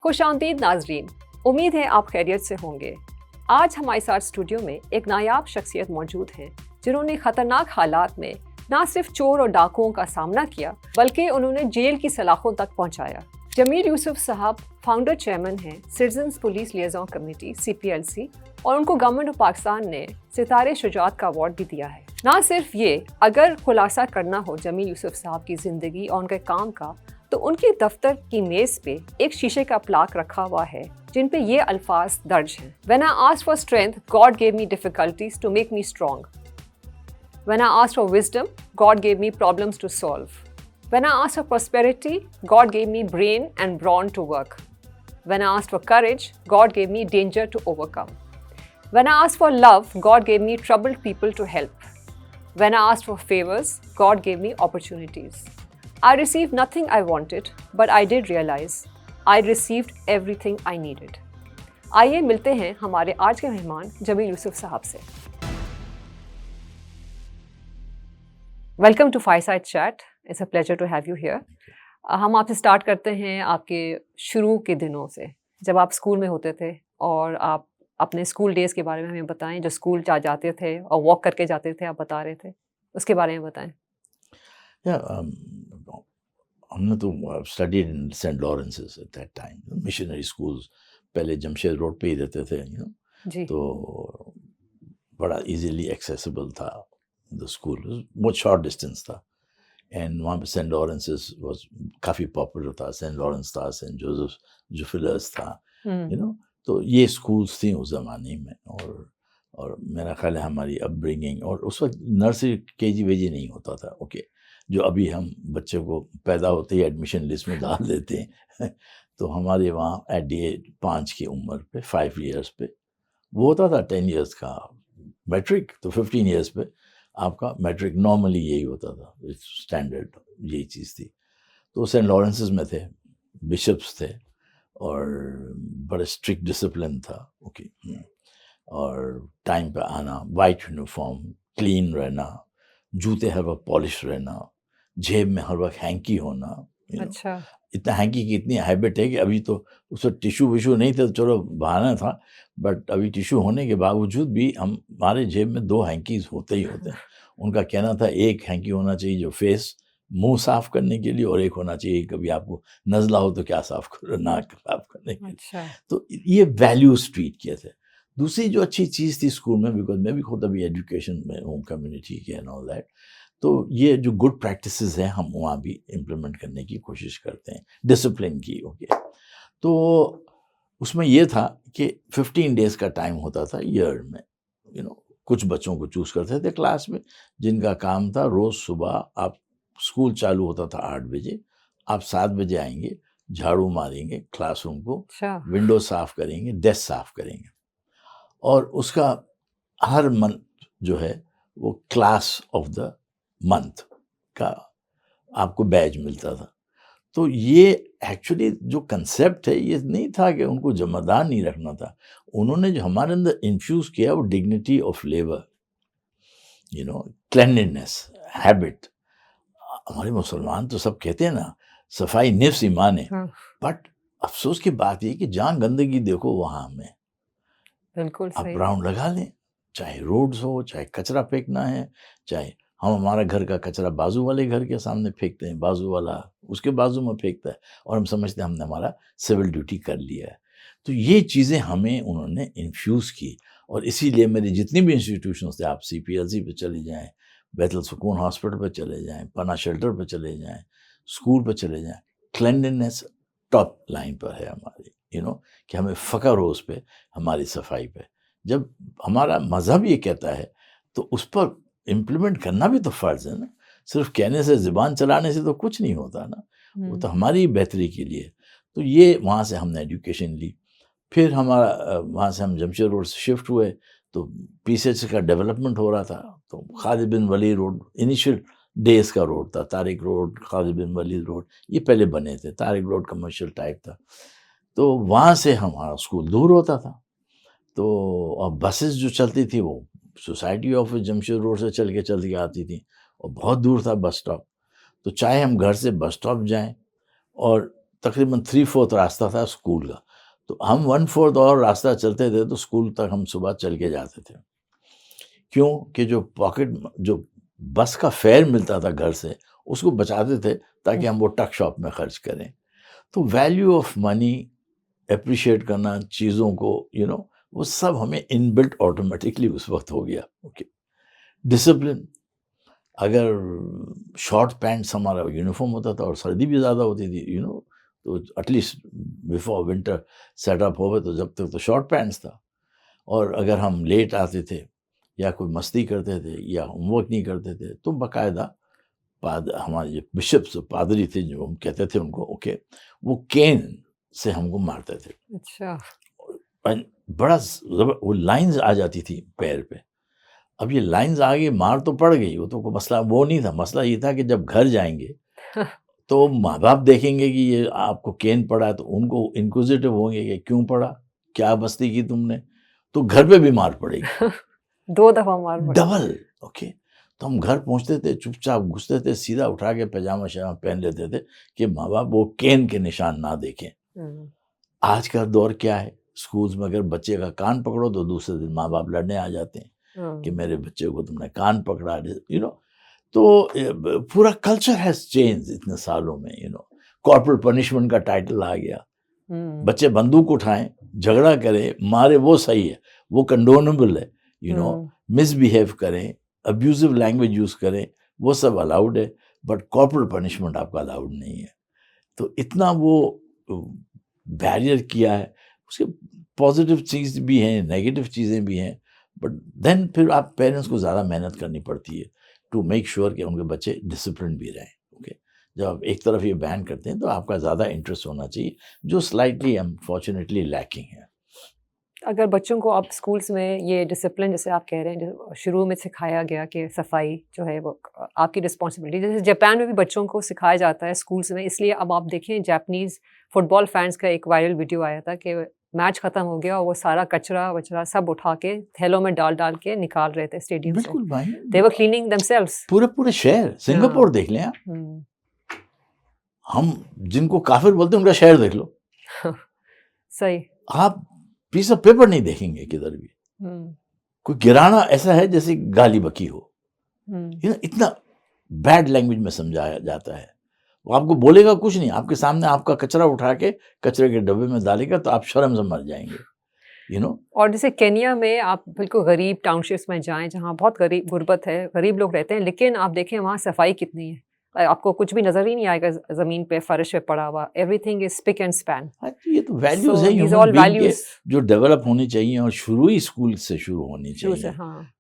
خوش آمدید ناظرین، امید ہے آپ خیریت سے ہوں گے۔ آج ہمارے ساتھ اسٹوڈیو میں ایک نایاب شخصیت موجود ہیں جنہوں نے خطرناک حالات میں نہ صرف چور اور ڈاکوؤں کا سامنا کیا بلکہ انہوں نے جیل کی سلاخوں تک پہنچایا۔ جمیل یوسف صاحب فاؤنڈر چیئرمین ہیں citizens police liaison committee CPLC، اور ان کو گورنمنٹ آف پاکستان نے ستارے شجاعت کا ایوارڈ بھی دیا ہے۔ نہ صرف یہ، اگر خلاصہ کرنا ہو جمیل یوسف صاحب کی زندگی اور ان کے کام کا، تو ان کے دفتر کی میز پہ ایک شیشے کا پلاک رکھا ہوا ہے جن پہ یہ الفاظ درج ہیں: When I asked for strength, God gave me difficulties to make me strong. When I asked for wisdom, God gave me problems to solve. When I asked for prosperity, God gave me brain and brawn to work. When I asked for courage, God gave me danger to overcome. When I asked for love, God gave me troubled people to help. When I asked for favors, God gave me opportunities. I received nothing I wanted, but I did realize I received everything I needed. آئیے ملتے ہیں ہمارے آج کے مہمان جمیل یوسف صاحب سے۔ Welcome to fireside chat, it's a pleasure to have you here. ہم آپ سے اسٹارٹ کرتے ہیں آپ کے شروع کے دنوں سے، جب آپ اسکول میں ہوتے تھے، اور آپ اپنے اسکول ڈیز کے بارے میں ہمیں بتائیں، جو اسکول جاتے تھے اور واک کر کے جاتے تھے، آپ بتا رہے تھے، اس کے بارے میں بتائیں۔ ہم نے تو studied in Saint Lawrence's at that time, missionary schools پہلے جمشید روڈ پہ ہی رہتے تھے، جی، تو بڑا ایزیلی ایکسیسیبل تھا دا اسکول، بہت شارٹ ڈسٹینس تھا، اینڈ وہاں پہ سینٹ لارنسز واز کافی پاپولر تھا، سینٹ لارنس تھا، سینٹ جوزف جوفلرس تھا، تو یہ اسکولس تھیں اس زمانے میں، اور میرا خیال ہے ہماری اپ برنگنگ، اور اس وقت نرسری KG ویجی نہیں ہوتا تھا، اوکے، جو ابھی ہم بچے کو پیدا ہوتے ہی ایڈمیشن لسٹ میں ڈال دیتے ہیں، تو ہمارے وہاں ایٹ دی ایج 5 کی عمر پہ 5 ایئرس پہ وہ ہوتا تھا 10 ایئرس کا میٹرک، تو 15 ایئرس پہ آپ کا میٹرک نارملی یہی ہوتا تھا، اسٹینڈرڈ یہی چیز تھی۔ تو سینٹ لارنسز میں تھے، بشپس تھے، اور بڑے اسٹرکٹ ڈسپلن تھا، اوکے، اور ٹائم پہ آنا، وائٹ یونیفارم، کلین رہنا، جوتے ہر وقت پالش رہنا، جیب میں ہر وقت ہینکی ہونا۔ اچھا، اتنا ہینکی کی اتنی ہیبٹ ہے کہ ابھی تو اس وقت ٹیشو ویشو نہیں تھا، چلو بہانا تھا، بٹ ابھی ٹیشو ہونے کے باوجود بھی ہمارے جیب میں 2 ہینکیز ہوتے ہی ہوتے ہیں۔ ان کا کہنا تھا ایک ہینکی ہونا چاہیے جو فیس منہ صاف کرنے کے لیے، اور ایک ہونا چاہیے کبھی آپ کو نزلہ ہو تو کیا صاف کرو، ناک صاف کرنے کے لیے۔ اچھا، تو یہ ویلیوز ٹریٹ کیے تھے۔ دوسری جو اچھی چیز تھی اسکول میں، بیکاز میں بھی خود ابھی ایجوکیشن میں ہوں، کمیونٹی کے اینڈ آل دیٹ، تو یہ جو گڈ پریکٹسز ہیں ہم وہاں بھی امپلیمنٹ کرنے کی کوشش کرتے ہیں، ڈسپلن کی، اوکے۔ تو اس میں یہ تھا کہ 15 ڈیز کا ٹائم ہوتا تھا ایئر میں، کچھ بچوں کو چوز کرتے تھے کلاس میں، جن کا کام تھا روز صبح، آپ اسکول چالو ہوتا تھا 8 بجے، آپ 7 بجے آئیں گے، جھاڑو ماریں گے کلاس روم کو، ونڈو صاف کریں گے، ڈیسک صاف کریں گے، اور اس کا ہر منتھ جو ہے وہ کلاس آف دا منتھ کا آپ کو بیج ملتا تھا۔ تو یہ ایکچولی جو کنسیپٹ ہے، یہ نہیں تھا کہ ان کو جمع دار نہیں رکھنا تھا، انہوں نے جو ہمارے اندر انفیوز کیا وہ dignity of labour, cleanliness, habit. ہمارے مسلمان تو سب کہتے ہیں نا صفائی نفس ایمان ہے، بٹ افسوس کی بات یہ کہ جہاں گندگی دیکھو وہاں ہمیں بالکل آپ راؤنڈ لگا لیں، چاہے روڈز ہو، چاہے کچرا پھینکنا ہے، چاہے ہمارا گھر کا کچرا بازو والے گھر کے سامنے پھینکتے ہیں، بازو والا اس کے بازو میں پھینکتا ہے، اور ہم سمجھتے ہیں ہم نے ہمارا سول ڈیوٹی کر لیا ہے۔ تو یہ چیزیں ہمیں انہوں نے انفیوز کی، اور اسی لیے میرے جتنی بھی انسٹیٹیوشنز تھے، آپ CPLC پہ چلے جائیں، بیت السکون ہاسپٹل پہ چلے جائیں، پناہ شیلٹر پہ چلے جائیں، اسکول پہ چلے جائیں، کلینلینس ٹاپ لائن پر ہے ہماری، کہ ہمیں فخر ہو اس پہ، ہماری صفائی پہ۔ جب ہمارا مذہب یہ کہتا ہے تو اس پر امپلیمنٹ کرنا بھی تو فرض ہے نا، صرف کہنے سے، زبان چلانے سے تو کچھ نہیں ہوتا نا، وہ تو ہماری بہتری کے لیے۔ تو یہ وہاں سے ہم نے ایجوکیشن لی، پھر ہمارا وہاں سے ہم جمشید روڈ سے شفٹ ہوئے، تو PCH کا ڈیولپمنٹ ہو رہا تھا، تو خالد بن ولید روڈ انیشیل ڈیز کا روڈ تھا، طارق روڈ، خالد بن ولید روڈ، یہ پہلے بنے تھے، طارق روڈ کمرشل ٹائپ تھا، تو وہاں سے ہمارا اسکول دور ہوتا تھا، تو اب بسز جو چلتی تھی وہ سوسائٹی آفس جمشید روڈ سے چل کے آتی تھی، اور بہت دور تھا بس اسٹاپ، تو چاہے ہم گھر سے بس اسٹاپ جائیں اور تقریباً 3/4 راستہ تھا اسکول کا، تو ہم 1/4 اور راستہ چلتے تھے تو اسکول تک ہم صبح چل کے جاتے تھے. کیوں کہ جو بس کا فیئر ملتا تھا گھر سے اس کو بچاتے تھے تاکہ ہم وہ ٹک شاپ میں خرچ کریں. تو ویلیو آف منی اپریشیٹ کرنا چیزوں کو وہ سب ہمیں ان بلٹ آٹومیٹکلی اس وقت ہو گیا. اوکے. ڈسپلن، اگر شارٹ پینٹس ہمارا یونیفارم ہوتا تھا اور سردی بھی زیادہ ہوتی تھی تو at least before winter set up ہوئے تو جب تک تو شارٹ پینٹس تھا. اور اگر ہم لیٹ آتے تھے یا کوئی مستی کرتے تھے یا ہوم ورک نہیں کرتے تھے تو باقاعدہ ہمارے جو بشپس پادری تھے جو ہم کہتے تھے ان کو، اوکے، وہ کین سے ہم کو مارتے تھے. اچھا. بڑا وہ لائنز آ جاتی تھی پیر پہ. اب یہ لائنز آ گئی، مار تو پڑ گئی، وہ تو کوئی مسئلہ وہ نہیں تھا. مسئلہ یہ تھا کہ جب گھر جائیں گے تو ماں باپ دیکھیں گے کہ یہ آپ کو کین پڑا ہے تو ان کو انکوزیٹو ہوں گے کہ کیوں پڑا، کیا مستی کی تم نے، تو گھر پہ بھی مار پڑے گی. 2 دفعہ مار پڑے ڈبل. اوکے. تو ہم گھر پہنچتے تھے، چپ چاپ گھستے تھے، سیدھا اٹھا کے پیجامہ شامہ پہن لیتے تھے کہ ماں باپ وہ کین کے نشان نہ دیکھیں. آج کا دور کیا ہے، اسکولز میں اگر بچے کا کان پکڑو تو دوسرے دن ماں باپ لڑنے آ جاتے ہیں کہ میرے بچے کو تم نے کان پکڑا. تو پورا کلچر ہیز چینج اتنے سالوں میں. کارپوریٹ پنشمنٹ کا ٹائٹل آ گیا. بچے بندوق اٹھائیں، جھگڑا کریں، مارے، وہ صحیح ہے، وہ کنڈونیبل ہے. مس بیہیو کریں، ابیوزو لینگویج یوز کریں، وہ سب الاؤڈ ہے، بٹ کارپوریٹ پنشمنٹ آپ کا الاؤڈ نہیں ہے. تو اتنا وہ بیریئر کیا ہے. اس کے پازیٹیو چیز بھی ہیں، نیگیٹو چیزیں بھی ہیں، بٹ دین پھر آپ پیرنٹس کو زیادہ محنت کرنی پڑتی ہے ٹو میک شیور کہ ان کے بچے ڈسپلن بھی رہیں. اوکے. جب آپ ایک طرف یہ بین کرتے ہیں تو آپ کا زیادہ انٹرسٹ ہونا چاہیے، جو سلائٹلی انفارچونیٹلی لیکنگ ہے. اگر بچوں کو اب اسکولس میں یہ ڈسپلن جیسے آپ کہہ رہے ہیں جو شروع میں سکھایا گیا کہ صفائی جو ہے وہ آپ کی رسپانسبلٹی، جیسے جاپان میں بھی بچوں کو سکھایا جاتا ہے اسکولس میں، اس لیے اب آپ دیکھیں جاپنیز فٹ بال فینس کا ایک وائرل ویڈیو آیا تھا کہ میچ ختم ہو گیا اور وہ سارا کچرا وچرا سب اٹھا کے تھیلوں میں ڈال کے نکال رہے تھے اسٹیڈیم سے. بالکل بھائی، they were cleaning themselves. پورے شہر سنگاپور دیکھ لیں آپ. ہم جن کو کافر بولتے ہیں ان کا شہر دیکھ لو. صحیح. آپ پیس آف پیپر نہیں دیکھیں گے کدھر بھی کوئی گرانا ایسا ہے جیسے گالی بکی ہو. اتنا بیڈ لینگویج میں سمجھایا جاتا ہے. وہ آپ کو بولے گا کچھ نہیں، آپ کے سامنے آپ کا کچرا اٹھا کے کچرے کے ڈبے میں ڈالے گا تو آپ شرم سے مر جائیں گے. اور جیسے کینیا میں آپ بالکل غریب ٹاؤن شپس میں جائیں جہاں بہت غربت ہے، غریب لوگ رہتے ہیں، لیکن آپ دیکھیں وہاں صفائی کتنی ہے، آپ کو کچھ بھی نظر ہی نہیں آئے گا زمین پہ فرش پہ پڑا ہوا. Every thing is spick and Spain. یہ تو ویلیوز ہیں ہیومن بینگ کے جو ڈیولپ ہونی چاہیے اور شروعی اسکول سے شروع ہونی چاہیے.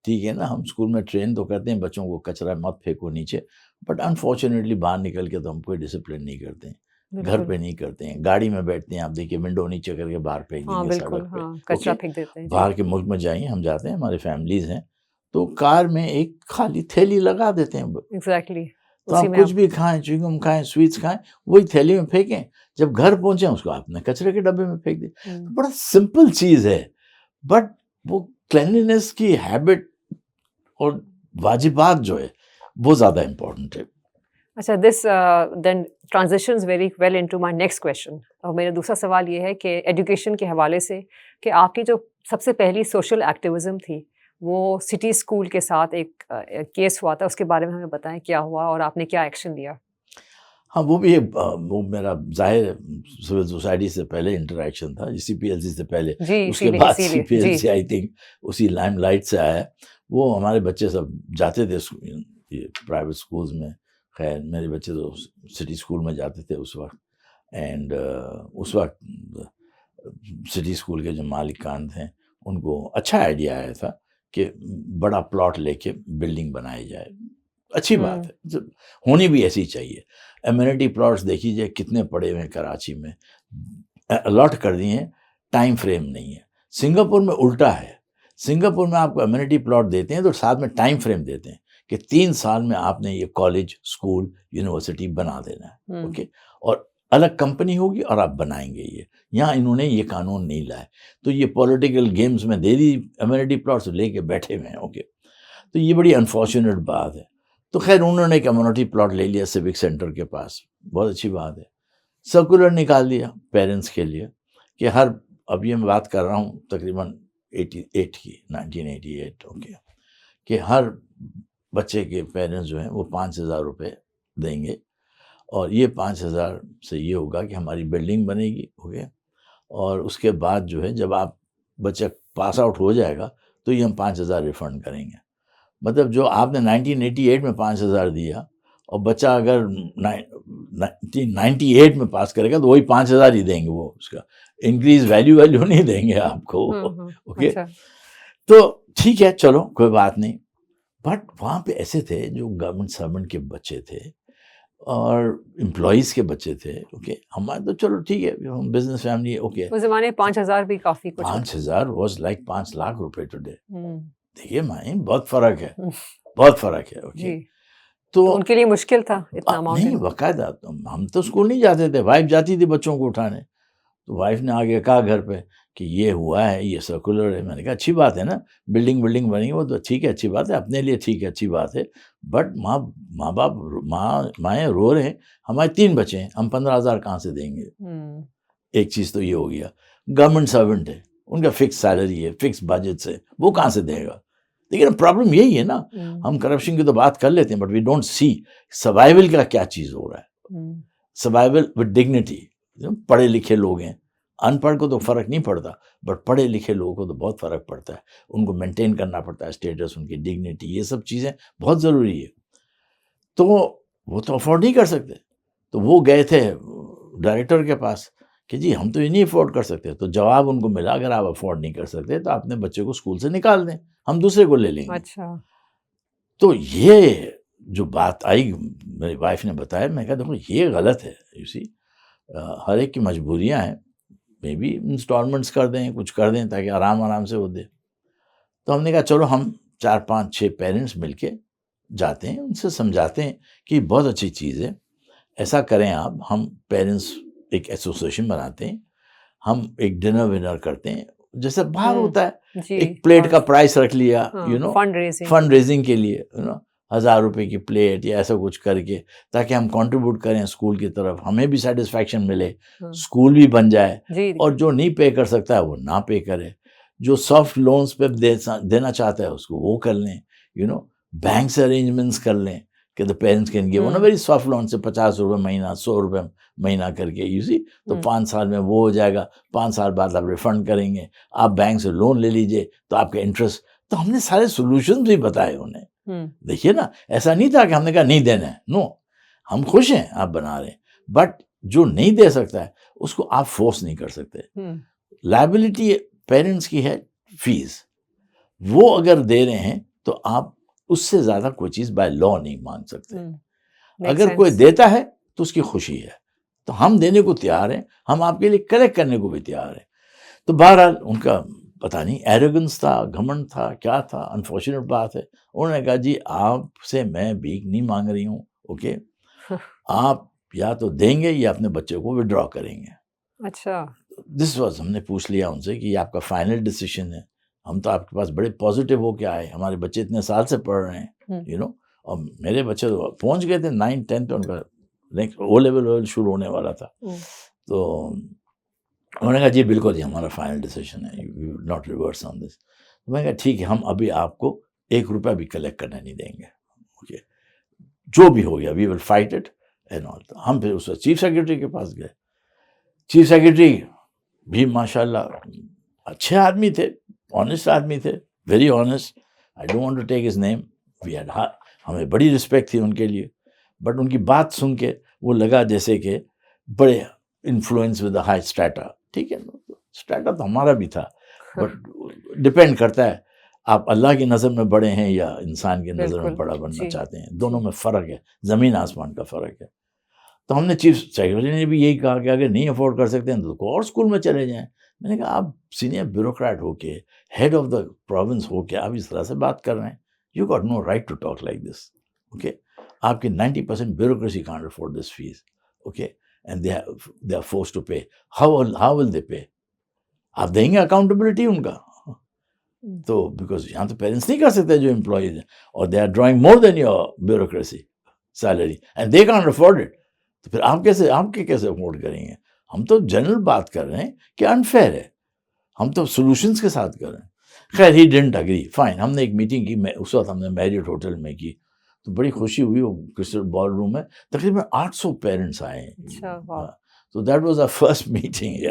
ٹھیک ہے نا، ہم اسکول میں ٹرین تو کرتے ہیں بچوں کو کچرا مت پھینکو نیچے، بٹ انفارچونیٹلی باہر نکل کے تو ہم کوئی ڈسپلن نہیں کرتے ہیں. گھر پہ نہیں کرتے ہیں، گاڑی میں بیٹھتے ہیں، آپ دیکھیے ونڈو نیچے کر کے باہر پھینک دیں گے سڑک پہ. کچرا پھینک دیتے ہیں. باہر کے ملک میں جائیں، ہم جاتے ہیں، ہمارے فیملیز ہیں تو کار میں ایک خالی تھیلی لگا دیتے ہیں. ایگزیکٹلی. تو آپ کچھ بھی کھائیں، چوئنگم کھائیں، سویٹس کھائیں، وہی تھیلی میں پھینکیں. جب گھر پہنچیں اس کو آپ نے کچرے کے ڈبے میں پھینک دیں. بڑا سمپل چیز ہے، بٹ وہ کلینلینس کی ہیبٹ اور واجبات جو ہے وہ زیادہ امپورٹنٹ ہے. اچھا، this then transitions very well into my next question. اور میرا دوسرا سوال یہ ہے کہ ایجوکیشن کے حوالے سے کہ آپ کی جو سب سے پہلی سوشل ایکٹیویزم تھی وہ سٹی اسکول کے ساتھ ایک کیس ہوا تھا، اس کے بارے میں ہمیں بتائیں کیا ہوا اور آپ نے کیا ایکشن لیا. ہاں، وہ میرا ظاہر سول سوسائٹی سے پہلے انٹریکشن تھا، سی پی ایل سی سے پہلے، اس کے بعد سی P L C I think اسی لائم لائٹ سے آیا. وہ ہمارے بچے سب جاتے تھے پرائیویٹ اسکولز میں. خیر میرے بچے تو سٹی اسکول میں جاتے تھے اس وقت، اینڈ اس وقت سٹی اسکول کے جو مالکان تھے ان کو اچھا آئیڈیا آیا تھا کہ بڑا پلاٹ لے کے بلڈنگ بنائی جائے. اچھی بات ہے، ہونی بھی ایسی چاہیے. ایمینٹی پلاٹس دیکھیے کتنے پڑے ہوئے ہیں کراچی میں، الاٹ کر دیے ہیں، ٹائم فریم نہیں ہے. سنگاپور میں الٹا ہے. سنگاپور میں آپ کو ایمینٹی پلاٹ دیتے ہیں تو ساتھ میں ٹائم فریم دیتے ہیں کہ 3 سال میں آپ نے یہ کالج، اسکول، یونیورسٹی بنا دینا ہے. اوکے. اور الگ کمپنی ہوگی اور آپ بنائیں گے. یہاں انہوں نے یہ قانون نہیں لائے، تو یہ پولیٹیکل گیمز میں دے دی ایمینٹی پلاٹس لے کے بیٹھے ہوئے ہیں. اوکے. تو یہ بڑی انفارچونیٹ بات ہے. تو خیر انہوں نے کمیونٹی پلاٹ لے لیا سیوک سینٹر کے پاس، بہت اچھی بات ہے. سرکولر نکال دیا پیرنٹس کے لیے کہ ہر، اب یہ میں بات کر رہا ہوں تقریباً 88 کی، 1988، اوکے، کہ ہر بچے کے پیرنٹس جو ہیں وہ 5,000 روپے دیں گے، اور یہ 5,000 سے یہ ہوگا کہ ہماری بلڈنگ بنے گی، اوکے، اور اس کے بعد جو ہے جب آپ بچہ پاس آؤٹ ہو جائے گا تو یہ ہم 5,000 ریفنڈ کریں گے. مطلب جو آپ نے 1988 میں 5,000 دیا اور بچہ اگر 1998 میں پاس کرے گا تو وہی 5,000 ہی دیں گے، وہ اس کا انکریز ویلیو نہیں دیں گے آپ کو، اوکے. تو ٹھیک ہے، چلو کوئی بات نہیں. بٹ وہاں پہ ایسے تھے جو گورنمنٹ سرونٹ کے بچے تھے اور امپلائیز کے بچے تھے، اوکے. ہمارے تو چلو ٹھیک ہے، ہم بزنس فیملی، اوکے. اس زمانے 5,000 بھی کافی کچھ. 5,000 واز لائک 5 لاکھ روپے ٹوڈے. دیکھیے مائیں بہت فرق ہے، بہت فرق ہے، اوکے. تو ان کے لیے مشکل تھا اتنا اماؤنٹ. نہیں، باقاعدہ ہم تو اسکول نہیں جاتے تھے، وائف جاتی تھی بچوں کو اٹھانے. تو وائف نے آگے کہا گھر پہ کہ یہ ہوا ہے، یہ سرکولر ہے. میں نے کہا اچھی بات ہے نا، بلڈنگ بنی وہ تو ٹھیک ہے، اچھی بات ہے، اپنے لیے ٹھیک ہے، اچھی بات ہے. بٹ ماں باپ مائیں رو رہے ہیں، ہمارے 3 بچے ہیں، ہم 15,000 کہاں سے دیں گے؟ ایک چیز تو یہ ہو گیا. گورنمنٹ سرونٹ ہے، ان کا فکس سیلری ہے، فکس بجٹ ہے، وہ کہاں سے دے گا؟ لیکن پرابلم یہی ہے نا، ہم کرپشن کی تو بات کر لیتے ہیں but we don't see survival کا کیا چیز ہو رہا ہے. Survival with dignity. پڑھے لکھے لوگ ہیں، ان پڑھ کو تو فرق نہیں پڑتا، بٹ پڑھے لکھے لوگوں کو تو بہت فرق پڑتا ہے. ان کو مینٹین کرنا پڑتا ہے اسٹیٹس، ان کی ڈگنیٹی، یہ سب چیزیں بہت ضروری ہے. تو وہ تو افورڈ نہیں کر سکتے. تو وہ گئے تھے ڈائریکٹر کے پاس کہ جی ہم تو یہ نہیں افورڈ کر سکتے. تو جواب ان کو ملا، اگر آپ افورڈ نہیں کر سکتے تو اپنے بچے کو اسکول سے نکال دیں، ہم دوسرے کو لے لیں گے. اچھا. تو یہ جو بات آئی، میری وائف نے بتایا، میں کہا دیکھو یہ غلط ہے. یو سی ہر ایک کی مجبوریاں ہیں، مے بی انسٹالمنٹس کر دیں، کچھ کر دیں تاکہ آرام سے وہ دے. تو ہم نے کہا چلو ہم 4 5 6 پیرنٹس مل کے جاتے ہیں، ان سے سمجھاتے ہیں کہ یہ بہت اچھی چیز ہے، ایسا کریں آپ. ہم پیرنٹس ایک ایسوسیشن بناتے ہیں، ہم ایک ڈنر ونر کرتے ہیں جیسے باہر ہوتا ہے، ایک پلیٹ کا پرائس رکھ لیا، فنڈ ریزنگ کے لیے، 1,000 روپے کی پلیٹ یا ایسا کچھ کر کے، تاکہ ہم کنٹریبیوٹ کریں اسکول کی طرف، ہمیں بھی سیٹسفیکشن ملے، اسکول بھی بن جائے. اور جو نہیں پے کر سکتا ہے وہ نہ پے کرے، جو سافٹ لونز پہ دینا چاہتا ہے اس کو وہ کر لیں. بینک سے ارینجمنٹس کر لیں کہ the parents can give very soft loan سے 50 روپے مہینہ، 100 روپے مہینہ کر کے، یو سی. تو 5 سال میں وہ ہو جائے گا، 5 سال بعد آپ ریفنڈ کریں گے. آپ بینک سے لون لے لیجئے تو آپ کا انٹرسٹ. تو ہم نے سارے سولوشن بھی بتائے انہیں. دیکھیے نا، ایسا نہیں تھا کہ ہم نے کہا نہیں دینا ہے، نو، ہم خوش ہیں آپ بنا رہے ہیں، بٹ جو نہیں دے سکتا ہے اس کو آپ فورس نہیں کر سکتے. لائبلٹی پیرنٹس کی ہے فیس، وہ اگر دے رہے ہیں تو آپ اس سے زیادہ کوئی چیز بائی لا نہیں مانگ سکتے. اگر کوئی دیتا ہے تو اس کی خوشی ہے، تو ہم دینے کو تیار ہیں، ہم آپ کے لیے کلیکٹ کرنے کو بھی تیار ہیں. تو بہرحال ان کا پتہ نہیں ایروگنس تھا، گھمنڈ تھا، کیا تھا. انفارچونیٹ بات ہے، انہوں نے کہا جی آپ سے میں بھیک نہیں مانگ رہی ہوں، اوکے، آپ یا تو دیں گے یا اپنے بچے کو وڈرا کریں گے. اچھا. دس واز، ہم نے پوچھ لیا ان سے کہ یہ آپ کا فائنل ڈیسیشن ہے. ہم تو آپ کے پاس بڑے پازیٹیو ہو کے آئے، ہمارے بچے اتنے سال سے پڑھ رہے ہیں، اور میرے بچے تو پہنچ گئے تھے 9 10 پہ، ان کا نیکسٹ او لیول شروع ہونے والا تھا. تو انہوں نے کہا جی بالکل یہ ہمارا فائنل ڈیسیشن ہے، وی ول ناٹ ریورس آن دس. میں نے کہا ٹھیک ہے، ہم ابھی آپ کو 1 روپیہ بھی کلیکٹ کرنے نہیں دیں گے، اوکے، جو بھی ہو گیا we will fight it and all. ہم پھر اس وقت چیف سیکرٹری کے پاس گئے. چیف سیکرٹری بھی ماشاء اللہ اچھے آدمی تھے، آنیسٹ آدمی تھے، very honest. I don't want to take his name, ہمیں بڑی رسپیکٹ تھی ان کے لیے. بٹ ان کی بات سن کے وہ لگا جیسے کہ بڑے influence with the high strata. ٹھیک ہے، اسٹریٹا تو ہمارا بھی تھا، بٹ ڈپینڈ کرتا ہے آپ اللہ کی نظر میں بڑے ہیں یا انسان کی نظر میں بڑا بننا چاہتے ہیں. دونوں میں فرق ہے، زمین آسمان کا فرق ہے. تو ہم نے چیف سیکرٹری نے بھی یہی کہا کہ اگر نہیں افورڈ کر سکتے ہیں تو کوئی اور اسکول میں چلے جائیں. میں نے کہا آپ سینئر بیوروکریٹ ہو کے، ہیڈ آف دا پروونس ہو کے آپ اس طرح سے بات کر رہے ہیں، you got no right to talk like this, okay. آپ کی 90% bureaucracy can't afford this fees, okay, and they are forced to pay. How will they pay? آپ دیں گے اکاؤنٹیبلٹی ان کا؟ تو بیکاز یہاں تو پیرنٹس نہیں کر سکتے جو امپلائیز ہیں، اور they are drawing more than your bureaucracy salary and they can't afford it. تو پھر آپ کے کیسے افورڈ کریں گے؟ ہم تو جنرل بات کر رہے ہیں کہ انفیئر ہے، ہم تو سولوشنس کے ساتھ کر رہے ہیں. خیر ہی ڈنٹ اگری، فائن. ہم نے ایک میٹنگ کی، اس وقت ہم نے میریٹ ہوٹل میں کی، تو بڑی خوشی ہوئی. وہ کرسٹل بال روم میں تقریباً 800 پیرنٹس آئے ہیں. تو that was our first meeting.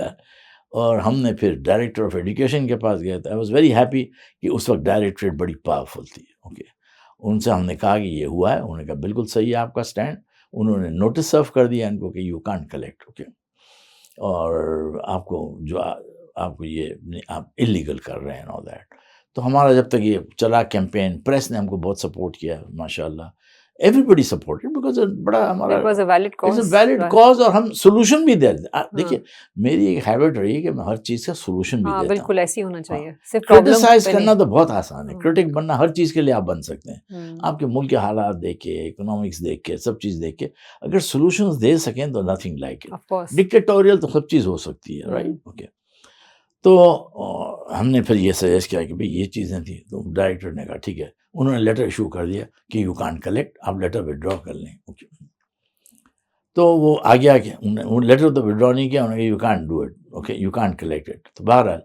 اور ہم نے پھر ڈائریکٹر آف ایجوکیشن کے پاس گئے تھے. آئی واز ویری ہیپی کہ اس وقت ڈائریکٹریٹ بڑی پاورفل تھی. اوکے، ان سے ہم نے کہا کہ یہ ہوا ہے. انہوں نے کہا بالکل صحیح ہے آپ کا اسٹینڈ. انہوں نے نوٹس سرو کر دیا ان کو کہ یو کانٹ کلیکٹ. اوکے، اور آپ کو یہ آپ انلیگل کر رہے ہیں all that. تو ہمارا جب تک یہ چلا کیمپین، پریس نے ہم کو بہت سپورٹ کیا ماشاء اللہ. ایوری بڈی سپورٹڈ بیکاز بڑا ہمارا ویلڈ کاز، اور ہم سولوشن بھی دے رہے. دیکھیے میری ایک ہیبٹ رہی ہے کہ میں ہر چیز کا سولوشن بھی دیتا ہوں. بالکل ایسی ہونا چاہیے. کرٹیسائز کرنا تو بہت آسان ہے، کرٹک بننا ہر چیز کے لیے آپ بن سکتے ہیں. آپ کے ملک کے حالات دیکھ کے، اکنامکس دیکھ کے، سب چیز دیکھ کے اگر سولوشنز دے سکیں تو نتھنگ لائک اٹ. ڈکٹیٹوریل تو سب چیز ہو سکتی ہے، رائٹ. اوکے، تو ہم نے پھر یہ سجیسٹ کیا کہ بھئی یہ چیزیں تھیں. تو ڈائریکٹر نے کہا ٹھیک ہے. انہوں نے لیٹر ایشو کر دیا کہ یو کانٹ کلیکٹ، آپ لیٹر وڈرا کر لیں. اوکے، تو وہ آ گیا کہ وہ لیٹر تو وڈرا نہیں کیا. انہوں نے کہا you can't do it. Okay, you can't collect it. تو بہرحال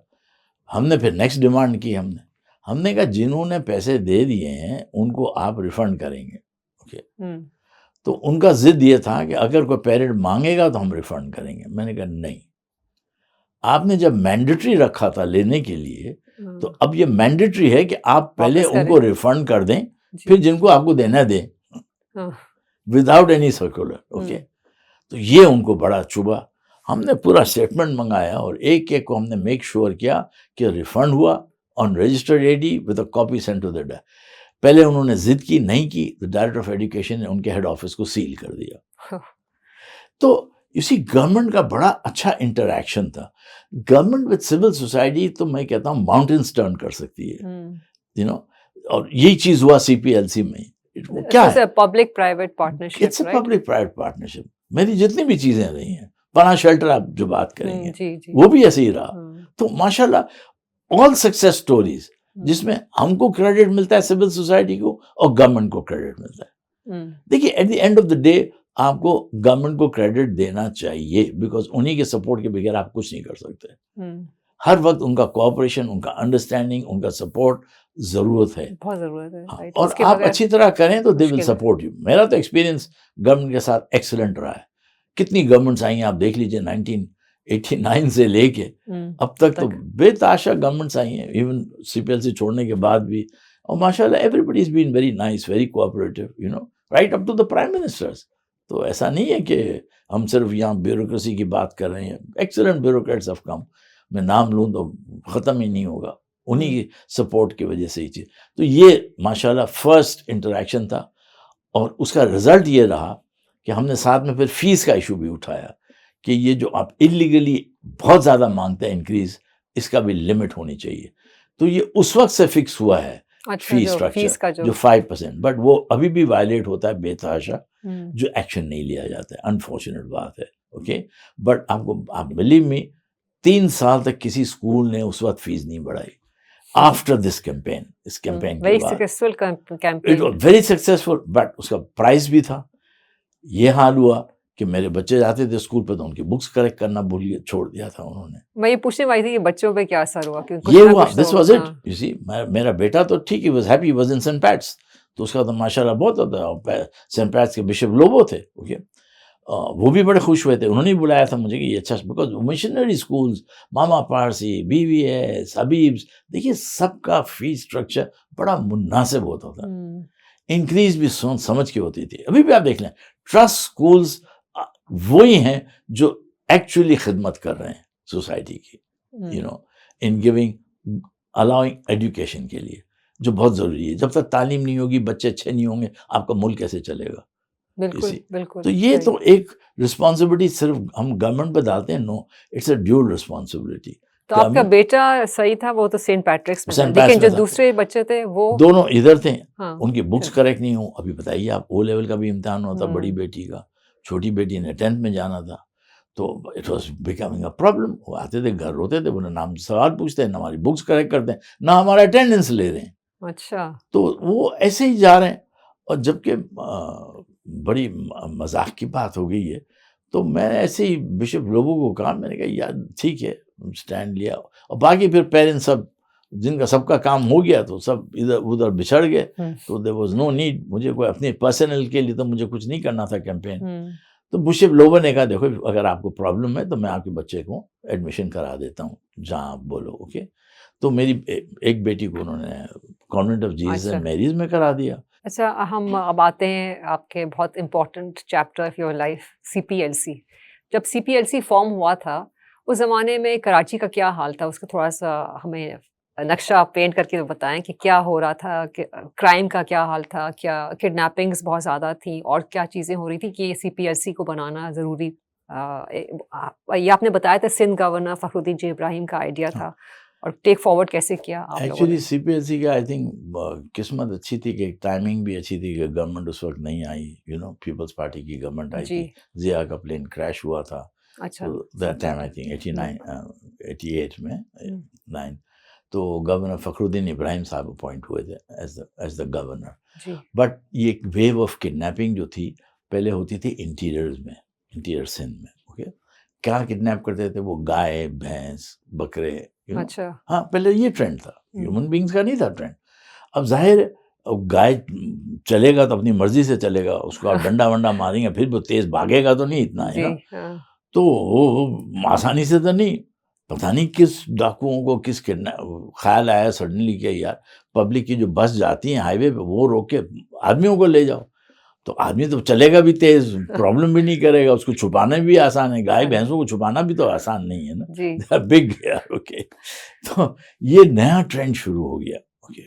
ہم نے پھر نیکسٹ ڈیمانڈ کی. ہم نے کہا جنہوں نے پیسے دے دیے ہیں ان کو آپ ریفنڈ کریں گے. اوکے، تو ان کا ضد یہ تھا کہ اگر کوئی پیرنٹ مانگے گا تو ہم ریفنڈ کریں گے. میں نے کہا نہیں، آپ نے جب مینڈیٹری رکھا تھا لینے کے لیے تو اب یہ مینڈیٹری ہے کہ آپ پہلے ان کو ریفنڈ کر دیں، پھر جن کو آپ کو دینا دیں وداؤٹ اینی سرکولر. اوکے، تو یہ ان کو بڑا چبھا. ہم نے پورا اسٹیٹمنٹ منگایا اور ایک ایک کو ہم نے میک شور کیا کہ ریفنڈ ہوا on registered A D with a copy sent to the. پہلے انہوں نے ضد کی، نہیں کی، ڈائریکٹر آف ایجوکیشن نے ان کے ہیڈ آفس کو سیل کر دیا. تو اسی گورنمنٹ کا بڑا اچھا انٹریکشن تھا. گورنمنٹ وتھ سول سوسائٹی تو میں کہتا ہوں ماؤنٹینس ٹرن کر سکتی ہے، یو نو. اور یہی چیز ہوا سی پی ایل سی میں. کیا ہے public private partnership. It's a public private partnership. میری جتنی بھی چیزیں رہی ہیں، پناہ شیلٹر آپ جو بات کریں گے وہ بھی ایسے ہی رہا. تو ماشاء اللہ آل سکسیس اسٹوریز جس میں ہم کو کریڈٹ ملتا ہے سول سوسائٹی کو اور گورنمنٹ کو کریڈٹ ملتا ہے. دیکھیے at the end of the day آپ کو گورنمنٹ کو کریڈٹ دینا چاہیے بیکاز انہی کے سپورٹ کے بغیر آپ کچھ نہیں کر سکتے. ہر وقت ان کا کوآپریشن، ان کا انڈرسٹینڈنگ، ان کا سپورٹ ضرورت ہے، بہت ضرورت ہے. اور آپ اچھی طرح کریں تو دے ول سپورٹ یو. میرا تو ایکسپیرینس گورنمنٹ کے ساتھ ایکسلنٹ رہا ہے. کتنی گورنمنٹس آئی ہیں آپ دیکھ لیجیے، 1989 سے لے کے اب تک تو بے تحاشا گورنمنٹس آئی ہیں، ایون سی پی ایل سی چھوڑنے کے بعد بھی. اور ماشاء اللہ everybody is been very nice, very cooperative, you know, right up to the prime ministers. تو ایسا نہیں ہے کہ ہم صرف یہاں بیوروکریسی کی بات کر رہے ہیں. ایکسلنٹ بیوروکریٹس آف کم، میں نام لوں تو ختم ہی نہیں ہوگا، انہی کی سپورٹ کی وجہ سے ہی چیز. تو یہ ماشاءاللہ فرسٹ انٹریکشن تھا، اور اس کا رزلٹ یہ رہا کہ ہم نے ساتھ میں پھر فیس کا ایشو بھی اٹھایا کہ یہ جو آپ انلیگلی بہت زیادہ مانگتے ہیں انکریز، اس کا بھی لمٹ ہونی چاہیے. تو یہ اس وقت سے فکس ہوا ہے فی اسٹرکچر جو 5%، بٹ وہ ابھی بھی وائلیٹ ہوتا ہے بے تحاشا، جو ایکشن نہیں لیا جاتا ہے. انفارچونیٹ بات ہے. اوکے، بٹ آپ بلیو می 3 سال تک کسی اسکول نے اس وقت فیس نہیں بڑھائی. آفٹر دس کیمپین، اس کیمپین کے بعد ویری سکسیسفل، بٹ اس کا پرائز بھی تھا. یہ حال ہوا کہ میرے بچے جاتے تھے اسکول پہ تو ان کی بکس کریکٹ کرنا بھول گئے، چھوڑ دیا تھا انہوں نے. میں یہ پوچھنے والی تھی کہ بچوں پہ کیا اثر ہوا؟ یہ ہوا، this was it. You see میرا بیٹا تو ٹھیک، he was happy, was in Saint Pat's, تو اس کا تو ماشاء اللہ بہت ہوتا ہے. سینٹ پیٹس کے بشپ لوبو تھے، اوکے، وہ بھی بڑے خوش ہوئے تھے. انہوں نے بلایا تھا مجھے کہ یہ اچھا، because missionary schools, Mama Parsi, B V S, Habib's, دیکھیے سب کا فیس اسٹرکچر بڑا مناسب ہوتا تھا. انکریز بھی سوچ سمجھ کے ہوتی تھی. ابھی بھی آپ دیکھ لیں ٹرسٹ اسکولز وہی ہیں جو ایکچولی خدمت کر رہے ہیں سوسائٹی کی، you know, in giving allowing education کے لیے، جو بہت ضروری ہے. جب تک تعلیم نہیں ہوگی، بچے اچھے نہیں ہوں گے، آپ کا ملک کیسے چلے گا؟ بالکل بالکل. تو یہ تو ایک رسپانسبلٹی صرف ہم گورنمنٹ پہ ڈالتے ہیں، نو، اٹس اے ڈیول رسپانسبلٹی. تو آپ کا بیٹا صحیح تھا، وہ تو سینٹ پیٹرکس میں، لیکن جو دوسرے بچے تھے وہ دونوں ادھر تھے، ان کی بکس کریکٹ نہیں ہوں. ابھی بتائیے آپ، او لیول کا بھی امتحان ہوتا بڑی بیٹی کا، چھوٹی بیٹی نے 10th میں جانا تھا، تو it was becoming a problem. وہ آتے تھے گھر روتے تھے، انہیں نام سوال پوچھتے ہیں، نہ ہماری بکس کریکٹ کرتے ہیں، نہ ہمارا اٹینڈنس لے رہے ہیں. اچھا، تو وہ ایسے ہی جا رہے ہیں. اور جبکہ بڑی مذاق کی بات ہو گئی ہے. تو میں ایسے ہی بشپ لوگوں کو کہا, میں نے کہا یار ٹھیک ہے, اسٹینڈ لیا, اور باقی پھر پیرنٹس سب جن کا سب کا کام ہو گیا تو سب ادھر ادھر بچھڑ گئے. تو دیر واز نو نیڈ, مجھے کوئی اپنے پرسنل کے لیے تو مجھے کچھ نہیں کرنا تھا کیمپین. تو بشپ لوگوں نے کہا دیکھو اگر آپ کو پرابلم ہے تو میں آپ کے بچے کو ایڈمیشن کرا دیتا ہوں جہاں آپ بولو, اوکے. تو میری ایک بیٹی کو انہوں نے Convent of Jesus and Mary's میں کرا دیا. اچھا, ہم اب آتے ہیں آپ کے بہت important chapter of your life, C P L C. جب سی پی ایل سی فارم ہوا تھا اس زمانے میں کراچی کا کیا حال تھا, اس کا تھوڑا سا ہمیں نقشہ پینٹ کر کے بتائیں کہ کیا ہو رہا تھا, کہ کرائم کا کیا حال تھا, کیا کڈنیپنگس بہت زیادہ تھیں, اور کیا چیزیں ہو رہی تھی کہ سی پی ایل سی کو بنانا ضروری. یہ آپ نے بتایا تھا سندھ گورنر فخر الدین جی ابراہیم کا آئیڈیا تھا, اور ٹیک فارورڈ کیسے کیا آپ لوگوں ایکچولی نے؟ سی پی ایل سی کا آئی تھنک قسمت اچھی تھی کہ ٹائمنگ بھی اچھی تھی کہ گورنمنٹ اس وقت نہیں آئی, پیپلز پارٹی کی گورنمنٹ آئی تھی, ضیاء کا پلین کریش ہوا تھا. اچھا, دیٹ ٹائم آئی تھنک 88 میں 9. تو گورنر فخر الدین ابراہیم صاحب اپوائنٹ ہوئے تھے ایز دا گورنر. بٹ یہ ایک ویو آف کڈنیپنگ جو تھی پہلے ہوتی تھی انٹیریئرز میں, انٹیریئر سندھ میں, اوکے. کیا کڈنیپ کرتے تھے وہ, گائے بھینس بکرے. اچھا, ہاں پہلے یہ ٹرینڈ تھا, ہیومن بینگس کا نہیں تھا ٹرینڈ. اب ظاہر گائے چلے گا تو اپنی مرضی سے چلے گا, اس کو آپ ڈنڈا ونڈا ماریں گے پھر وہ تیز بھاگے گا تو نہیں اتنا ہے نا. تو آسانی سے تو نہیں, پتہ نہیں کس ڈاکوؤں کو کس خیال آیا سڈنلی کہ یار پبلک کی جو بس جاتی ہیں ہائی وے پہ وہ روک کے آدمیوں کو لے جاؤ. تو آدمی تو چلے گا بھی تیز, پرابلم بھی نہیں کرے گا, اس کو چھپانا بھی آسان ہے. گائے بھینسوں کو چھپانا بھی تو آسان نہیں ہے نا, بگ یار, اوکے. تو یہ نیا ٹرینڈ شروع ہو گیا, اوکے.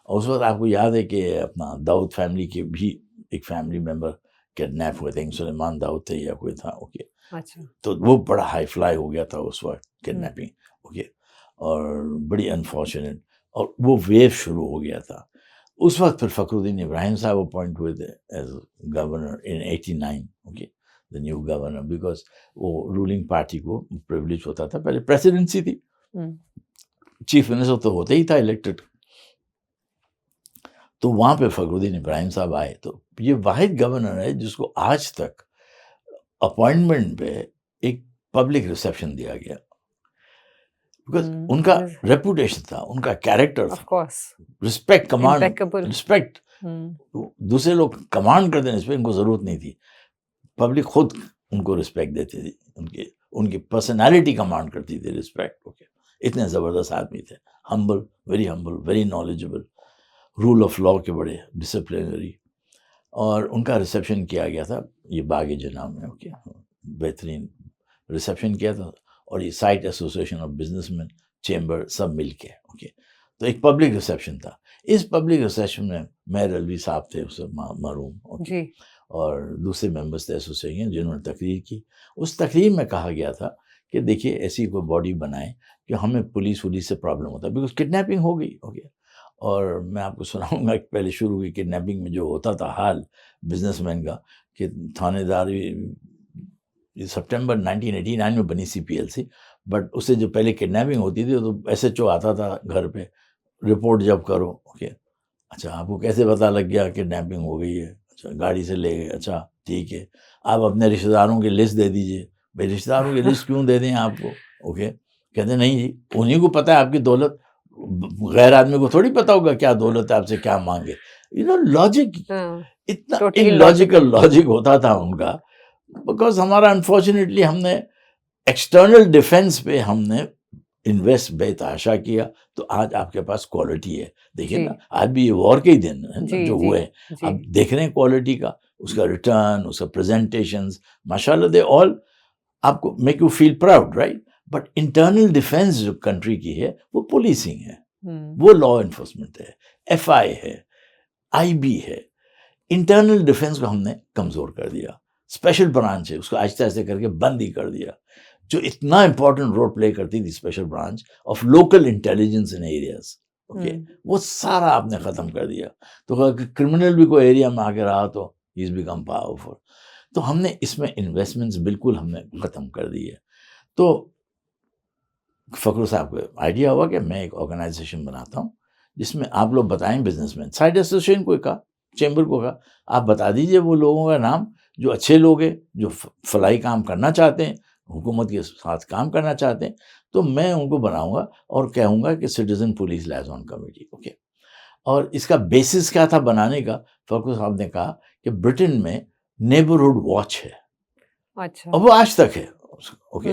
اور اس وقت آپ کو یاد ہے کہ اپنا داؤد فیملی کے بھی ایک فیملی ممبر کڈنیپ ہوئے تھے, سلیمان داؤد تھے یا کوئی تھا, اوکے. تو وہ بڑا ہائی فلائی ہو گیا تھا اس وقت کڈنیپنگ, اوکے. اور بڑی انفارچونیٹ, اور وہ ویو شروع ہو گیا تھا اس وقت. پھر فخر الدین ابراہیم صاحب اپوائنٹ ہوئے تھے as governor in 89, okay, the new governor, because وہ رولنگ پارٹی کو پریولیج ہوتا تھا. پہلے پریسیڈنسی تھی, چیف منسٹر تو ہوتے ہی تھا الیکٹڈ. تو وہاں پہ فخر الدین ابراہیم صاحب آئے. تو یہ واحد گورنر ہے جس کو آج تک اپوائنٹمنٹ پہ ایک پبلک ریسیپشن دیا گیا, بیکاز ان کا ریپوٹیشن تھا, ان کا کیریکٹر تھا, رسپیکٹ, کمانڈ, رسپیکٹ. دوسرے لوگ کمانڈ کرتے ہیں, اس پہ ان کو ضرورت نہیں تھی, پبلک خود ان کو رسپیکٹ دیتی تھی, ان کی پرسنالٹی کمانڈ کرتی تھی رسپیکٹ, اوکے. اتنے زبردست آدمی تھے, humble, very knowledgeable, rule of law کے بڑے ڈسپلنری. اور ان کا ریسیپشن کیا گیا تھا یہ باغ جناح میں, اوکے. بہترین ریسیپشن کیا تھا, اور یہ SITE association of business men chamber سب مل کے, اوکے. تو ایک پبلک ریسیپشن تھا. اس پبلک ریسیپشن میں میر الوی صاحب تھے اس مرحوم, اوکے, اور دوسرے ممبرس تھے ایسوسیشن جنہوں نے تقریر کی. اس تقریر میں کہا گیا تھا کہ دیکھیے ایسی کوئی باڈی بنائیں کہ ہمیں پولیس سے پرابلم ہوتا ہے, بیکاز کڈنیپنگ ہو گئی, اوکے. اور میں آپ کو سناؤں گا کہ پہلے شروع ہوئی کڈنیپنگ میں جو ہوتا تھا حال بزنس مین کا, کہ تھانے دار, سپٹمبر 1989 میں بنی سی پی ایل سی, بٹ اس سے جو پہلے کڈنیپنگ ہوتی تھی تو ایس ایچ او آتا تھا گھر پہ, رپورٹ جب کرو, اوکے. اچھا آپ کو کیسے پتہ لگ گیا کڈنیپنگ ہو گئی ہے؟ اچھا گاڑی سے لے گئے, اچھا ٹھیک ہے, آپ اپنے رشتہ داروں کی لسٹ دے دیجئے. بھائی رشتہ داروں کی لسٹ کیوں دے دیں آپ کو, اوکے. کہتے نہیں جی انہیں کو پتہ ہے آپ کی دولت, غیر آدمی کو تھوڑی پتہ ہوگا کیا دولت ہے, آپ سے کیا مانگے. لاجک, اتنا اللاجیکل لاجک ہوتا تھا ان کا. بیکاز ہمارا انفارچونیٹلی ہم نے ایکسٹرنل ڈیفینس پہ ہم نے انویسٹ بے تحاشا کیا, تو آج آپ کے پاس کوالٹی ہے. دیکھیں نا آج بھی یہ وار کے ہی دن جو ہوئے ہیں, آپ دیکھ رہے ہیں کوالٹی کا, اس کا ریٹرن, اس کا پریزنٹیشنز, ماشاء اللہ دے آل آپ کو make you feel proud, right. But internal defence جو کنٹری کی ہے وہ پولیسنگ ہے, وہ لا انفورسمنٹ ہے, ایف آئی ہے, آئی بی ہے. انٹرنل ڈیفینس کو ہم نے کمزور کر دیا. اسپیشل برانچ ہے, اس کو آہستہ آہستہ کر کے بند ہی کر دیا, جو اتنا امپورٹنٹ رول پلے کرتی تھی special branch of local intelligence in areas, okay. وہ سارا آپ نے ختم کر دیا. تو کرمنل بھی کوئی ایریا میں آ کے رہا تو ہی از بیکم پاورفل. تو ہم نے اس میں انویسٹمنٹس بالکل ہم نے ختم کر دی ہے. تو فخر صاحب کو آئیڈیا ہوا کہ میں ایک آرگنائزیشن بناتا ہوں جس میں آپ لوگ بتائیں بزنس مین, سائڈ ایسوسیشن کوئی کہا چیمبر کو کہا آپ بتا دیجئے وہ لوگوں کا نام جو اچھے لوگ ہیں، جو فلاحی کام کرنا چاہتے ہیں، حکومت کے ساتھ کام کرنا چاہتے ہیں، تو میں ان کو بناؤں گا اور کہوں گا کہ citizen police liaison committee. Okay. اور اس کا بیسس کیا تھا بنانے کا؟ فخر صاحب نے کہا کہ برٹن میں نیبرہڈ واچ ہے، اچھا. اور وہ آج تک ہے. اوکے.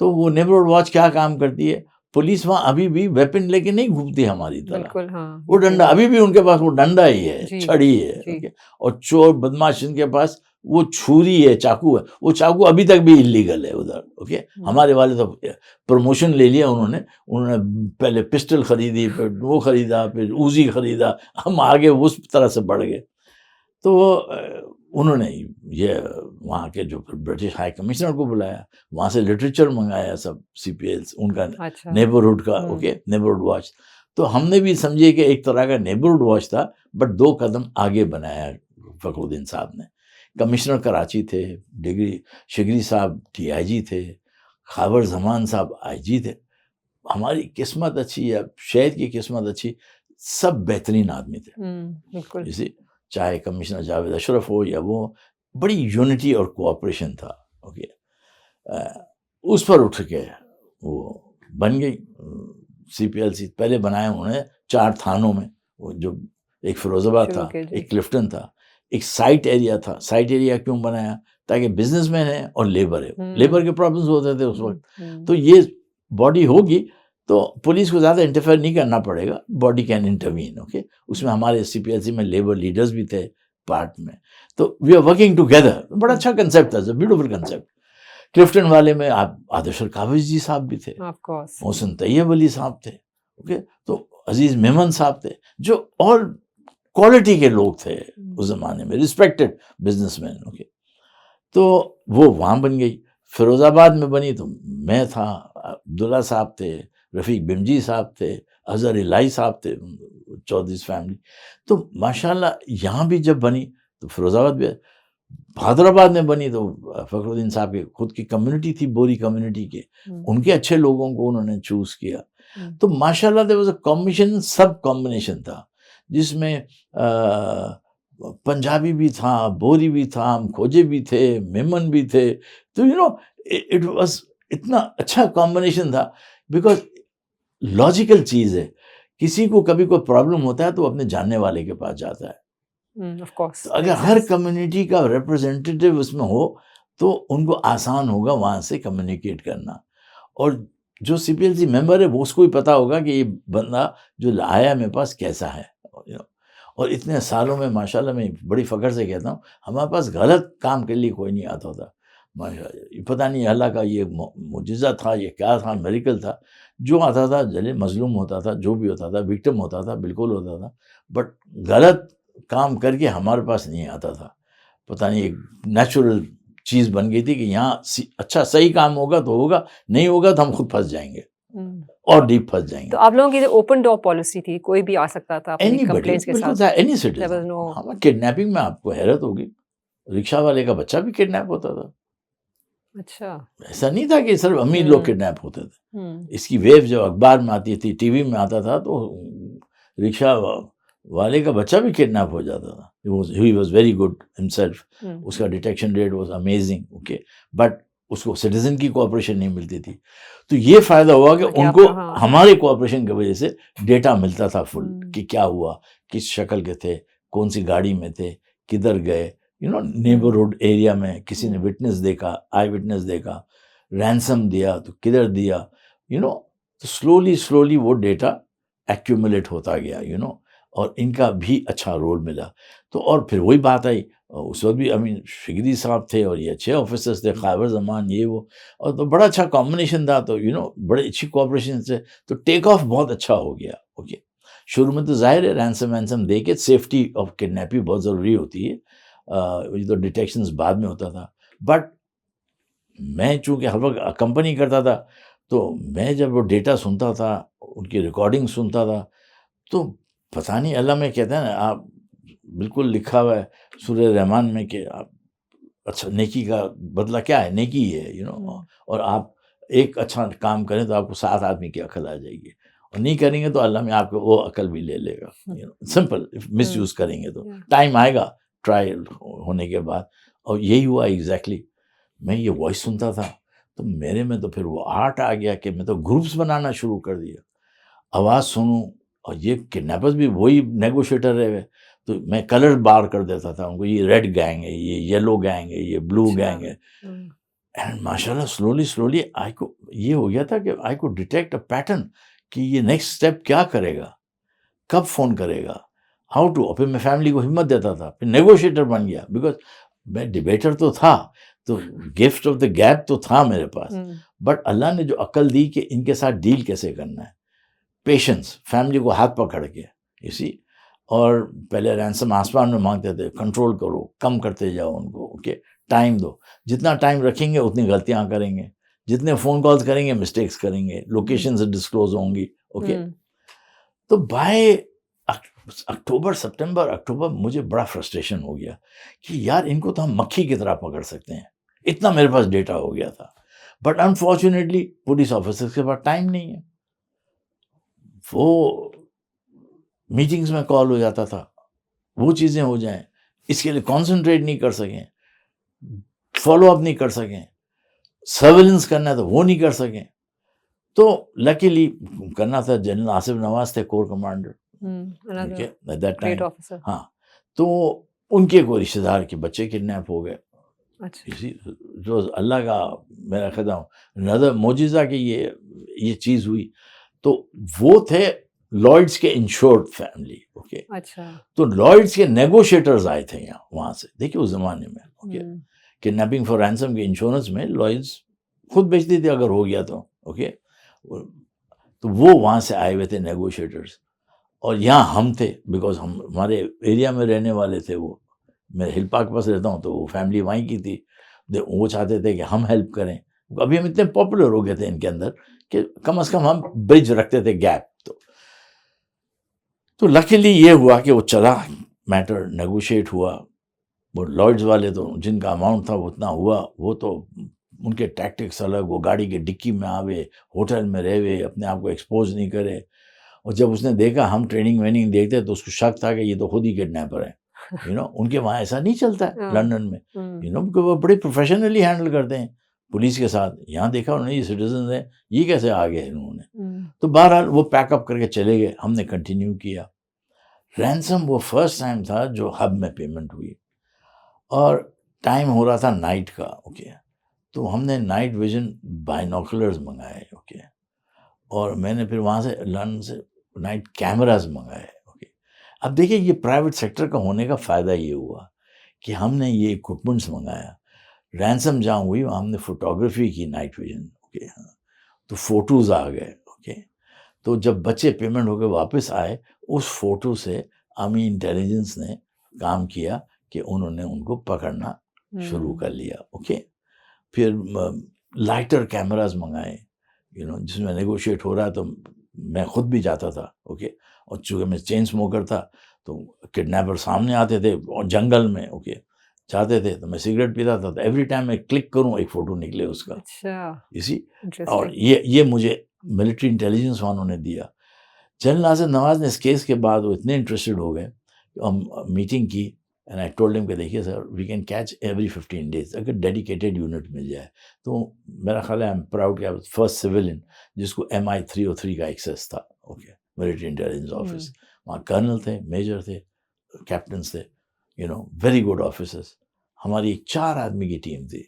تو وہ نیبرہڈ واچ کیا کام کرتی ہے؟ پولیس وہاں ابھی بھی ویپن لے کے نہیں گھومتی ہماری طرح. بالکل. ہاں. وہ ڈنڈا ابھی بھی ان کے پاس وہ ڈنڈا ہی ہے، جی. چھڑی ہے. جی. اوکے. اور چور بدماش ان کے پاس وہ چھری ہے، چاقو ہے. وہ چاقو ابھی تک بھی انلیگل ہے ادھر. اوکے. ہمارے والے تو پروموشن لے لیا انہوں نے پہلے پسٹل خریدی، پھر وہ خریدا، پھر اوزی خریدا. ہم آگے اس طرح سے بڑھ گئے. تو انہوں نے یہ وہاں کے جو برٹش ہائی کمشنر کو بلایا، وہاں سے لٹریچر منگایا، سب سی پی ایل ان کا نیبرہڈ کا. اوکے. Neighbourhood watch. تو ہم نے بھی سمجھے کہ ایک طرح کا نیبرہڈ واچ تھا، بٹ 2 قدم آگے بنایا فخر الدین صاحب نے. کمشنر کراچی تھے، شگری صاحب DIG تھے، خاور زمان صاحب IG تھے. ہماری قسمت اچھی ہے، شہد کی قسمت اچھی، سب بہترین آدمی تھے. بالکل. اسی چاہے کمشنر جاوید اشرف ہو یا وہ، بڑی یونٹی اور کوآپریشن تھا. اوکے. اس پر اٹھ کے وہ بن گئی CPLC. پہلے بنایا انہوں نے 4 تھانوں میں، وہ جو ایک فیروز آباد تھا، ایک کلفٹن تھا، ایک سائٹ ایریا تھا. سائٹ ایریا کیوں بنایا؟ تاکہ بزنس مین ہے اور لیبر ہے، لیبر کے پرابلمز ہوتے تھے اس وقت. تو یہ باڈی ہوگی تو پولیس کو زیادہ انٹرفیئر نہیں کرنا پڑے گا، باڈی کین انٹروین. اوکے. اس میں ہمارے CPLC میں لیبر لیڈرز بھی تھے پارٹ میں. تو وی آر ورکنگ ٹوگیدر. بڑا اچھا کنسیپٹ تھا، بیوٹیفل کنسیپٹ. کلفٹن والے میں آپ عادل کاوش جی صاحب بھی تھے، محسن طیب علی صاحب تھے. اوکے. تو عزیز میمن صاحب تھے، جو اور کوالٹی کے لوگ تھے اس زمانے میں، ریسپیکٹڈ بزنس مین. اوکے. تو وہ وہاں بن گئی. فیروز آباد میں بنی تو میں تھا، عبداللہ صاحب تھے، رفیق بمجی صاحب تھے، اظہر الہی صاحب تھے، چودھریز فیملی. تو ماشاءاللہ یہاں بھی جب بنی تو فیروز آباد بھی. حیدرآباد میں بنی تو فخر الدین صاحب کی خود کی کمیونٹی تھی، بوری کمیونٹی کے، ان کے اچھے لوگوں کو انہوں نے چوز کیا. تو ماشاءاللہ there was a combination، sub combination تھا، جس میں پنجابی بھی تھا، بوری بھی تھا، کھوجے بھی تھے، میمن بھی تھے. تو اٹ واز اتنا اچھا کمبینیشن تھا، بیکاز لاجیکل چیز ہے. کسی کو کبھی کوئی پرابلم ہوتا ہے تو اپنے جاننے والے کے پاس جاتا ہے. تو اگر ہر کمیونٹی کا ریپرزینٹیٹیو اس میں ہو تو ان کو آسان ہوگا وہاں سے کمیونیکیٹ کرنا. اور جو CPLC ممبر ہے وہ اس کو ہی پتا ہوگا کہ یہ بندہ جو آیا میرے پاس کیسا ہے. اور اتنے سالوں میں ماشاءاللہ میں بڑی فخر سے کہتا ہوں ہمارے پاس غلط کام کے لیے کوئی نہیں آتا تھا. پتہ نہیں اللہ کا یہ معجزہ تھا، یہ کیا تھا، میریکل تھا. جو آتا تھا جلے مظلوم ہوتا تھا، جو بھی ہوتا تھا وکٹم ہوتا تھا، بالکل ہوتا تھا، بٹ غلط کام کر کے ہمارے پاس نہیں آتا تھا. پتہ نہیں ایک نیچرل چیز بن گئی تھی کہ یہاں اچھا صحیح کام ہوگا تو ہوگا، نہیں ہوگا تو ہم خود پھنس جائیں گے اور ڈیپ پھنس جائیں گے. تو آپ لوگوں کی جو اوپن ڈور پالیسی تھی، کوئی بھی آ سکتا تھا اپنی کمپلینٹس کے ساتھ. Any citizen. کڈنیپنگ میں آپ کو حیرت ہوگی، رکشہ والے کا بچہ بھی کڈنیپ ہوتا تھا. اچھا. ایسا نہیں تھا کہ صرف امیر لوگ کڈنیپ ہوتے تھے. اس کی ویو جو اخبار میں آتی تھی، ٹی وی میں آتا تھا، تو رکشہ والے کا بچہ بھی کڈنیپ ہو جاتا تھا. He was very good himself. اس کا detection rate was amazing. Okay. But اس کو سٹیزن کی کوآپریشن نہیں ملتی تھی. تو یہ فائدہ ہوا کہ ان کو ہمارے کوآپریشن کی وجہ سے ڈیٹا ملتا تھا فل، کہ کیا ہوا، کس شکل کے تھے، کون سی گاڑی میں تھے، کدھر گئے. نیبرہڈ ایریا میں کسی نے وٹنس دیکھا، آئی وٹنس دیکھا، رینسم دیا تو کدھر دیا. تو سلولی وہ ڈیٹا ایکیومولیٹ ہوتا گیا. اور ان کا بھی اچھا رول ملا. تو اور پھر وہی بات آئی، اس وقت بھی شگری صاحب تھے اور یہ اچھے آفیسرز تھے، خیبر زمان یہ وہ، اور تو بڑا اچھا کمبینیشن تھا. تو بڑے اچھی کوآپریشن سے تو ٹیک آف بہت اچھا ہو گیا. اوکے. شروع میں تو ظاہر ہے رینسم وینسم دے کے سیفٹی آف کڈنیپنگ بہت ضروری ہوتی ہے. تو ڈیٹیکشنز بعد میں ہوتا تھا. بٹ میں چونکہ ہر وقت اکمپنی کرتا تھا، تو میں جب وہ ڈیٹا سنتا تھا، ان کی ریکارڈنگ سنتا تھا، تو پتہ نہیں اللہ میں کہتے ہیں نا، آپ بالکل لکھا ہوا ہے سورہ رحمان میں کہ آپ اچھا نیکی کا بدلہ کیا ہے، نیکی ہے. اور آپ ایک اچھا کام کریں تو آپ کو 7 آدمی کی عقل آ جائے گی. اور نہیں کریں گے تو اللہ میں آپ کو وہ عقل بھی لے لے گا. سمپل مس یوز کریں گے تو ٹائم آئے گا ٹرائل ہونے کے بعد. اور یہی ہوا ایگزیکٹلی. میں یہ وائس سنتا تھا تو میرے میں تو پھر وہ آرٹ آ گیا کہ میں تو گروپس بنانا شروع کر دیا. آواز سنوں اور یہ کڈنیپرز بھی وہی نیگوشیٹر رہے ہوئے. تو میں کلر بار کر دیتا تھا ان کو, یہ ریڈ گینگ ہے, یہ یلو گینگ ہے, یہ بلو گینگ ہے. اینڈ ماشاء اللہ سلولی آئی کو یہ ہو گیا تھا کہ آئی کو ڈیٹیکٹ اے پیٹرن کہ یہ نیکسٹ اسٹیپ کیا کرے گا, کب فون کرے گا, ہاؤ ٹو. پھر میں فیملی کو ہمت دیتا تھا, پھر نیگوشیٹر بن گیا. بیکاز میں ڈبیٹر تو تھا, تو گفٹ آف دا گیپ تو تھا میرے پاس, بٹ اللہ نے جو عقل دی کہ ان کے ساتھ ڈیل کیسے کرنا ہے, پیشنس, فیملی کو ہاتھ پکڑ کے اسی. اور پہلے رینسم آسمان میں مانگتے تھے, کنٹرول کرو, کم کرتے جاؤ ان کو, اوکے ٹائم دو. جتنا ٹائم رکھیں گے اتنی غلطیاں کریں گے, جتنے فون کالز کریں گے مسٹیکس کریں گے, لوکیشن سے ڈسکلوز ہوں گی, اوکے. تو بائی اکتوبر مجھے بڑا فرسٹریشن ہو گیا کہ یار ان کو تو ہم مکھی کی طرح پکڑ سکتے ہیں, اتنا میرے پاس ڈیٹا ہو گیا تھا. بٹ انفارچونیٹلی پولیس آفیسرس کے پاس ٹائم نہیں ہے. وہ میٹنگز میں کال ہو جاتا تھا, وہ چیزیں ہو جائیں, اس کے لیے کانسنٹریٹ نہیں کر سکیں, فالو اپ نہیں کر سکیں, سرویلنس کرنا ہے تو وہ نہیں کر سکیں. تو لکیلی کرنا تھا. جنرل آصف نواز تھے کور کمانڈر دیٹ ٹائم. ہاں, تو ان کے کوئی رشتے دار کے بچے کڈنیپ ہو گئے. اسی جو اللہ کا میرا خدا نظر معجزہ کہ یہ چیز ہوئی. تو وہ تھے لارڈس کے انشورڈ فیملی, اوکے. تو لارڈس کے نیگوشیٹرز آئے تھے یہاں وہاں سے. دیکھیے اس زمانے میں, اوکے, کڈنیپنگ فار رینسم کے انشورنس میں لارڈس خود بیچتی تھی اگر ہو گیا تو, اوکے. تو وہ وہاں سے آئے ہوئے تھے نیگوشیٹرز, اور یہاں ہم تھے بیکاز ہم ہمارے ایریا میں رہنے والے تھے. وہ میں ہل پارک کے پاس رہتا ہوں تو وہ فیملی وہیں کی تھی. وہ چاہتے تھے کہ ہم ہیلپ کریں. ابھی ہم اتنے پاپولر ہو گئے تھے ان کے اندر کہ کم از کم ہم برج رکھتے تھے, گیپ. تو لکیلی یہ ہوا کہ وہ چلا میٹر, نیگوشیٹ ہوا. وہ لارڈز والے تو جن کا اماؤنٹ تھا وہ اتنا ہوا, وہ تو ان کے ٹیکٹکس الگ. وہ گاڑی کے ڈکی میں آوے, ہوٹل میں رہے, اپنے آپ کو ایکسپوز نہیں کرے. اور جب اس نے دیکھا ہم ٹریننگ ویننگ دیکھتے تو اس کو شک تھا کہ یہ تو خود ہی کڈنیپر ہے. ان کے وہاں ایسا نہیں چلتا ہے لنڈن میں, وہ بڑے پروفیشنلی ہینڈل کرتے ہیں پولیس کے ساتھ. یہاں دیکھا انہوں نے یہ سٹیزنز ہیں, یہ کیسے آ گئے انہوں نے. تو بہرحال وہ پیک اپ کر کے چلے گئے. ہم نے کنٹینیو کیا. رینسم وہ فرسٹ ٹائم تھا جو ہب میں پیمنٹ ہوئی, اور ٹائم ہو رہا تھا نائٹ کا, اوکے. تو ہم نے نائٹ ویژن بائنوکولرز منگائے, اوکے. اور میں نے پھر وہاں سے لندن سے نائٹ کیمراز منگائے, اوکے. اب دیکھیے یہ پرائیویٹ سیکٹر کا ہونے کا فائدہ یہ ہوا کہ ہم نے یہ اکوپمنٹس منگایا. رینسم جہاں ہوئی وہاں ہم نے فوٹوگرافی کی نائٹ ویژن, اوکے. تو فوٹوز آ گئے, اوکے. تو جب بچے پیمنٹ ہو کے واپس آئے, اس فوٹو سے آرمی انٹیلیجنس نے کام کیا کہ انہوں نے ان کو پکڑنا شروع کر لیا, اوکے. پھر لائٹر کیمراز منگائے, جس میں نیگوشیٹ ہو رہا ہے تو میں خود بھی جاتا تھا, اوکے. اور چونکہ میں چین اسموکر تھا تو کڈنیپر سامنے آتے تھے اور جنگل میں, اوکے, چاہتے تھے تو میں سگریٹ پیتا تھا, تو ایوری ٹائم میں کلک کروں ایک فوٹو نکلے اس کا. اسی اور یہ مجھے ملٹری انٹیلیجنس والوں نے دیا. جنرل آصف نواز نے اس کیس کے بعد وہ اتنے انٹرسٹڈ ہو گئے کہ ہم میٹنگ کی. اینڈ آئی ٹولڈ ہم کہ دیکھیے sir, we can catch every 15 days اگر ڈیڈیکیٹڈ یونٹ مل جائے. تو میرا خیال ہے آئی ایم پراؤڈ کہ فرسٹ سویلین جس کو MI303 کا ایکسیس تھا, اوکے, ملٹری انٹیلیجنس آفس. وہاں کرنل تھے, میجر تھے, کیپٹنس تھے, ویری گڈ آفیسرس. ہماری 4 آدمی کی ٹیم تھی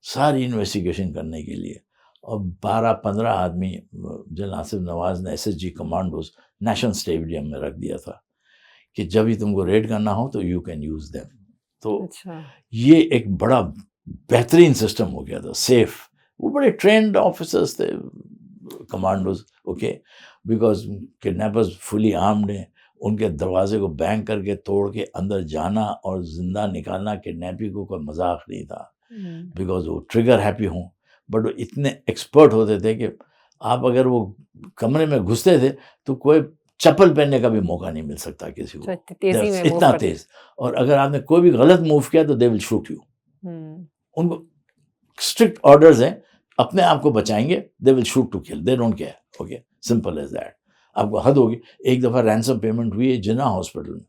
ساری انویسٹیگیشن کرنے کے لیے, اور 12-15 آدمی جنرل آصف نواز نے SSG کمانڈوز نیشنل اسٹیڈیم میں رکھ دیا تھا کہ جب ہی تم کو ریڈ کرنا ہو تو یو کین یوز دیم. تو یہ ایک بڑا بہترین سسٹم ہو گیا تھا, سیف. وہ بڑے ٹرینڈ آفیسرس تھے commandos, okay. Because kidnappers fully armed ہیں, ان کے دروازے کو بینگ کر کے توڑ کے اندر جانا اور زندہ نکالنا کڈنیپنگ کو کوئی مذاق نہیں تھا. بیکاز وہ ٹریگر ہیپی ہوں, بٹ وہ اتنے ایکسپرٹ ہوتے تھے کہ آپ اگر وہ کمرے میں گھستے تھے تو کوئی چپل پہننے کا بھی موقع نہیں مل سکتا کسی کو, اتنا تیز. اور اگر آپ نے کوئی بھی غلط موو کیا تو دے ول شوٹ یو. ان کو اسٹرکٹ آرڈرز ہیں, اپنے آپ کو بچائیں گے, دے ول shoot to kill, they don't care, okay, simple as that. آپ کو حد ہوگی. ایک دفعہ رینسم پیمنٹ ہوئی ہے جنا ہاسپٹل میں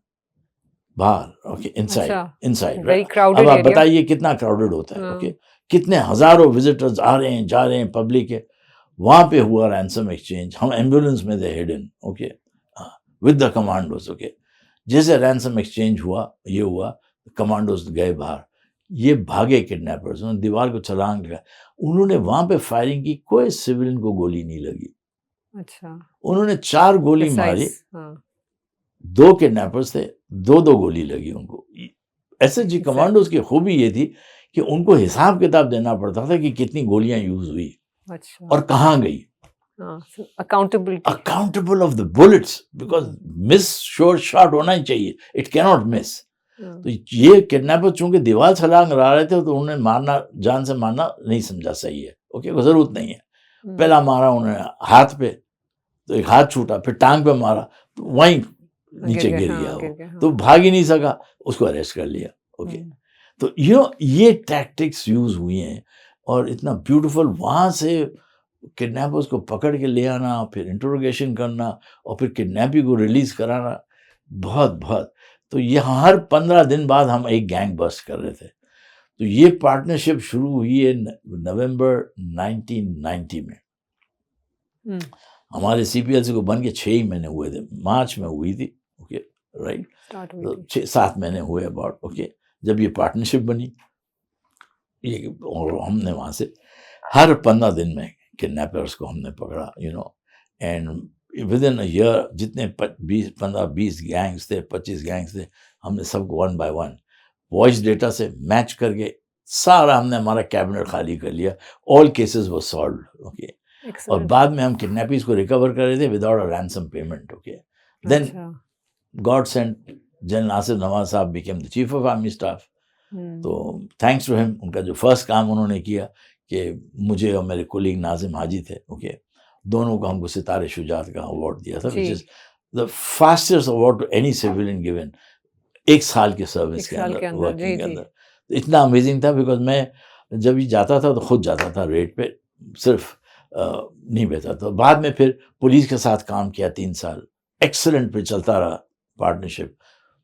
باہر, اوکے, انسائڈ. اب آپ بتائیے کتنا کراؤڈڈ ہوتا ہے, اوکے, کتنے ہزاروں وزٹرز آ رہے ہیں جا رہے ہیں, پبلک ہے. وہاں پہ ہوا رینسم ایکسچینج, ہم ایمبولینس میں تھے hidden, okay, with the commandos, okay. جیسے رینسم ایکسچینج ہوا, یہ ہوا, کمانڈوز گئے باہر, یہ بھاگے کڈنیپرز, انہوں نے دیوار کو چھلانگ لگا, انہوں نے وہاں پہ فائرنگ کی, کوئی سویلین کو گولی نہیں لگی. اچھا, انہوں نے 4 گولی ماری, 2 کڈنیپرز تھے, 2 گولی لگی ان کو. ایس ایچ جی کمانڈوز کی خوبی یہ تھی کہ ان کو حساب کتاب دینا پڑتا تھا کہ کتنی گولیاں یوز ہوئی اور کہاں گئی. Accountable of the bullets, because miss sure shot ہونا ہی چاہیے, اٹ کی ناٹ مس. تو یہ کڈنیپر چونکہ دیوار چھلانگ لا رہے تھے تو انہوں نے مارنا, جان سے مارنا نہیں سمجھا صحیح ہے, اوکے, کو ضرورت نہیں ہے. پہلا مارا انہوں نے ہاتھ پہ, تو ایک ہاتھ چھوٹا, پھر ٹانگ پہ مارا, تو وہیں نیچے گر گیا وہ, تو بھاگ ہی نہیں سکا, اس کو اریسٹ کر لیا, اوکے. تو یہ ٹیکٹکس یوز ہوئی ہیں, اور اتنا بیوٹیفل وہاں سے کڈنیپرز کو پکڑ کے لے آنا, پھر انٹروگیشن کرنا, اور پھر کڈنیپنگ کو ریلیز کرانا, بہت. تو یہاں ہر 15 دن بعد ہم ایک گینگ بسٹ کر رہے تھے. تو یہ پارٹنرشپ شروع ہوئی ہے نومبر 1990 میں. ہمارے سی پی ایل سی کو بن کے 6 ہی مہینے ہوئے تھے, مارچ میں ہوئی تھی, اوکے, رائٹ, 6-7 مہینے ہوئے اباؤٹ, اوکے, جب یہ پارٹنرشپ بنی. یہ اور ہم نے وہاں سے ہر 15 دن میں کڈنیپرس کو ہم نے پکڑا, and with in a year جتنے 15-20 گینگس تھے, 25 گینگس تھے, ہم نے سب کو 1 by 1 وائس ڈیٹا سے میچ کر کے سارا ہم نے ہمارا کیبنٹ خالی کر لیا. آل کیسز وہ سالوڈ, اوکے. اور بعد میں ہم کڈنیپرز کو ریکور کر رہے تھے without a ransom payment, okay. Then God sent General Asif Nawaz sahib became the chief of army staff. تو تھینکس ٹو ہم, ان کا جو فرسٹ کام انہوں نے کیا کہ مجھے اور میرے کولیگ ناظم حاجی تھے, اوکے, دونوں کو ہم کو ستارے شجاعت کا اوارڈ دیا تھا, which is the fastest award to any civilian given 1 سال کے سروس کے اندر, ورکنگ کے اندر. اتنا امیزنگ تھا, بیکاز میں جب یہ جاتا تھا تو خود جاتا تھا ریٹ پہ, صرف نہیں بیٹھا تھا. بعد میں پھر پولیس کے ساتھ کام کیا 3 سال, ایکسلنٹ پہ چلتا رہا پارٹنرشپ.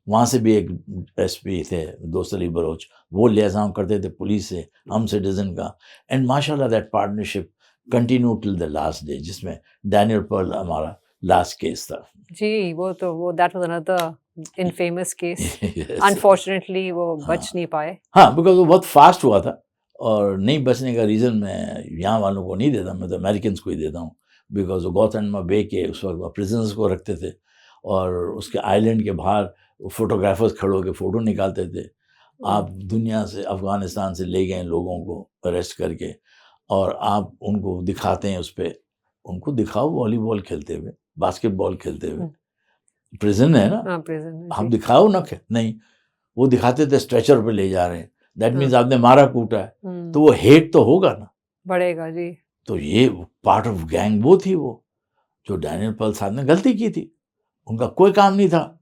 وہاں سے بھی ایک ایس پی تھے دوست علی بروچ, وہ لیزام کرتے تھے پولیس سے, ہم سٹیزن کا. اینڈ ماشاء اللہ that partnership continue till the last day, جس میں ڈینیل پرل ہمارا لاسٹ کیس تھا. جی, وہ that was another infamous case. Unfortunately وہ بچ نہیں پائے. ہاں, بیکاز وہ بہت فاسٹ ہوا تھا, اور نہیں بچنے کا ریزن میں یہاں والوں کو نہیں دیتا, میں تو امریکنس کو ہی دیتا ہوں. بیکاز وہ گوتھرنما بے کے اس وقت پریزنرز کو رکھتے تھے, اور اس کے آئی لینڈ کے باہر فوٹوگرافرز کھڑے ہو کے فوٹو نکالتے تھے. آپ دنیا سے, افغانستان سے لے گئے لوگوں کو اریسٹ کر کے, اور آپ ان کو دکھاتے ہیں, اس پہ ان کو دکھاؤ والی بال کھیلتے ہوئے, باسکٹ بال کھیلتے ہوئے, پریزن ہے نا, ہم دکھاؤ نہ نہیں, وہ دکھاتے تھے اسٹریچر پہ لے جا رہے ہیں. دیٹ مینس آپ نے مارا کوٹا ہے, تو وہ ہیٹ تو ہوگا نا, بڑھے گا. جی, تو یہ پارٹ آف گینگ وہ تھی, وہ جو ڈینیل پرل صاحب نے غلطی کی تھی. ان کا کوئی کام نہیں تھا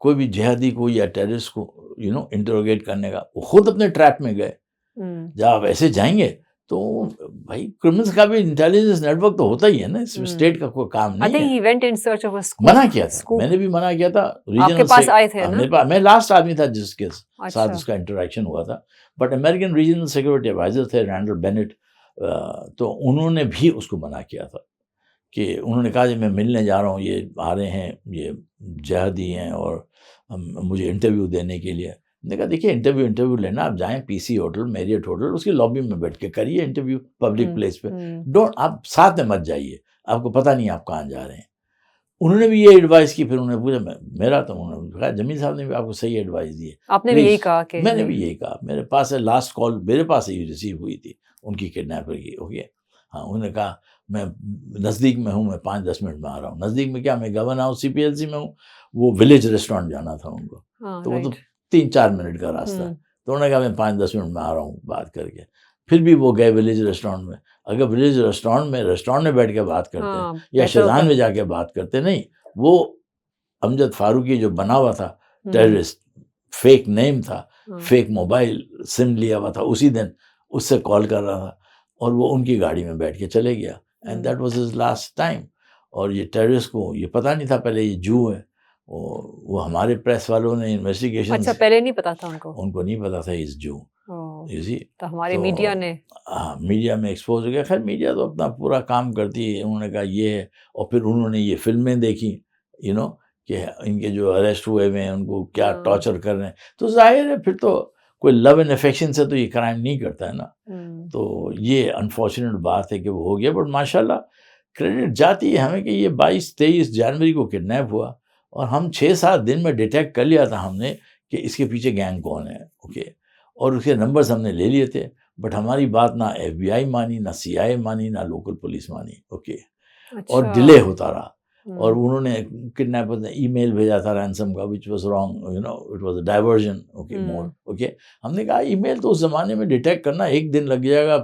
کوئی بھی جہادی کو یا ٹیررسٹ کو انٹروگیٹ کرنے کا, وہ خود اپنے ٹریپ میں گئے. جب آپ ایسے جائیں گے تو بھائی کرمنلز کا بھی انٹیلیجنس نیٹ ورک تو ہوتا ہی ہے نا, اس میں اسٹیٹ کا کوئی کام نہیں ہے. منع کیا تھا, میں نے بھی منع کیا تھا. میں لاسٹ آدمی تھا جس کے ساتھ اس کا انٹریکشن ہوا تھا, but American regional security adviser تھے رینڈل بینٹ, تو انہوں نے بھی اس کو منع کیا تھا, کہ انہوں نے کہا جی میں ملنے جا رہا ہوں, یہ آ رہے ہیں, یہ جہادی ہیں اور مجھے انٹرویو دینے کے لیے. نے کہا دیکھیے انٹرویو لینا, آپ جائیں پی سی ہوٹل, میریٹ ہوٹل, اس کی لابی میں بیٹھ کے کریے انٹرویو پبلک پلیس پہ. آپ ساتھ میں مت جائیے, آپ کو پتہ نہیں آپ کہاں جا رہے ہیں. انہوں نے بھی یہ ایڈوائز کی. پھر انہوں نے پوچھا میرا, تو انہوں نے کہا جمیل صاحب نے بھی آپ کو صحیح ایڈوائز دی ہے. آپ نے بھی یہی کہا کہ میں نے بھی یہی کہا. میرے پاس ہے لاسٹ کال میرے پاس ہی ریسیو ہوئی تھی ان کی کڈنیپر کی, اوکے. ہاں, انہوں نے کہا میں نزدیک میں ہوں, میں 5-10 منٹ میں آ رہا ہوں. نزدیک میں کیا, میں گورن ہاؤس سی پی ایل سی میں ہوں, وہ ولیج ریسٹورینٹ جانا تھا ان کو, تو وہ تو 3-4 منٹ کا راستہ ہے. تو انہوں نے کہا میں 5-10 منٹ میں آ رہا ہوں بات کر کے. پھر بھی وہ گئے ولیج ریسٹورینٹ میں. اگر ولیج ریسٹورینٹ میں بیٹھ کے بات کرتے ہیں یا شیزان میں جا کے بات کرتے, نہیں, وہ امجد فاروقی جو بنا ہوا تھا ٹیررسٹ, فیک نیم تھا, فیک موبائل سم لیا ہوا تھا, اسی دن اس سے کال کر رہا تھا, اور وہ ان کی گاڑی میں بیٹھ کے چلے گیا. And that was his last time. اور یہ ٹیررسٹ کو یہ پتہ نہیں تھا پہلے یہ جو ہے. وہ ہمارے پریس والوں نے انویسٹیگیشن. اچھا پہلے نہیں پتا تھا ان کو نہیں پتا تھا اس جو. تو ہمارے میڈیا نے میڈیا میں ایکسپوز ہو گیا. خیر میڈیا تو اپنا پورا کام کرتی ہے. انہوں نے کہا یہ ہے, اور پھر انہوں نے یہ فلمیں دیکھی کہ ان کے جو اریسٹ ہوئے ہوئے ہیں ان کو کیا ٹارچر کر رہے ہیں. تو ظاہر ہے پھر تو کوئی لو اینڈ افیکشن سے تو یہ کرائم نہیں کرتا ہے نا. تو یہ انفارچونیٹ بات ہے کہ وہ ہو گیا. بٹ ماشاء اللہ کریڈٹ جاتی ہے ہمیں کہ یہ 22-23 جنوری کو کڈنیپ ہوا, اور ہم 6-7 دن میں ڈیٹیکٹ کر لیا تھا ہم نے کہ اس کے پیچھے گینگ کون ہے. اوکے, اور اس کے نمبرز ہم نے لے لیے تھے. بٹ ہماری بات نہ FBI مانی, نہ CIA مانی, نہ لوکل پولیس مانی. اوکے, اور ڈیلے ہوتا رہا. اور انہوں نے کڈنیپر نے ای میل بھیجا تھا رینسم کا, which was wrong, it was a diversion. Okay more. Okay, ہم نے کہا ای میل تو اس زمانے میں ڈیٹیکٹ کرنا 1 دن لگ جائے گا,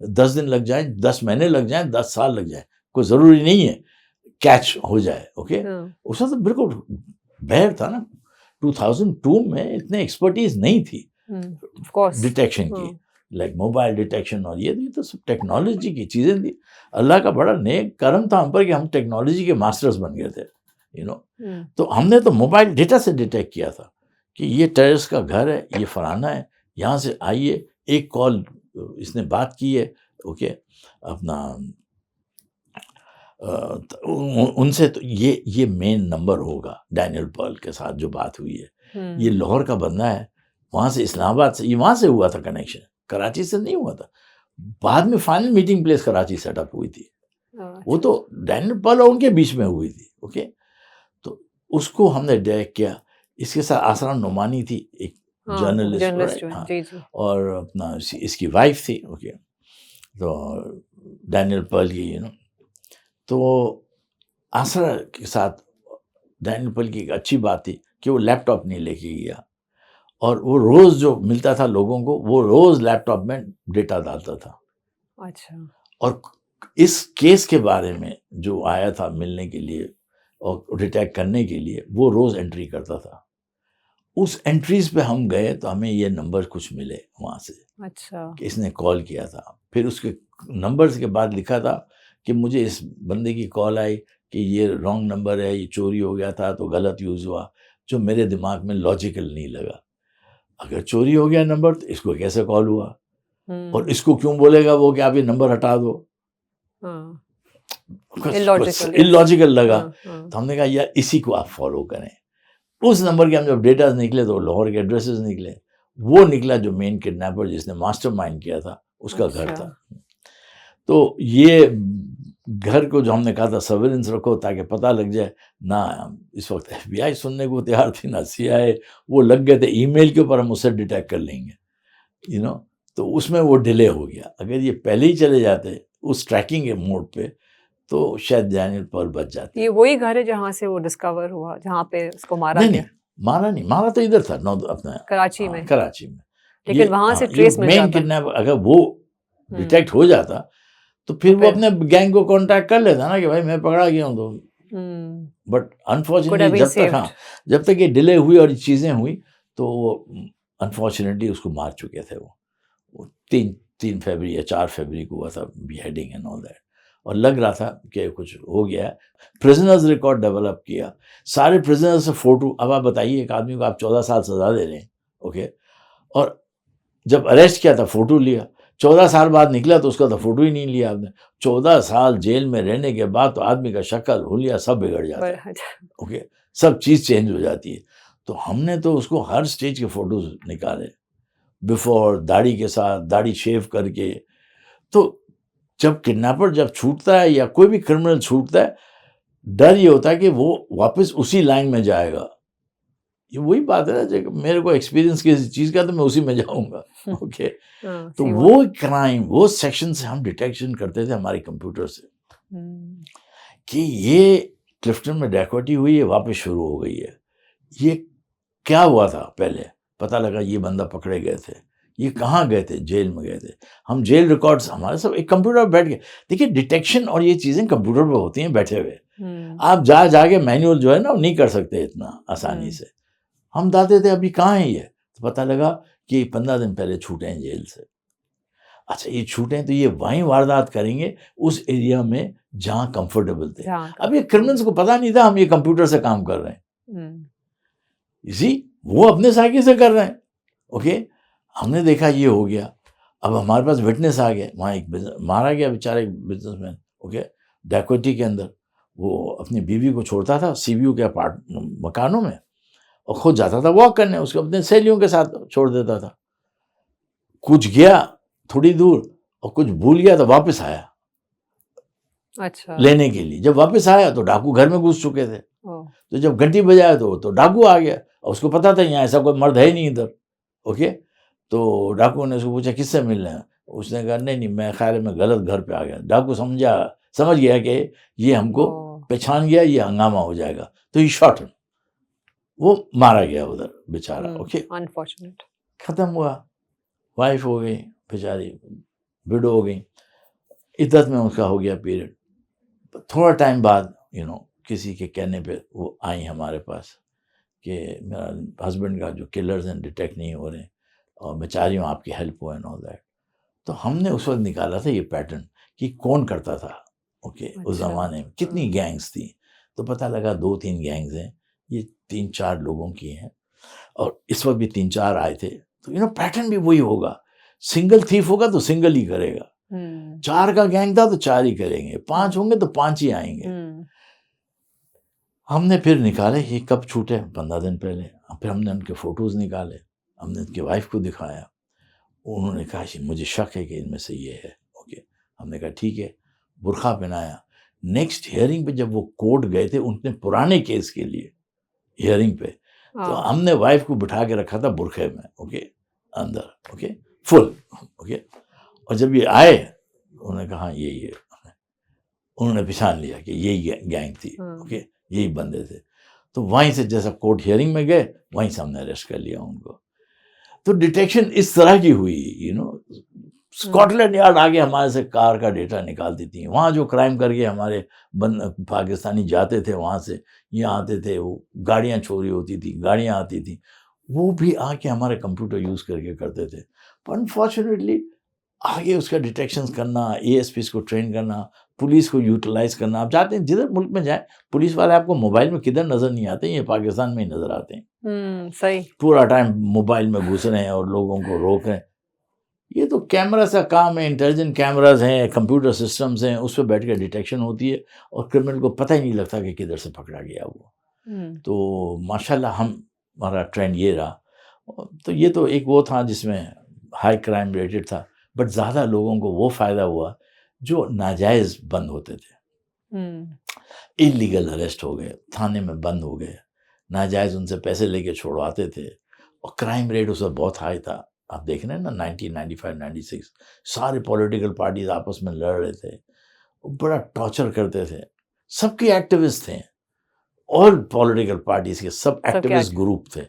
10 دن لگ جائیں, 10 مہینے لگ جائیں, 10 سال لگ جائیں, کوئی ضروری نہیں ہے کیچ ہو جائے. اوکے, اس وقت بالکل بہر تھا نا. 2002 میں اتنے ایکسپرٹیز نہیں تھی ڈیٹیکشن کی, لائک موبائل ڈیٹیکشن, اور یہ تو سب ٹیکنالوجی کی چیزیں تھی. اللہ کا بڑا نیک کرم تھا ہم پر کہ ہم ٹیکنالوجی کے ماسٹرز بن گئے تھے. تو ہم نے تو موبائل ڈیٹا سے ڈیٹیکٹ کیا تھا کہ یہ ٹیررسٹ کا گھر ہے, یہ فلانا ہے, یہاں سے آئیے, ایک کال اس نے بات کی ہے. اوکے, اپنا ان سے تو یہ مین نمبر ہوگا. ڈینیل پرل کے ساتھ جو بات ہوئی ہے, یہ لاہور کا بندہ ہے, وہاں سے اسلام آباد سے, یہ وہاں سے ہوا تھا کنیکشن, کراچی سے نہیں ہوا تھا. بعد میں final meeting place Karachi set up ہوئی تھی. وہ تو ڈینیل پرل اور ان کے بیچ میں ہوئی تھی. اوکے, تو اس کو ہم نے ڈائریکٹ کیا. اس کے ساتھ آسرا نعمانی تھی, ایک جرنلسٹ, اور اپنا اس کی وائف تھی. اوکے, تو ڈینیل پرل کی تو آسرا کے ساتھ ڈینیل پرل کی ایک اچھی بات تھی کہ وہ لیپ ٹاپ نہیں لے کے گیا, اور وہ روز جو ملتا تھا لوگوں کو, وہ روز لیپ ٹاپ میں ڈیٹا ڈالتا تھا. اچھا, اور اس کیس کے بارے میں جو آیا تھا ملنے کے لیے اور ڈیٹیکٹ کرنے کے لیے, وہ روز انٹری کرتا تھا. اس انٹریز پہ ہم گئے تو ہمیں یہ نمبر کچھ ملے وہاں سے. اچھا, کہ اس نے کال کیا تھا. پھر اس کے نمبرز کے بعد لکھا تھا کہ مجھے اس بندے کی کال آئی کہ یہ رانگ نمبر ہے, یہ چوری ہو گیا تھا تو غلط یوز ہوا, جو میرے دماغ میں لاجیکل نہیں لگا. اگر چوری ہو گیا نمبر تو اس کو کیسے کال ہوا, اور اس کو کیوں بولے گا وہ کہ آپ یہ نمبر ہٹا دو. اللاجیکل لگا. تو ہم نے کہا یار اسی کو آپ فالو کریں. اس نمبر کے ہم جب ڈیٹاز نکلے تو لاہور کے ایڈریسز نکلے. وہ نکلا جو مین کڈنیپر جس نے ماسٹر مائنڈ کیا تھا اس کا گھر تھا. تو یہ گھر کو جو ہم نے کہا تھا سرویلنس رکھو تاکہ پتہ لگ جائے, نہ اس وقت FBI سننے کو تیار تھی, نہ CIA. وہ لگ گئے تھے ای میل کے اوپر ہم اسے ڈیٹیکٹ کر لیں گے, تو اس میں وہ ڈیلے ہو گیا. اگر یہ پہلے ہی چلے جاتے اس ٹریکنگ کے موڈ پہ تو شاید ڈینیل پرل بچ جاتے. یہ وہی گھر ہے جہاں سے وہ ڈسکور ہوا, جہاں پہ اس کو مارا گیا؟ نہیں, مارا تو ادھر تھا اپنا کراچی میں. لیکن وہاں سے ٹریس مل جاتا. اگر وہ ڈیٹیکٹ ہو جاتا تو پھر وہ اپنے گینگ کو کانٹیکٹ کر لیتا نا کہ بھائی میں پکڑا گیا ہوں. تو بٹ انفارچونیٹلی جب تک یہ ڈیلے ہوئی اور یہ چیزیں ہوئی تو وہ انفارچونیٹلی اس کو مار چکے تھے. وہ 3 فیبری یا 4 فیبری کو ہوا تھا beheading and all that, اور لگ رہا تھا کہ کچھ ہو گیا ہے. پرزنرز ریکارڈ ڈیولپ کیا, سارے پرزنرز سے فوٹو. اب آپ بتائیے ایک آدمی کو آپ 14 سال سزا دے رہے ہیں. اوکے, اور جب اریسٹ کیا تھا فوٹو لیا, 14 سال بعد نکلا تو اس کا تو فوٹو ہی نہیں لیا آپ نے. 14 سال جیل میں رہنے کے بعد تو آدمی کا شکل حلیہ سب بگڑ جاتا ہے. اوکے, سب چیز چینج ہو جاتی ہے. تو ہم نے تو اس کو ہر سٹیج کے فوٹوز نکالے, بیفور, داڑھی کے ساتھ, داڑھی شیو کر کے. تو جب کڈنیپر جب چھوٹتا ہے یا کوئی بھی کرمنل چھوٹتا ہے, ڈر یہ ہوتا ہے کہ وہ واپس اسی لائن میں جائے گا. یہ وہی بات ہے نا, جب میرے کو ایکسپیرینس کسی چیز کا تو میں اسی میں جاؤں گا. اوکے, تو وہ کرائم, وہ سیکشن سے ہم ڈیٹیکشن کرتے تھے ہمارے کمپیوٹر سے کہ یہ کلفٹن میں ڈیکوٹی ہوئی ہے, واپس شروع ہو گئی ہے. یہ کیا ہوا تھا پہلے, پتہ لگا یہ بندہ پکڑے گئے تھے, یہ کہاں گئے تھے, جیل میں گئے تھے. ہم جیل ریکارڈز ہمارے سب ایک کمپیوٹر پہ بیٹھ گئے. دیکھیے ڈیٹیکشن اور یہ چیزیں کمپیوٹر پہ ہوتی ہیں بیٹھے ہوئے. آپ جا کے مینیول جو ہے نا نہیں کر سکتے اتنا آسانی سے. ہم ڈالتے تھے ابھی کہاں ہے یہ, تو پتہ لگا کہ 15 دن پہلے چھوٹے ہیں جیل سے. اچھا یہ چھوٹے ہیں تو یہ وہیں واردات کریں گے اس ایریا میں جہاں کمفرٹیبل تھے. جہاں اب یہ کرمنلس کو پتا نہیں تھا ہم یہ کمپیوٹر سے کام کر رہے ہیں. ہوں، اسی وہ اپنے سائیکل سے کر رہے ہیں. اوکے, ہم نے دیکھا یہ ہو گیا. اب ہمارے پاس وٹنس آ گئے, وہاں ایک مارا گیا بیچارہ ایک بزنس مین. اوکے, ڈیکوٹی کے اندر وہ اپنی بیوی کو چھوڑتا تھا سی بی یو کے مکانوں میں, اور خود جاتا تھا واک کرنے, اس کو اپنے سہیلیوں کے ساتھ چھوڑ دیتا تھا. کچھ گیا تھوڑی دور اور کچھ بھول گیا تو واپس آیا اچھا لینے کے لیے. جب واپس آیا تو ڈاکو گھر میں گھس چکے تھے. او، تو جب گھنٹی بجایا تو ڈاکو آ گیا, اور اس کو پتا تھا یہاں ایسا کوئی مرد ہے ہی نہیں ادھر. اوکے, تو ڈاکو نے اس کو پوچھا کس سے ملنا ہے. اس نے کہا نہیں میں خیال میں غلط گھر پہ آ گیا. ڈاکو سمجھ گیا کہ یہ ہم کو او، پہچان گیا, یہ ہنگامہ ہو جائے گا, تو یہ شاٹ وہ مارا گیا ادھر بیچارہ. Okay, unfortunate. ختم ہوا. وائف ہو گئی بیچاری, وڈو ہو گئی, عدت میں اس کا ہو گیا پیریڈ. تھوڑا ٹائم بعد کسی کے کہنے پہ وہ آئیں ہمارے پاس کہ میرا ہسبینڈ کا جو کلرز ہیں ڈیٹیکٹ نہیں ہو رہے اور میں چاہ رہی ہوں آپ کی help who and all that. تو ہم نے اس وقت نکالا تھا یہ پیٹرن کہ کون کرتا تھا. اوکے, اس زمانے میں کتنی گینگز تھیں, تو پتہ لگا 2-3 گینگز ہیں, یہ 3-4 لوگوں کی ہیں, اور اس وقت بھی 3-4 آئے تھے. تو پیٹرن بھی وہی ہوگا. سنگل تھیف ہوگا تو سنگل ہی کرے گا, 4 کا گینگ تھا تو 4 ہی کریں گے, 5 ہوں گے تو 5 ہی آئیں گے. ہم نے پھر نکالے یہ کب چھوٹے 15 دن پہلے. پھر ہم نے ان کے فوٹوز نکالے, ہم نے ان کی وائف کو دکھایا. انہوں نے کہا مجھے شک ہے کہ ان میں سے یہ ہے. اوکے, ہم نے کہا ٹھیک ہے, برقع پہنایا. نیکسٹ ہیئرنگ پہ جب وہ کورٹ گئے تھے ان نے پرانے کیس کے لیے ہیئرنگ پہ, تو ہم نے وائف کو بٹھا کے رکھا تھا برقعے میں. اوکے, اندر. اوکے, فل. اوکے, اور جب یہ آئے انہوں نے کہا یہی ہے. انہوں نے پہچان لیا کہ یہی گینگ تھی. اوکے, یہی بندے تھے. تو وہیں سے جیسا کورٹ ہیئرنگ میں گئے وہیں سے ہم نے اریسٹ کر لیا ان کو. تو ڈیٹیکشن اس طرح کی ہوئی. اسکاٹ لینڈ یارڈ آگے ہمارے سے کار کا ڈیٹا نکالتی تھیں. وہاں جو کرائم کر کے ہمارے پاکستانی جاتے تھے وہاں سے یہاں آتے تھے, وہ گاڑیاں چوری ہوتی تھیں, گاڑیاں آتی تھیں, وہ بھی آ کے ہمارے کمپیوٹر یوز کر کے کرتے تھے. پر انفارچونیٹلی آگے اس کا ڈیٹیکشنز کرنا, اے ایس پیز کو ٹرین کرنا, پولیس کو یوٹیلائز کرنا. آپ جاتے ہیں جدھر ملک میں جائیں, پولیس والے آپ کو موبائل میں کدھر نظر نہیں آتے, یہ پاکستان میں ہی نظر آتے ہیں. صحیح, پورا ٹائم موبائل میں گھس رہے ہیں اور لوگوں کو روک رہے ہیں. یہ تو کیمرہ کا کام ہے, انٹیلیجنٹ کیمراز ہیں, کمپیوٹر سسٹمز ہیں, اس پہ بیٹھ کے ڈیٹیکشن ہوتی ہے اور کرمنل کو پتہ ہی نہیں لگتا کہ کدھر سے پکڑا گیا وہ. تو ماشاءاللہ ہمارا ٹرینڈ یہ رہا. تو یہ تو ایک وہ تھا جس میں ہائی کرائم ریٹڈ تھا, بٹ زیادہ لوگوں کو وہ فائدہ ہوا جو ناجائز بند ہوتے تھے. انلیگل اریسٹ ہو گئے, تھانے میں بند ہو گئے, ناجائز ان سے پیسے لے کے چھوڑواتے تھے, اور کرائم ریٹ اس وقت بہت ہائی تھا. آپ دیکھ رہے ہیں نا 1995-96 سارے پولیٹیکل پارٹیز آپس میں لڑ رہے تھے, بڑا ٹارچر کرتے تھے. سب کے ایکٹیوسٹ تھے, اور پولیٹیکل پارٹیز کے سب ایکٹیوسٹ گروپ تھے,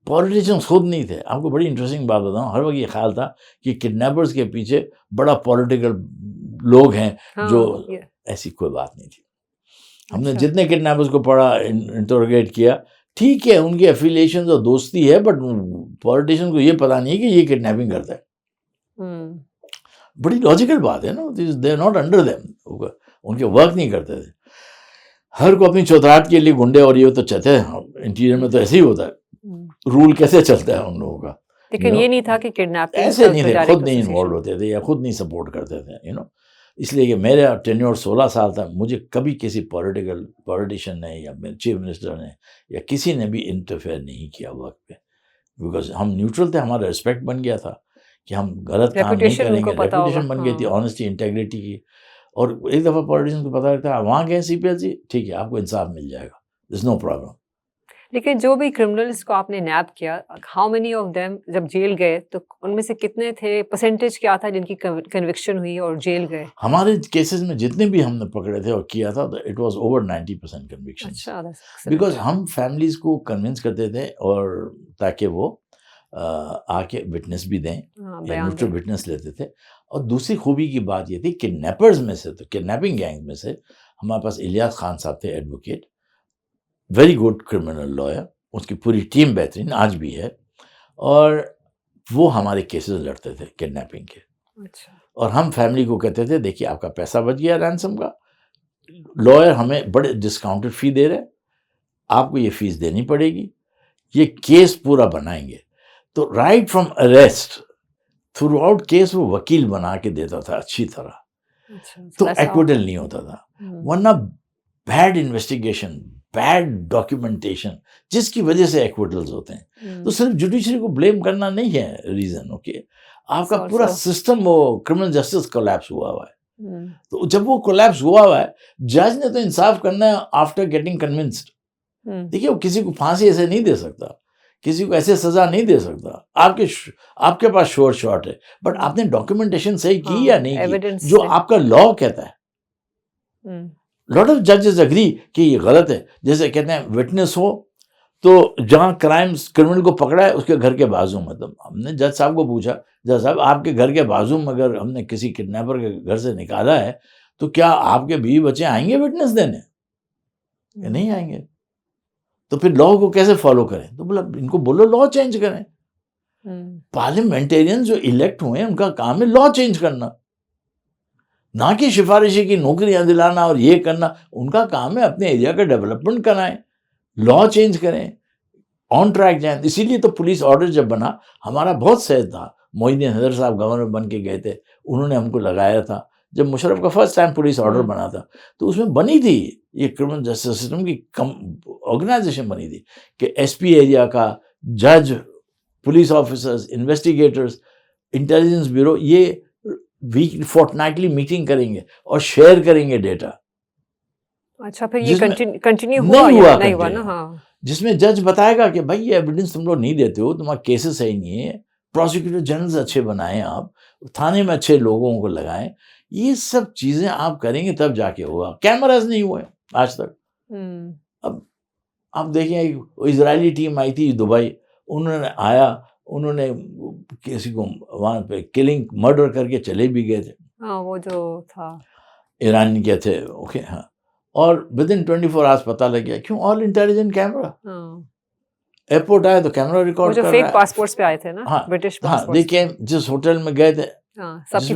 پولیٹیشینس خود نہیں تھے. آپ کو بڑی انٹرسٹنگ بات بتاؤں, ہر وقت یہ خیال تھا کہ کڈنیپرز کے پیچھے بڑا پولیٹیکل لوگ ہیں, جو ایسی کوئی بات نہیں تھی. ہم نے جتنے کڈنیپرز کو پڑھا, انٹروگیٹ کیا, ٹھیک ہے ان کی افیلیشنز اور دوستی ہے, بٹ پولیٹیشین کو یہ پتا نہیں کہ یہ کڈنیپنگ کرتا ہے. بڑی لاجیکل بات ہے نا, they are not under them, ان کے ورک نہیں کرتے تھے. ہر کو اپنی چوتراہٹ کے لیے گنڈے, اور یہ تو چہتے ہیں انٹیریئر میں تو ایسے ہی ہوتا ہے. رول کیسے چلتا ہے ان لوگوں کا, لیکن یہ نہیں تھا کہ کڈنیپنگ ایسے نہیں تھے, خود نہیں انوالو ہوتے تھے یا خود نہیں سپورٹ کرتے تھے. اس لیے کہ میرا ٹینیور 16 سال تھا, مجھے کبھی کسی پولیٹیشین نے یا چیف منسٹر نے یا کسی نے بھی انٹرفیئر نہیں کیا ورک پہ, بیکاز ہم نیوٹرل تھے. ہمارا ریسپیکٹ بن گیا تھا کہ ہم غلط کام نہیں کریں گے, ریپوٹیشن بن گئی تھی آنیسٹی انٹیگریٹی کی. اور ایک دفعہ پولیٹیشین کو پتا لگتا ہے وہاں گئے سی پی ایل سی, ٹھیک ہے آپ کو انصاف مل جائے گا, دس نو پرابلم. لیکن جو بھی کرمنلس کو آپ نے نیپ کیا, ہاؤ مینی آف دیم جب جیل گئے تو ان میں سے کتنے تھے, پرسنٹیج کیا تھا جن کی کنوکشن ہوئی اور جیل گئے؟ ہمارے کیسز میں جتنے بھی ہم نے پکڑے تھے اور کیا تھا, اٹ واز اوور 90% کنوکشن. اچھا, بیکاز ہم فیملیز کو کنونس کرتے تھے, اور تاکہ وہ آ کے وٹنس بھی دیں, نیوٹرل وٹنس لیتے تھے. اور دوسری خوبی کی بات یہ تھی, کڈنیپرز میں سے, تو کڈنیپنگ گینگ میں سے ہمارے پاس الیاس خان صاحب تھے, advocate, very good criminal lawyer, اس کی پوری ٹیم بہترین آج بھی ہے, اور وہ ہمارے کیسز لڑتے تھے کڈنیپنگ کے. اور ہم فیملی کو کہتے تھے دیکھیے آپ کا پیسہ بچ گیا رینسم کا, لائر ہمیں بڑے ڈسکاؤنٹڈ فی دے رہے ہیں, آپ کو یہ فیس دینی پڑے گی, یہ کیس پورا بنائیں گے. تو right from arrest through out case وہ وکیل بنا کے دیتا تھا اچھی طرح, تو ایکویٹل نہیں ہوتا تھا. ورنہ بیڈ انویسٹیگیشن, بیڈ ڈاکیومنٹیشن, جس کی وجہ سے ایکویٹلز ہوتے ہیں. تو صرف جوڈیشری کو بلیم کرنا نہیں ہے ریزن, اوکے, آپ کا پورا سسٹم وہ کرمنل جسٹس کولیپس ہوا ہوا ہے. تو جب وہ کولیپس ہوا ہوا ہے, جج نے تو انصاف کرنا ہے آفٹر گیٹنگ کنونسڈ. دیکھیے وہ کسی کو پھانسی ایسے نہیں دے سکتا, کسی کو ایسے سزا نہیں دے سکتا. آپ کے پاس شور شارٹ ہے, بٹ آپ نے ڈاکیومنٹیشن صحیح کی یا نہیں کی, جو آپ کا لا کہتا ہے. لاٹ آف ججز اگری کہ یہ غلط ہے. جیسے کہتے ہیں وٹنس ہو تو جہاں کرمنل کو پکڑا ہے اس کے گھر کے بازو میں, تو ہم نے جج صاحب کو پوچھا, جج صاحب آپ کے گھر کے بازو میں اگر ہم نے کسی کڈنیپر کے گھر سے نکالا ہے تو کیا آپ کے بیوی بچے آئیں گے وٹنس دینے؟ کہ نہیں آئیں گے. تو پھر لا کو کیسے فالو کریں؟ تو بولا ان کو بولو لا چینج کریں. پارلیمنٹیرین جو الیکٹ ہوئے ہیں ان کا کام ہے لا چینج کرنا, نہ کہ سفارشی کی نوکریاں دلانا اور یہ کرنا. ان کا کام ہے اپنے ایریا کا ڈیولپمنٹ کرائیں, لا چینج کریں, آن ٹریک جائیں. اسی لیے تو پولیس آرڈر جب بنا ہمارا بہت سہج تھا. محی الدین حیدر صاحب گورنر بن کے گئے تھے, انہوں نے ہم کو لگایا تھا. جب مشرف کا فرسٹ ٹائم پولیس آرڈر بنا تھا تو اس میں بنی تھی یہ کرمنل جسٹس سسٹم کی آرگنائزیشن بنی تھی کہ ایس پی ایریا کا, جج, police officers, investigators, intelligence bureau, یہ ویک فورٹ نائٹلی میٹنگ کریں گے اور شیئر کریں گے ڈیٹا. اچھا, پھر یہ کنٹینیو ہوا نا. ہاں, جس میں جج بتائے گا کہ بھائی یہ ایویڈنس تم لوگ نہیں دیتے ہو, تمہارا کیسز صحیح نہیں ہے, پروسیکیوٹر جنرلز اچھے بنائیں, آپ تھانے میں اچھے لوگوں کو لگائیں. یہ سب چیزیں آپ کریں گے تب جا کے ہوگا. کیمراز نہیں ہوئے آج تک. اب آپ دیکھیں اسرائیلی ٹیم آئی تھی دبئی, انہوں نے آیا, انہوں نے کسی کو وہاں پہ کلنگ مرڈر کر کے چلے بھی گئے تھے. ہاں, وہ جو تھا ایران کے تھے, اوکے, ہاں, اور ودن 24 hours پتہ لگ گیا. کیوں؟ آل انٹیلیجنٹ کیمرا. ایئرپورٹ آئے تو کیمرا ریکارڈ کر رہا ہے. فیک پاسپورٹس پہ آئے تھے نا, برٹش پاسپورٹ. دیکھیں جس ہوٹل میں گئے تھے سب کی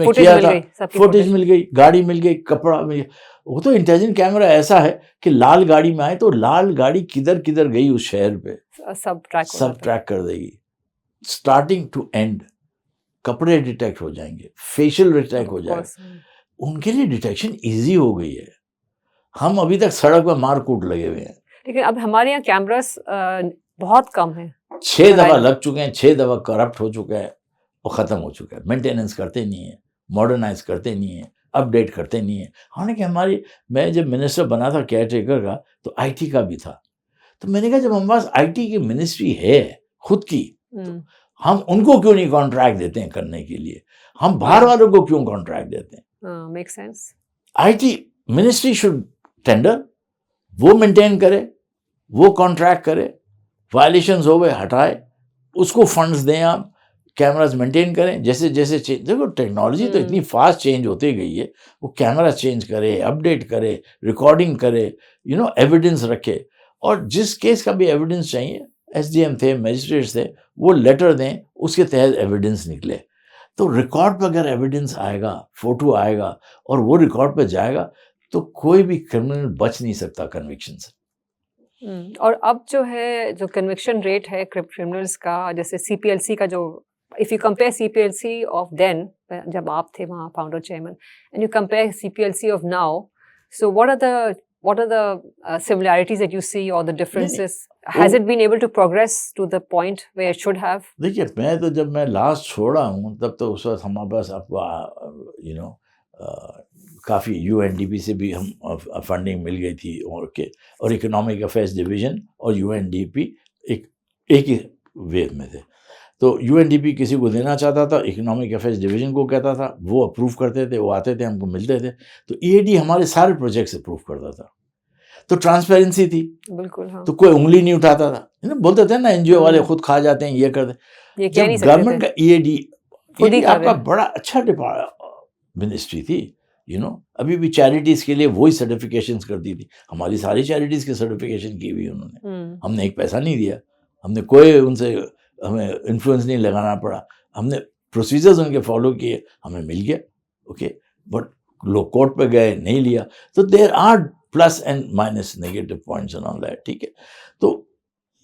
فوٹیج مل گئی, گاڑی مل گئی, کپڑا مل گیا. وہ تو انٹیلیجنٹ کیمرا ایسا ہے کہ لال گاڑی میں آئے تو لال گاڑی کدھر کدھر گئی اس شہر پہ سب ٹریک کر دے گی, اسٹارٹنگ ٹو اینڈ. کپڑے ڈیٹیکٹ ہو جائیں گے, فیشل ڈیٹیکٹ ہو جائے گا. ان کے لیے ڈیٹیکشن ایزی ہو گئی ہے. ہم ابھی تک سڑک پہ مار کوٹ لگے ہوئے ہیں. لیکن اب ہمارے یہاں کیمراز بہت کم ہیں. 6 دفعہ لگ چکے ہیں, 6 دفعہ کرپٹ ہو چکا ہے اور ختم ہو چکا ہے. مینٹیننس کرتے نہیں ہیں, ماڈرنائز کرتے نہیں ہیں, اپ ڈیٹ کرتے نہیں ہیں. حالانکہ میں جب منسٹر بنا تھا کیئر ٹیکر کا تو آئی ٹی کا بھی تھا, تو میں نے کہا جب ہمارے پاس آئی ٹی کی منسٹری ہے خود کی, ہم ان کو کیوں نہیں کانٹریکٹ دیتے ہیں کرنے کے لیے؟ ہم باہر والوں کو کیوں کانٹریکٹ دیتے ہیں؟ Make sense. I T ministry should tender, وہ مینٹین کرے, وہ کانٹریکٹ کرے, وائلیشنز ہو گئے ہٹائے, اس کو فنڈز دیں, آپ کیمراز مینٹین کریں. جیسے دیکھو ٹیکنالوجی تو اتنی فاسٹ چینج ہوتی گئی ہے, وہ کیمرا چینج کرے, اپ ڈیٹ کرے, ریکارڈنگ کرے, ایویڈنس رکھے. اور جس کیس کا بھی ایویڈنس چاہیے, ایس ڈی ایم تھے, میجسٹریٹس تھے, وہ لیٹر دیں, اس کے تحت ایویڈنس نکلے. تو ریکارڈ پہ اگر ایویڈنس آئے گا, فوٹو آئے گا اور وہ ریکارڈ پہ جائے گا تو کوئی بھی کرمنل بچ نہیں سکتا کنوکشن سے. اور اب جو ہے جو کنوکشن ریٹ ہے کرمنلس کا, جیسے سی پی ایل سی کا, جو if you compare C P L C of then جب آپ تھے وہاں founder chairman, and you compare C P L C of now, so what are the similarities that you see or the differences? Has it been able to progress to the point where it should have? دیکھیے جب میں last چھوڑا ہوں تب تو اس وقت ہمارے پاس آپ کو کافی یو این ڈی پی سے بھی ہم فنڈنگ مل گئی تھی, اور اکنامک افیئرس ڈویژن اور یو این ڈی پی ایک ہی ویو میں تھے. تو یو این ڈی پی کسی کو دینا چاہتا تھا, اکنامک افیئرس ڈویژن کو کہتا تھا, وہ اپروو کرتے تھے, وہ آتے تھے, ہم کو ملتے تھے. تو ای اے ڈی ہمارے سارے پروجیکٹس اپروو کرتا تھا, تو ٹرانسپیرنسی تھی. بالکل, تو کوئی انگلی نہیں اٹھاتا تھا. بولتے تھے نا این جی او والے خود کھا جاتے ہیں, یہ کرتے ہیں. جب گورنمنٹ کا ای اے ڈی آپ کا بڑا اچھا منسٹری تھی, ابھی بھی چیریٹیز کے لیے وہی سرٹیفکیشنز کرتی تھی. ہماری ساری چیریٹیز کی سرٹیفکیشن کی ہوئی انہوں نے, ہم نے ایک پیسہ نہیں دیا, ہم نے کوئی ان سے ہمیں انفلوئنس نہیں لگانا پڑا, ہم نے پروسیجرز ان کے فالو کیے, ہمیں مل گیا. اوکے, بٹ لوگ کورٹ پہ گئے, نہیں لیا. تو there are plus and minus negative points and all that, ٹھیک ہے. تو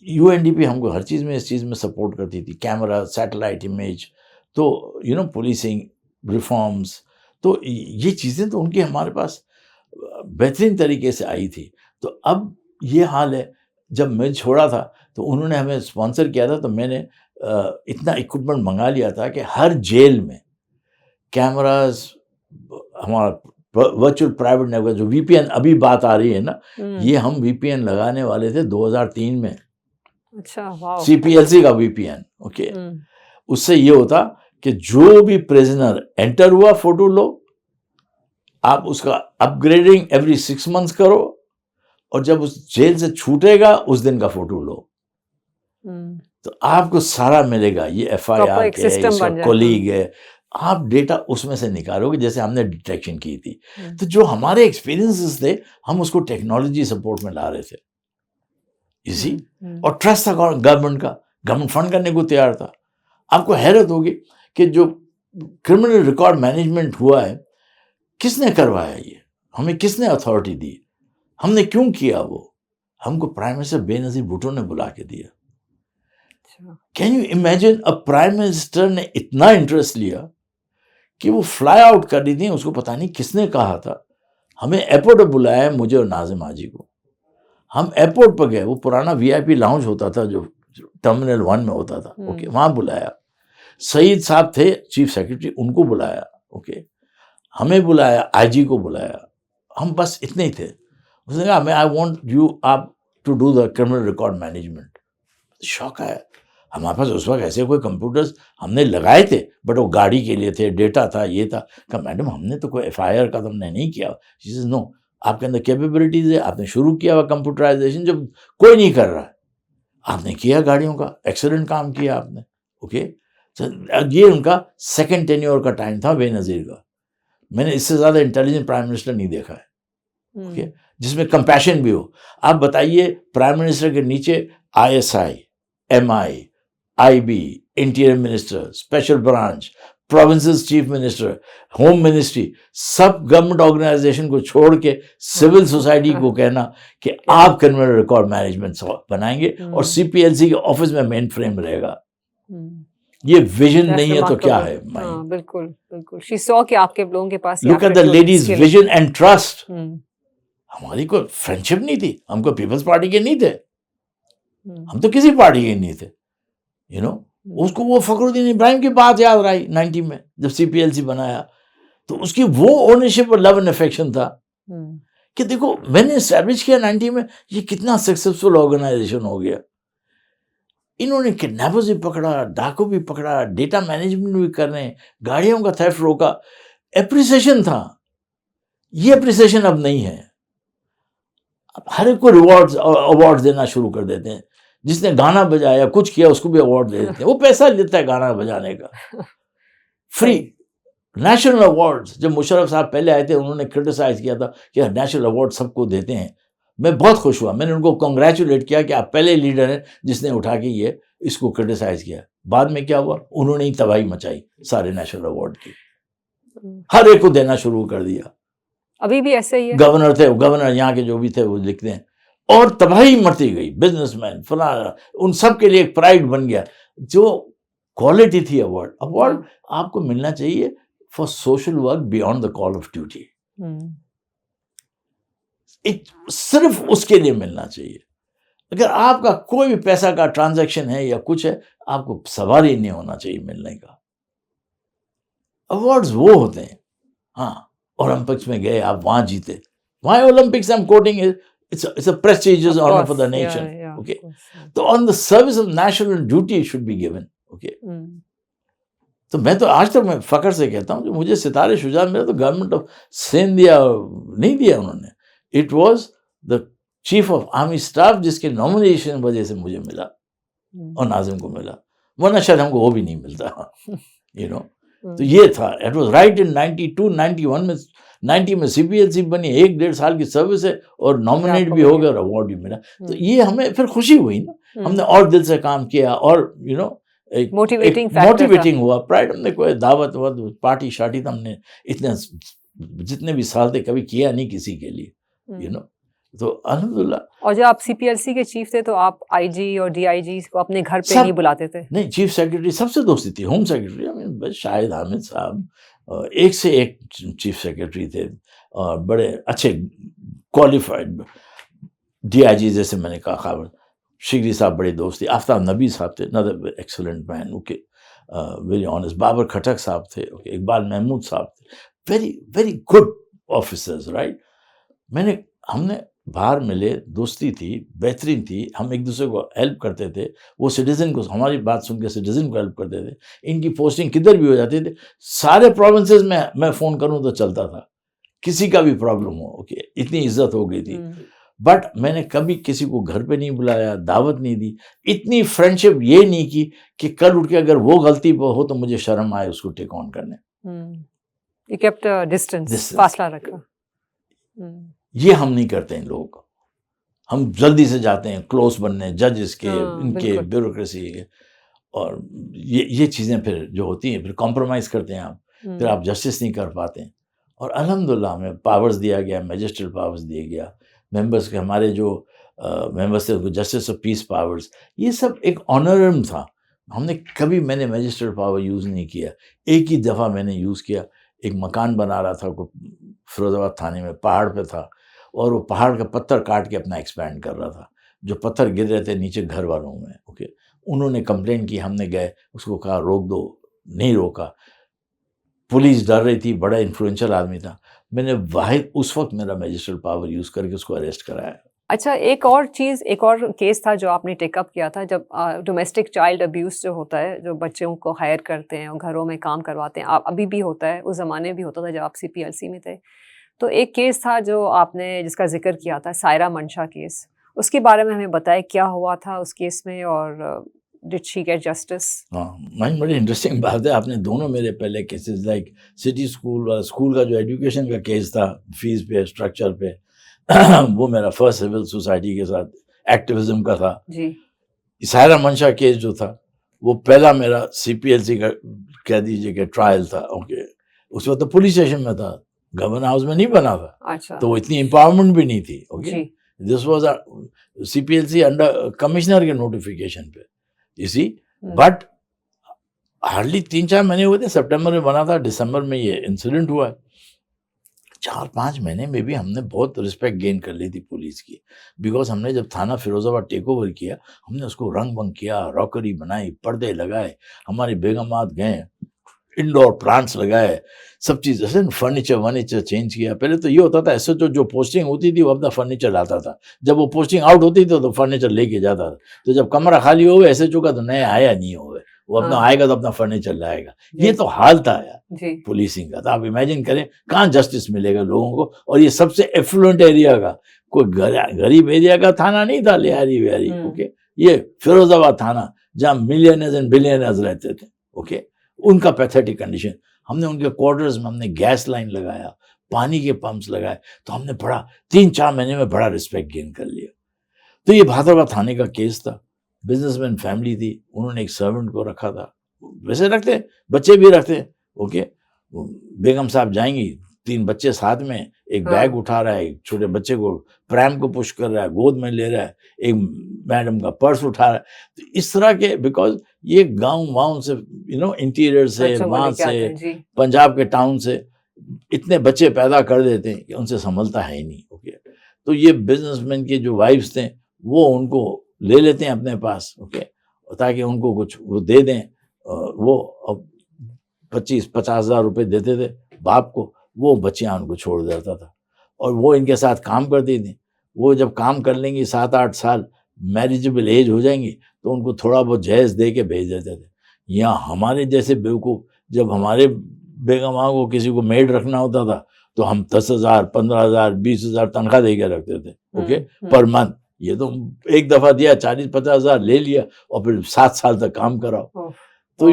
یو این ڈی پی ہم کو ہر چیز میں اس چیز میں سپورٹ کرتی تھی, کیمرہ, سیٹلائٹ امیج, تو پولیسنگ ریفارمس, تو یہ چیزیں تو ان کی ہمارے پاس بہترین طریقے سے آئی تھی. تو اب یہ حال ہے. جب میں چھوڑا تھا تو انہوں نے ہمیں اسپانسر کیا تھا, تو میں نے اتنا اکوپمنٹ منگا لیا تھا کہ ہر جیل میں کیمراز, ہمارا ورچوئل پرائیویٹ نیٹورک جو وی پی این ابھی بات آ رہی ہے نا, یہ ہم وی پی این لگانے والے تھے 2003 میں. اچھا, سی پی ایل سی کا وی پی این. اوکے, اس سے یہ ہوتا کہ جو بھی پریزنر انٹر ہوا فوٹو لو, آپ اس کا اپ گریڈنگ ایوری 6 months کرو, اور جب اس جیل سے چھوٹے گا اس دن کا فوٹو لو, تو آپ کو سارا ملے گا. یہ ایف آئی آر ہے, اس کا کولیگ ہے, آپ ڈیٹا اس میں سے نکالو گے جیسے ہم نے ڈیٹیکشن کی تھی. تو جو ہمارے ایکسپیرینسز تھے ہم اس کو ٹیکنالوجی سپورٹ میں لا رہے تھے, اسی, اور ٹرسٹ تھا گورنمنٹ کا, گورنمنٹ فنڈ کرنے کو تیار تھا. آپ کو حیرت ہوگی کہ جو کرمنل ریکارڈ مینجمنٹ ہوا ہے, کس نے کروایا, یہ ہمیں کس نے اتھارٹی دی, ہم نے کیوں کیا, وہ ہم کو پرائم منسٹر بے نظیر بھٹو نے بلا کے دیا. Can you imagine, prime minister نے اتنا انٹرسٹ لیا کہ وہ فلائی آؤٹ کر دی تھی, اس کو پتہ نہیں کس نے کہا تھا, ہمیں ایئرپورٹ پہ بلایا مجھے اور ناظم حاجی کو. ہم ایئرپورٹ پہ گئے, وہ پرانا وی آئی پی لاؤنج ہوتا تھا جو ٹرمینل 1 میں ہوتا تھا, اوکے, وہاں بلایا. سعید صاحب تھے چیف سیکرٹری, ان کو بلایا, اوکے, ہمیں بلایا, آئی جی کو بلایا, ہم بس اتنے ہی تھے. اس نے کہا میں آئی وانٹ یو آپ to do the criminal record management. شوق آیا, ہمارے پاس اس وقت ایسے کوئی کمپیوٹرز ہم نے لگائے تھے, بٹ وہ گاڑی کے لیے تھے, ڈیٹا تھا, یہ تھا. کہا میڈم ہم نے تو کوئی ایف آئی آر کا تم نے نہیں کیا. نو, آپ کے اندر کیپیبلٹیز ہے, آپ نے شروع کیا ہوا کمپیوٹرائزیشن, جب کوئی نہیں کر رہا ہے آپ نے کیا گاڑیوں کا, ایکسلنٹ کام کیا آپ نے. اوکے, یہ ان کا سیکنڈ ٹینیور کا ٹائم تھا بے نظیر کا. میں نے اس سے زیادہ انٹیلیجنٹ پرائم منسٹر نہیں دیکھا ہے, اوکے, جس میں کمپیشن بھی ہو. آپ بتائیے پرائم منسٹر کے نیچے I S I, M I, I B, interior minister, special branch, provinces chief minister, home ministry, سب گورنمنٹ آرگنائزیشن کو چھوڑ کے سول سوسائٹی کو کہنا کہ آپ کرمنل ریکارڈ مینجمنٹ بنائیں گے اور سی پی ایل سی کے آفس میں مین فریم رہے گا. یہ ویژن نہیں ہے تو کیا ہے؟ بالکل بالکل. شی سو کہ آپ کے لوگوں کے پاس look at the ladies vision and trust. ہماری کوئی فرینڈشپ نہیں تھی, ہم کو پیپلز پارٹی کے نہیں تھے, ہم تو کسی پارٹی کے نہیں تھے. اس کو وہ فخر الدین ابراہیم کی بات یاد آئی 90 میں جب سی پی ایل سی بنایا, تو اس کی وہ اونرشپ اور لو اینڈ افیکشن تھا کہ دیکھو میں نے اسٹیبلش کیا 90 میں, یہ کتنا سکسیسفل آرگنائزیشن ہو گیا. انہوں نے کڈنیپرز بھی پکڑا, ڈاکو بھی پکڑا, ڈیٹا مینجمنٹ بھی کر رہے ہیں, گاڑیوں کا تھیفٹ روکا. اپریسیشن تھا, یہ اپریسیشن اب نہیں ہے. اب ہر ایک کو ایوارڈ دینا شروع کر دیتے ہیں. جس نے گانا بجایا کچھ کیا اس کو بھی ایوارڈ دے دیتے ہیں. وہ پیسہ لیتا ہے گانا بجانے کا, فری. نیشنل ایوارڈز جب مشرف صاحب پہلے آئے تھے انہوں نے کرٹیسائز کیا تھا کہ نیشنل ایوارڈ سب کو دیتے ہیں. میں بہت خوش ہوا, میں نے ان کو کنگریچولیٹ کیا کہ آپ پہلے لیڈر ہیں جس نے اٹھا کے یہ اس کو کرٹیسائز کیا. بعد میں کیا ہوا, انہوں نے ہی تباہی مچائی سارے نیشنل ایوارڈ کی, ہر ایک کو دینا شروع کر دیا. ابھی بھی ایسے ہی ہے. گورنر تھے, گورنر یہاں کے جو بھی تھے وہ لکھتے ہیں, اور تباہی مرتی گئی. بزنس مین فلاں, ان سب کے لیے ایک پرائڈ بن گیا. جو کوالٹی تھی ایوارڈ آپ کو ملنا چاہیے for social work beyond the call of duty. صرف اس کے لیے ملنا چاہیے. اگر آپ کا کوئی بھی پیسہ کا ٹرانزیکشن ہے یا کچھ ہے, آپ کو سوال ہی نہیں ہونا چاہیے ملنے کا. ایوارڈز وہ ہوتے ہیں, ہاں اولمپکس میں گئے آپ وہاں جیتے, وہاں Olympics I am quoting it's a prestigious honor for the nation. Okay, so on the service of national duty should be given. Okay, تو میں تو آج تک میں فخر سے کہتا ہوں جو مجھے ستارے شجاع ملا تو گورنمنٹ آف سندھ دیا نہیں دیا انہوں نے. It was the chief of army staff جس کے نامنیشن وجہ سے مجھے ملا اور ناظم کو ملا, ورنہ شاید ہم کو وہ بھی نہیں ملتا. تو یہ تھا. اٹ واز رائٹ ان 92 91 میں 90 میں سی پی ایل سی بنی, 1.5 سال کی سروس ہے اور نامنیٹ بھی ہو گیا اور ایوارڈ بھی ملا. تو یہ ہمیں پھر خوشی ہوئی نا, ہم نے اور دل سے کام کیا اور موٹیویٹنگ ہوا. پرائڈ, ہم نے کوئی دعوت پارٹی شارٹی تو ہم نے اتنے جتنے بھی سال تھے کبھی کیا نہیں کسی کے لیے، تو الحمدللہ. اور جب آپ CPLC کے چیف تھے تو آپ IG اور DIG کو اپنے گھر پہ نہیں بلاتے تھے؟ نہیں، چیف سیکرٹری سب سے دوستی تھی. ہوم سیکرٹری شاہد حامد صاحب ایک سے ایک چیف سیکرٹری تھے، اور بڑے اچھے کوالیفائڈ DIG. جیسے میں نے کہا خاور شگری صاحب بڑے دوست تھے. آفتاب نبی صاحب تھے، another excellent man, okay, very honest. Babar کھٹک صاحب تھے، اقبال محمود صاحب تھے. Very very good officers, right. ہم نے باہر ملے، دوستی تھی، بہترین تھی. ہم ایک دوسرے کو ہیلپ کرتے تھے. وہ سٹیزن کو ہماری بات سن کے سٹیزن کو ہیلپ کرتے تھے. ان کی پوسٹنگ کدھر بھی ہو جاتی تھی، سارے پروونسز میں فون کروں تو چلتا تھا، کسی کا بھی پرابلم ہو. اوکے، اتنی عزت ہو گئی تھی. بٹ میں نے کبھی کسی کو گھر پہ نہیں بلایا، دعوت نہیں دی. اتنی فرینڈشپ یہ نہیں کی کہ کل اٹھ کے اگر وہ غلطی پہ ہو تو مجھے شرم آئے اس کو ٹیک آن کرنے. You kept a distance. فاصلہ رکھا. یہ ہم نہیں کرتے ہیں لوگ. ہم جلدی سے جاتے ہیں کلوز بننے، ججز کے، ان کے بیوروکریسی کے، اور یہ چیزیں پھر جو ہوتی ہیں پھر کمپرومائز کرتے ہیں آپ، پھر آپ جسٹس نہیں کر پاتے ہیں. اور الحمدللہ ہمیں پاورز دیا گیا، میجسٹریل پاورز دیا گیا. ممبرس کے ہمارے جو ممبرس تھے جسٹس آف پیس پاورز، یہ سب ایک آنرم تھا. میں نے میجسٹریل پاور یوز نہیں کیا. ایک ہی دفعہ میں نے یوز کیا. ایک مکان بنا رہا تھا فیروز آباد تھانے میں، پہاڑ پہ تھا، اور وہ پہاڑ کا پتھر کاٹ کے اپنا ایکسپینڈ کر رہا تھا. جو پتھر گر رہے تھے نیچے گھر والوں میں، اوکے، انہوں نے کمپلین کی. ہم نے گئے اس کو کہا روک دو، نہیں روکا. پولیس ڈر رہی تھی، بڑا انفلوئنشل آدمی تھا. میں نے واحد اس وقت میرا میجسٹریل پاور یوز کر کے اس کو اریسٹ کرایا. اچھا، ایک اور کیس تھا جو آپ نے ٹیک اپ کیا تھا، جب ڈومیسٹک چائلڈ ابیوز جو ہوتا ہے، جو بچوں کو ہائر کرتے ہیں اور گھروں میں کام کرواتے ہیں. ابھی بھی ہوتا ہے، اس زمانے بھی ہوتا تھا جب آپ CPLC میں تھے. تو ایک کیس تھا جو آپ نے جس کا ذکر کیا تھا، سائرہ منشا کیس. اس کے بارے میں ہمیں بتائے کیا ہوا تھا اس کیس میں، اور ڈڈ شی گیٹ جسٹس؟ بڑی انٹرسٹنگ بات ہے. آپ نے دونوں میرے پہلے کیسز لائک سٹی اسکول کا جو ایجوکیشن کا کیس تھا، فیس پہ، اسٹرکچر پہ، وہ میرا فرسٹ سول سوسائٹی کے ساتھ ایکٹیویزم کا تھا. جی. سائرہ منشا کیس جو تھا وہ پہلا میرا CPLC کا کہہ دیجیے کہ ٹرائل تھا. اوکے، اس وقت تو پولیس اسٹیشن میں تھا، گورنر ہاؤس میں نہیں بنا تھا. اچھا. تو وہ اتنی امپاورمنٹ بھی نہیں تھی. Okay, this was CPLC under commissioner کے نوٹیفیکیشن پہ، اسی. بٹ ہارڈلی 3-4 مہینے ہوئے تھے. سپٹمبر میں بنا تھا، دسمبر میں یہ انسیڈنٹ ہوا. 4-5 مہینے میں بھی ہم نے بہت رسپیکٹ گین کر لی تھی پولیس کی، بیکاز ہم نے جب تھانہ فیروز آباد ٹیک اوور کیا، ہم نے اس کو رنگ بنگ کیا، راکری بنائی، پردے لگائے، ہماری بیگمات گئے، انڈور پلانٹس لگائے، سب چیز فرنیچر چینج کیا. پہلے تو یہ ہوتا تھا SHO جو پوسٹنگ ہوتی تھی وہ اپنا فرنیچر لاتا تھا. جب وہ پوسٹنگ آؤٹ ہوتی تھی تو فرنیچر لے کے جاتا تھا. تو جب کمرہ خالی ہو گئے SHO کا تو نیا آیا نہیں ہوگا، وہ اپنا آئے گا تو اپنا فرنیچر لائے گا. یہ تو حال تھا یار پولیسنگ کا. تو آپ امیجن کریں کہاں جسٹس ملے گا لوگوں کو. اور یہ سب سے ایفلوئنٹ ایریا کا، کوئی غریب ایریا کا تھانہ نہیں تھا لہاری ویاری. اوکے، یہ فیروز آباد تھانہ جہاں ملینرز اینڈ بلینرز رہتے تھے. اوکے، ان کا پیتھیٹک کنڈیشن. ہم نے ان کے کوارٹرز میں ہم نے گیس لائن لگایا، پانی کے پمپس لگائے. تو ہم نے 3-4 مہینے میں بڑا رسپیکٹ گین کر لیا. تو یہ بہادرآباد تھانے کا کیس تھا. بزنس مین فیملی تھی، انہوں نے ایک سرونٹ کو رکھا تھا، ویسے رکھتے بچے بھی رکھتے. اوکے، بیگم صاحب جائیں گی، 3 بچے ساتھ میں، ایک بیگ اٹھا رہا ہے، ایک چھوٹے بچے کو پریم کو پش کر رہا ہے، گود میں لے رہا ہے، ایک میڈم کا پرس اٹھا رہا ہے. تو اس طرح کے، بیکاز یہ گاؤں سے انٹیریئر سے، وہاں سے پنجاب کے ٹاؤن سے اتنے بچے پیدا کر دیتے ہیں کہ ان سے سنبھلتا ہے ہی نہیں. اوکے، تو یہ بزنس مین کے جو وائفس تھے وہ ان کو لے لیتے ہیں اپنے پاس. اوکے، تاکہ ان کو کچھ وہ دے دیں. وہ 25-50 ہزار روپے دیتے تھے باپ کو، وہ بچیاں ان کو چھوڑ دیتا تھا، اور وہ ان کے ساتھ کام کرتی تھیں. وہ جب کام کر لیں گی 7-8 سال، میریجبل ایج ہو جائیں گی، تو ان کو تھوڑا بہت جہیز دے کے بھیج دیتے تھے. یا ہمارے جیسے بیوقوف، جب ہمارے بیگماں کو کسی کو میڈ رکھنا ہوتا تھا تو ہم 10,000 15,000 20,000 تنخواہ دے کے رکھتے تھے. Okay, per month. یہ تو ایک دفعہ دیا، 40-50 ہزار لے لیا، اور پھر 7 سال تک کام کراؤ. تو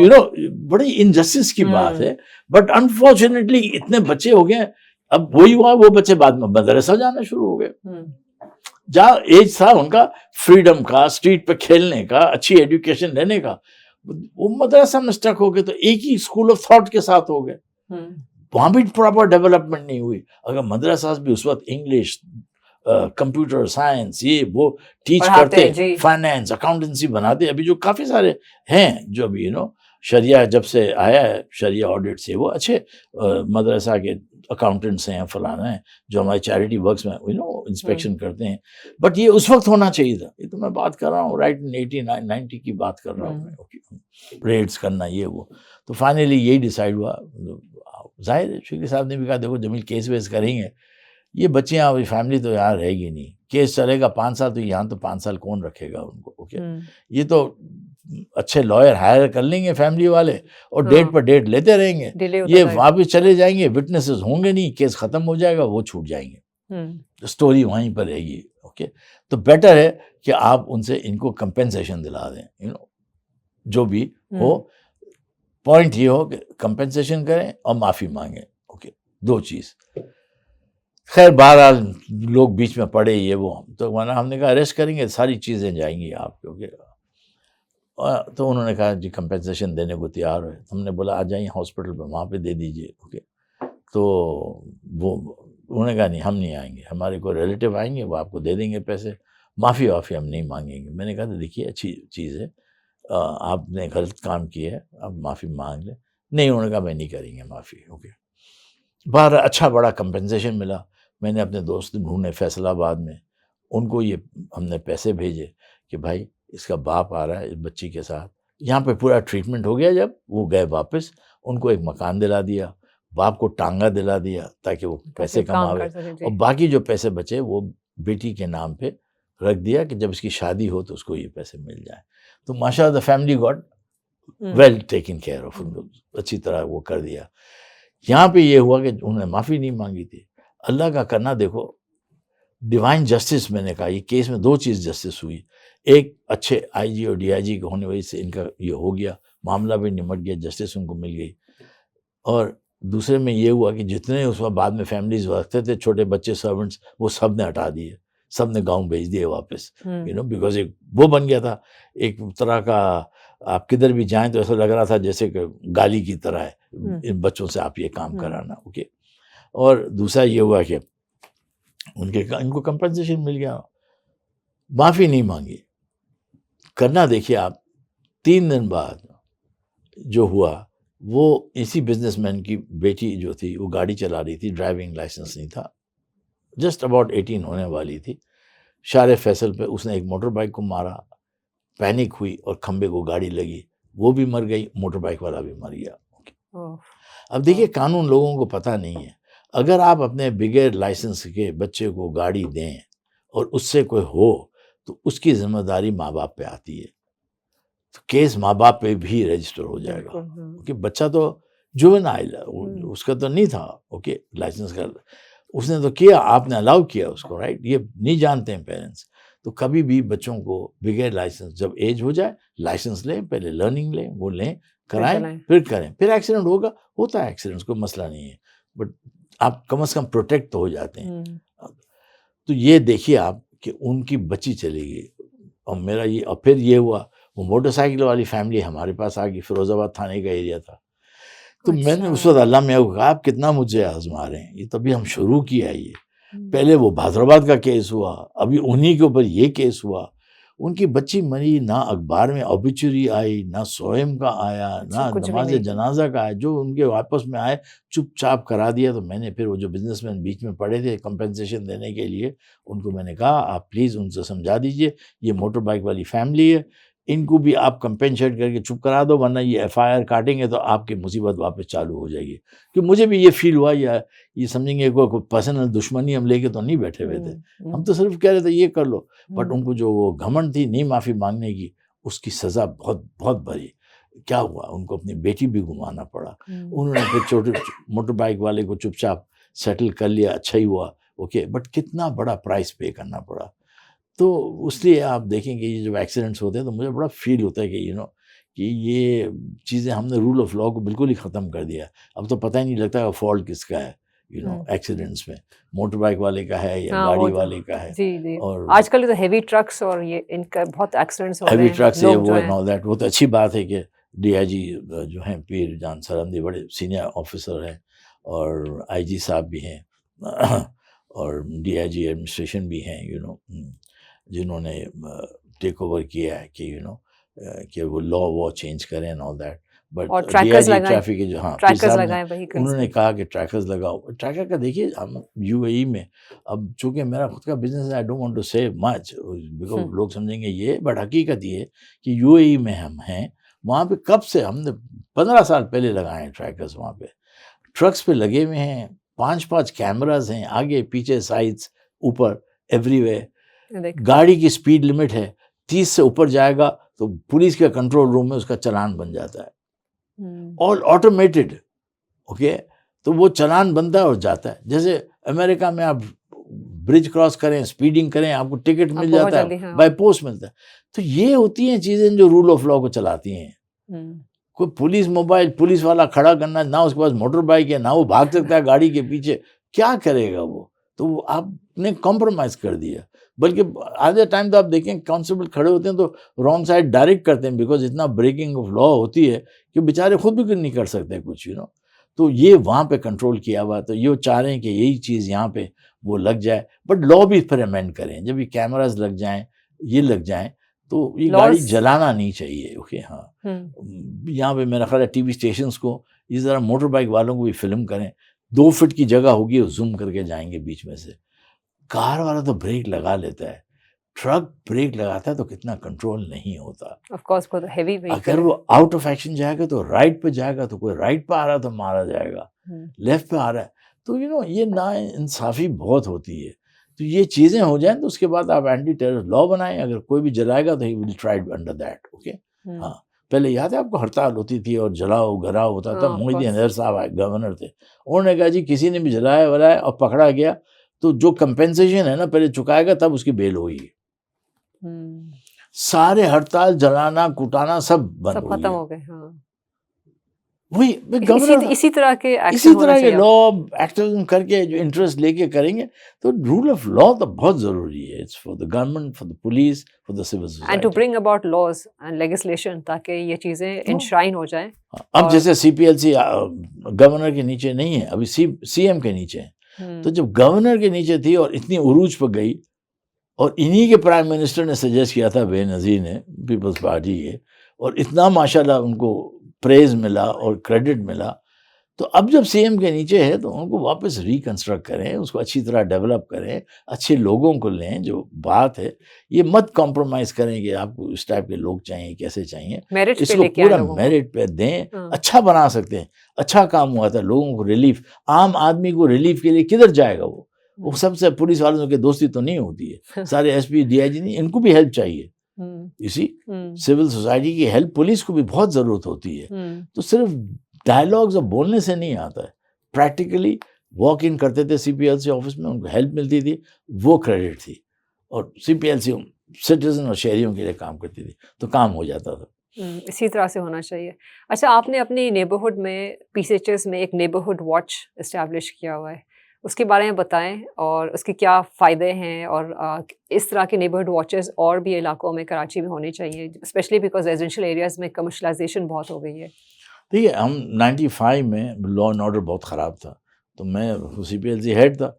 بڑی انجسٹس کی بات ہے. بٹ انفارچونیٹلی اتنے بچے ہو گئے. اب وہی ہوا، وہ بچے بعد میں مدرسہ جانا شروع ہو گئے، جہاں ایج تھا ان کا فریڈم کا، اسٹریٹ پہ کھیلنے کا، اچھی ایجوکیشن لینے کا. وہ مدرسہ میں اسٹک ہو گئے، تو ایک ہی اسکول آف تھاٹ کے ساتھ ہو گئے. وہاں بھی پراپر ڈیولپمنٹ نہیں ہوئی. اگر مدرسہ بھی اس وقت انگلش, کمپیوٹر سائنس, یہ وہ ٹیچ کرتے, فائنینس, اکاؤنٹنسی بناتے. ابھی جو کافی سارے ہیں جو ابھی شریعہ جب سے آیا ہے, شریعہ آڈٹ سے, وہ اچھے مدرسہ کے اکاؤنٹنٹس ہیں, فلانا ہیں جو ہماری چیریٹی ورکس میں انسپیکشن کرتے ہیں. بٹ یہ اس وقت ہونا چاہیے تھا. یہ تو میں بات کر رہا ہوں رائٹ 80-90 کی بات کر رہا ہوں میں, ریٹس کرنا یہ وہ. تو فائنلی یہی ڈیسائیڈ ہوا. ظاہر ہے شکری صاحب نے بھی کہا دیکھو جمیل کیس ویس کریں گے, یہ بچیاں فیملی تو یہاں رہے گی نہیں, کیس چلے گا 5 سال, تو یہاں تو 5 سال کون رکھے گا ان کو. اوکے, یہ تو اچھے لائر ہائر کر لیں گے فیملی والے, اور ڈیٹ پر ڈیٹ لیتے رہیں گے. یہ واپس چلے جائیں گے, وٹنسز ہوں گے نہیں, کیس ختم ہو جائے گا, وہ چھوٹ جائیں گے, اسٹوری وہیں پر رہے گی. اوکے, تو بیٹر ہے کہ آپ ان سے ان کو کمپنسیشن دلا دیں. جو بھی ہو, پوائنٹ یہ ہو کہ کمپنسیشن کریں اور معافی مانگیں. اوکے, 2 چیز. خیر بہرحال لوگ بیچ میں پڑے یہ وہ, تو ہم نے کہا اریسٹ کریں گے, ساری چیزیں جائیں گی آپ کے. تو انہوں نے کہا جی کمپنسیشن دینے کو تیار ہے. ہم نے بولا آ جائیں ہاسپٹل پہ, وہاں پہ دے دیجیے. اوکے, تو وہ انہوں نے کہا نہیں ہم نہیں آئیں گے, ہمارے کوئی ریلیٹیو آئیں گے وہ آپ کو دے دیں گے پیسے, معافی وافی ہم نہیں مانگیں گے. میں نے کہا تو دیکھیے اچھی چیز ہے, آپ نے غلط کام کیا ہے, آپ معافی مانگ لیں. نہیں, انہوں نے کہا میں نہیں کریں گے معافی. اوکے, باہر اچھا بڑا کمپنسیشن ملا. میں نے اپنے دوست ڈھونڈے فیصل آباد میں, ان کو یہ ہم نے پیسے بھیجے کہ بھائی اس کا باپ آ رہا ہے اس بچی کے ساتھ, یہاں پہ پورا ٹریٹمنٹ ہو گیا. جب وہ گئے واپس, ان کو ایک مکان دلا دیا, باپ کو ٹانگا دلا دیا تاکہ وہ پیسے کماوے, اور باقی جو پیسے بچے وہ بیٹی کے نام پہ رکھ دیا کہ جب اس کی شادی ہو تو اس کو یہ پیسے مل جائیں. تو ماشاء اللہ family got well taken care of, اچھی طرح وہ کر دیا. یہاں پہ یہ ہوا کہ انہوں نے معافی نہیں مانگی تھی. اللہ کا کرنا دیکھو, ڈیوائن جسٹس, میں نے کہا یہ کیس میں 2 چیز جسٹس ہوئی. ایک اچھے آئی جی اور ڈی آئی جی کے ہونے وجہ سے ان کا یہ ہو گیا, معاملہ بھی نمٹ گیا, جسٹس ان کو مل گئی. اور دوسرے میں یہ ہوا کہ جتنے اس وقت بعد میں فیملیز رکھتے تھے چھوٹے بچے سرونٹس, وہ سب نے ہٹا دیے, سب نے گاؤں بھیج دیے واپس. بیکاز ایک وہ بن گیا تھا ایک طرح کا, آپ کدھر بھی جائیں تو ایسا لگ رہا تھا جیسے کہ گالی کی طرح ہے ان بچوں سے آپ یہ کام کرانا. اوکے, اور دوسرا یہ ہوا کہ ان کو کمپنسیشن مل گیا, معافی نہیں مانگی. کرنا دیکھیے آپ, 3 دن بعد جو ہوا وہ اسی بزنس مین کی بیٹی جو تھی وہ گاڑی چلا رہی تھی, ڈرائیونگ لائسنس نہیں تھا, جسٹ اباؤٹ 18 ہونے والی تھی. شارع فیصل پہ اس نے ایک موٹر بائک کو مارا, پینک ہوئی اور کھمبے کو گاڑی لگی, وہ بھی مر گئی, موٹر بائک والا بھی مر گیا. اب دیکھیے قانون لوگوں کو پتہ نہیں ہے. اگر آپ اپنے بغیر لائسنس کے بچے کو گاڑی دیں اور اس سے کوئی ہو تو اس کی ذمہ داری ماں باپ پہ آتی ہے. تو کیس ماں باپ پہ بھی رجسٹر ہو جائے گا, کیونکہ بچہ تو جوونائل ہے, اس کا تو نہیں تھا. اوکے, لائسنس کا اس نے تو کیا, آپ نے الاؤ کیا اس کو, رائٹ. یہ نہیں جانتے ہیں پیرنٹس. تو کبھی بھی بچوں کو بغیر لائسنس, جب ایج ہو جائے لائسنس لیں, پہلے لرننگ لیں, وہ لیں, کرائیں, پھر کریں. پھر ایکسیڈنٹ ہوگا, ہوتا ہے ایکسیڈنٹ, کوئی مسئلہ نہیں ہے, بٹ آپ کم از کم پروٹیکٹ تو ہو جاتے ہیں. تو یہ دیکھیے آپ کہ ان کی بچی چلی گئی, اور میرا یہ, اور پھر یہ ہوا وہ موٹر سائیکل والی فیملی ہمارے پاس آ گئی, فیروز آباد تھانے کا ایریا تھا. تو میں نے اس وقت اللہ میں کہا آپ کتنا مجھے آزما رہے ہیں, یہ تبھی ہم شروع کیا. یہ پہلے وہ بہادرآباد کا کیس ہوا, ابھی انہی کے اوپر یہ کیس ہوا. ان کی بچی مری, نہ اخبار میں اوبیچوری آئی, نہ سوئم کا آیا, نہ نماز جنازہ کا آیا. جو ان کے واپس میں آئے چپ چاپ کرا دیا. تو میں نے پھر وہ جو بزنس مین بیچ میں پڑے تھے کمپنسیشن دینے کے لیے, ان کو میں نے کہا آپ پلیز ان سے سمجھا دیجئے, یہ موٹر بائک والی فیملی ہے, ان کو بھی آپ کمپنسیٹ کر کے چپ کرا دو, ورنہ یہ ایف آئی آر کاٹیں گے تو آپ کی مصیبت واپس چالو ہو جائے گی. کہ مجھے بھی یہ فیل ہوا, یا یہ سمجھیں گے کوئی پرسنل دشمنی ہم لے کے تو نہیں بیٹھے ہوئے تھے, ہم تو صرف کہہ رہے تھے یہ کر لو. بٹ ان کو جو وہ گھمنڈ تھی نہیں معافی مانگنے کی, اس کی سزا بہت بہت بڑی. کیا ہوا, ان کو اپنی بیٹی بھی گھمانا پڑا. انہوں نے پھر چھوٹے موٹر بائک والے کو چپ چاپ سیٹل کر لیا, اچھا ہی ہوا. اوکے, بٹ کتنا بڑا پرائز پے کرنا پڑا. تو اس لیے آپ دیکھیں کہ یہ جب ایکسیڈنٹس ہوتے ہیں تو مجھے بڑا فیل ہوتا ہے کہ کہ یہ چیزیں ہم نے رول آف لاء کو بالکل ہی ختم کر دیا. اب تو پتہ ہی نہیں لگتا کہ فالٹ کس کا ہے. ایکسیڈنٹس میں موٹر بائک والے کا ہے یا گاڑی والے کا ہے. اور آج کل تو ہیوی ٹرکس اور یہ ان کا بہت ایکسیڈنٹس ہو رہے ہیں. ہیوی ٹرکس یہ وہ نو دیٹ, وہ تو اچھی بات ہے کہ ڈی آئی جی جو ہیں پیر جان سرندی بڑے سینئر آفیسر ہیں, اور آئی جی صاحب بھی ہیں اور ڈی آئی جی ایڈمنسٹریشن بھی ہیں جنہوں نے ٹیک اوور کیا ہے کہ کہ وہ لا چینج کریں and all that. بٹ اور ڈی آئی ٹریکرز جی لگائیں، ٹریفک کے جو پیر ٹریکرز صاحب نے لگائیں وہیکلز انہوں نے میں. کہا کہ ٹریکرز لگاؤ. ٹریکر کا دیکھیے ہم یو اے ای میں اب چونکہ میرا خود کا بزنس ہے آئی ڈونٹ وانٹ ٹو سے مچ بیکاز لوگ سمجھیں گے یہ، بٹ حقیقت یہ ہے کہ یو اے ای میں ہم ہیں وہاں پہ کب سے ہم نے 15 سال پہلے لگائے ہیں ٹریکرز. وہاں پہ ٹرکس پہ لگے ہوئے ہیں 5 کیمراز ہیں آگے پیچھے سائڈس اوپر ایوری وے. گاڑی کی سپیڈ لمٹ ہے 30 سے اوپر جائے گا تو پولیس کے کنٹرول روم میں اس کا چلان بن جاتا ہے، آل آٹومیٹڈ. اوکے، تو وہ چلان بنتا ہے اور جاتا ہے. جیسے امریکہ میں آپ برج کراس کریں، اسپیڈنگ کریں، آپ کو ٹکٹ مل جاتا ہے، بائی پوسٹ ملتا ہے. تو یہ ہوتی ہیں چیزیں جو رول آف لا کو چلاتی ہیں. کوئی پولیس موبائل پولیس والا کھڑا کرنا، نہ اس کے پاس موٹر بائک ہے، نہ وہ بھاگ سکتا ہے گاڑی کے پیچھے، کیا کرے گا وہ؟ تو آپ نے کمپرومائز کر دیا. بلکہ آدھے ٹائم تو آپ دیکھیں کانسٹیبل کھڑے ہوتے ہیں تو رانگ سائڈ ڈائریکٹ کرتے ہیں، بیکاز اتنا بریکنگ آف لا ہوتی ہے کہ بیچارے خود بھی نہیں کر سکتے کچھ تو یہ وہاں پہ کنٹرول کیا ہوا. تو یہ چاہ رہے ہیں کہ یہی چیز یہاں پہ وہ لگ جائے، بٹ لا بھی پھر امینڈ کریں. جب یہ کیمراز لگ جائیں، یہ لگ جائیں تو یہ گاڑی جلانا نہیں چاہیے. اوکے، ہاں یہاں پہ میرا خیال ہے ٹی وی اسٹیشنس کو اس طرح موٹر بائک والوں کو بھی فلم کریں. 2 فٹ کی جگہ ہوگی، زوم کر کے جائیں گے بیچ میں سے. کار والا تو بریک لگا لیتا ہے، ٹرک بریک لگاتا ہے تو کتنا کنٹرول نہیں ہوتا. آف کورس کو تو ہیوی وہیکل اگر وہ آؤٹ آف ایکشن جائے گا تو رائٹ پہ جائے گا، تو کوئی رائٹ پہ آ رہا تو مارا جائے گا، لیفٹ پہ آ رہا ہے تو یہ نا انصافی بہت ہوتی ہے. تو یہ چیزیں ہو جائیں تو اس کے بعد آپ اینٹی ٹیرر لا بنائیں. اگر کوئی بھی جلائے گا تو ہی will try under that. Okay, ہاں پہلے یاد ہے آپ کو ہڑتال ہوتی تھی اور جلاؤ گھراؤ ہوتا تھا. محی الدین حیدر صاحب آئے گورنر تھے، انہوں نے کہا جی کسی نے بھی جلایا ولایا اور پکڑا گیا تو جو کمپنسیشن ہے نا پہلے چکائے گا تب اس کی بیل ہوئی. سارے ہڑتال جلانا کٹانا سب بند ختم ہو گئے. ہاں وہی اسی طرح کے لا ایکٹیویزم کر کے جو انٹرسٹ لے کے کریں گے تو رول آف لا تو بہت ضروری ہے. It's for the government, for the police, for the civil society, and to bring about laws and legislation تاکہ یہ چیزیں انشرائن ہو جائیں. اب جیسے سی پی ایل سی گورنر کے نیچے نہیں ہے، ابھی سی ایم کے نیچے ہے. تو جب گورنر کے نیچے تھی اور اتنی عروج پہ گئی اور انہی کے پرائم منسٹر نے سجیسٹ کیا تھا، بے نظیر نے، پیپلز پارٹی کے، اور اتنا ماشاءاللہ ان کو پریز ملا اور کریڈٹ ملا. تو اب جب سی ایم کے نیچے ہے تو ان کو واپس ریکنسٹرکٹ کریں، اس کو اچھی طرح ڈیولپ کریں، اچھے لوگوں کو لیں. جو بات ہے یہ مت کمپرومائز کریں کہ آپ کو اس ٹائپ کے لوگ چاہیے، کیسے چاہیے. اس کو پورا میرٹ پہ دیں، اچھا بنا سکتے ہیں. اچھا کام ہوا تھا، لوگوں کو ریلیف، عام آدمی کو ریلیف کے لیے کدھر جائے گا وہ سب سے پولیس والوں کی دوستی تو نہیں ہوتی ہے. سارے ایس پی ڈی آئی جی نہیں، ان کو بھی ہیلپ چاہیے. اسی سول سوسائٹی کی ہیلپ پولیس کو بھی بہت ضرورت ہوتی ہے. تو صرف ڈائلاگز اور بولنے سے نہیں آتا ہے، پریکٹیکلی واک ان کرتے تھے سی پی ایل سی آفس میں، ان کو ہیلپ ملتی تھی، وہ کریڈٹ تھی. اور سی پی ایل سی سٹیزن اور شہریوں کے لیے کام کرتی تھی تو کام ہو جاتا تھا. اسی طرح سے ہونا چاہیے. اچھا، آپ نے اپنی نیبرہڈ میں پی سی ایچ ایس میں ایک نیبرہڈ واچ اسٹیبلش کیا ہوا ہے، اس کے بارے میں بتائیں اور اس کے کیا فائدے ہیں، اور اس طرح کے نیبرہڈ واچز اور بھی علاقوں میں کراچی میں ہونے چاہیے، اسپیشلی بیکاز ریزیڈینشیل ایریاز میں کمرشلائزیشن بہت ہو گئی ہے. دیکھیے ہم 95 میں لا اینڈ آرڈر بہت خراب تھا تو میں سی پی ایل سی ہیڈ تھا،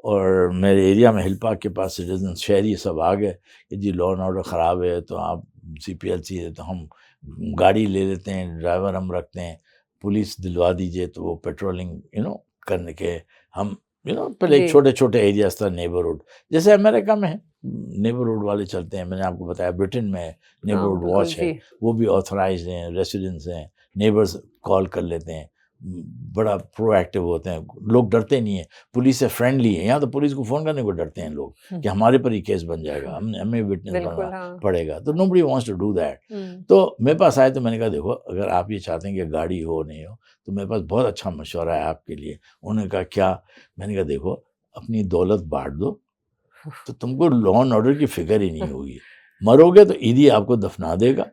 اور میرے ایریا میں ہل پارک کے پاس سٹیزن شہری سب آ گئے کہ جی لا اینڈ آرڈر خراب ہے تو آپ سی پی ایل سی ہے تو ہم گاڑی لے لیتے ہیں، ڈرائیور ہم رکھتے ہیں، پولیس دلوا دیجیے تو وہ پیٹرولنگ کرنے کے ہم پہلے ایک چھوٹے چھوٹے ایریاز تھا نیبرہڈ، جیسے امریکہ میں ہے نیبرہڈ والے چلتے ہیں. میں نے آپ کو بتایا برٹن میں نیبرہڈ واچ ہے، وہ بھی آتھورائزڈ ہیں، ریسیڈنٹس ہیں، نیبرز کال کر لیتے ہیں، بڑا پرو ایکٹیو ہوتے ہیں. لوگ ڈرتے نہیں ہیں، پولیس سے فرینڈلی ہیں. یہاں تو پولیس کو فون کرنے کو ڈرتے ہیں لوگ کہ ہمارے پر ہی کیس بن جائے گا، ہمیں وٹنس بننا پڑے گا. تو nobody wants to do that. تو میرے پاس آئے تو میں نے کہا دیکھو اگر آپ یہ چاہتے ہیں کہ گاڑی ہو نہیں ہو تو میرے پاس بہت اچھا مشورہ ہے آپ کے لیے. انہوں نے کہا کیا؟ میں نے کہا دیکھو اپنی دولت بانٹ دو تو تم کو لا اینڈ آرڈر کی فکر ہی نہیں ہوگی. مرو گے تو عیدی آپ کو دفنا دے گا.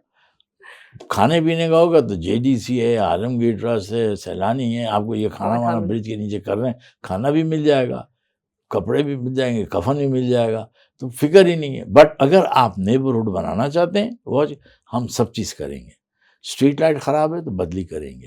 کھانے پینے کا ہوگا تو جے ڈی سی ہے، عالمگیر ٹرسٹ ہے، سیلانی ہے، آپ کو یہ کھانا وانا برج کے نیچے کر رہے ہیں، کھانا بھی مل جائے گا، کپڑے بھی مل جائیں گے، کفن بھی مل جائے گا. تو فکر ہی نہیں ہے. بٹ اگر آپ نیبرہڈ بنانا چاہتے ہیں واچ، ہم سب چیز کریں گے. اسٹریٹ لائٹ خراب ہے تو بدلی کریں گے،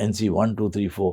NC 1 2 3 4,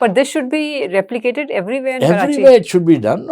But this should be replicated everywhere in Karachi. Everywhere it should be done.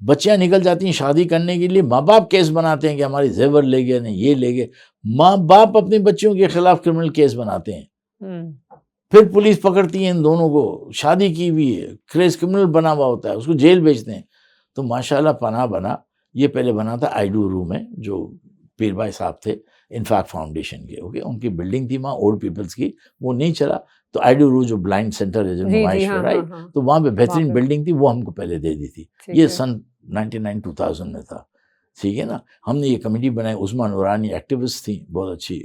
بچیاں نکل جاتی ہیں شادی کرنے کے لیے, ماں باپ کیس بناتے ہیں کہ ہماری زیور لے گئے نہیں, یہ لے گئے. ماں باپ اپنی بچیوں کے خلاف کرمنل کیس بناتے ہیں, پھر پولیس پکڑتی ہے ان دونوں کو, شادی کی ہوئی ہے, کیس کرمنل بنا ہوا ہوتا ہے, اس کو جیل بھیجتے ہیں. تو ماشاءاللہ پناہ بنا. یہ پہلے بنا تھا آئی ڈو رو میں, جو پیر بھائی صاحب تھے انفاق فاؤنڈیشن کے, اوکے, ان کی بلڈنگ تھی وہاں اولڈ پیپلز کی, وہ نہیں چلا تو آئی ڈو رو جو بلائنڈ سینٹر ہے جو نمائش ہے رائٹ, تو وہاں پہ بہترین بلڈنگ تھی, وہ ہم کو پہلے دے دی تھی. یہ سن 99-2000 میں تھا, ٹھیک ہے نا. ہم نے یہ کمیٹی بنائی, عثمان نورانی ایکٹیوسٹ تھیں بہت اچھی,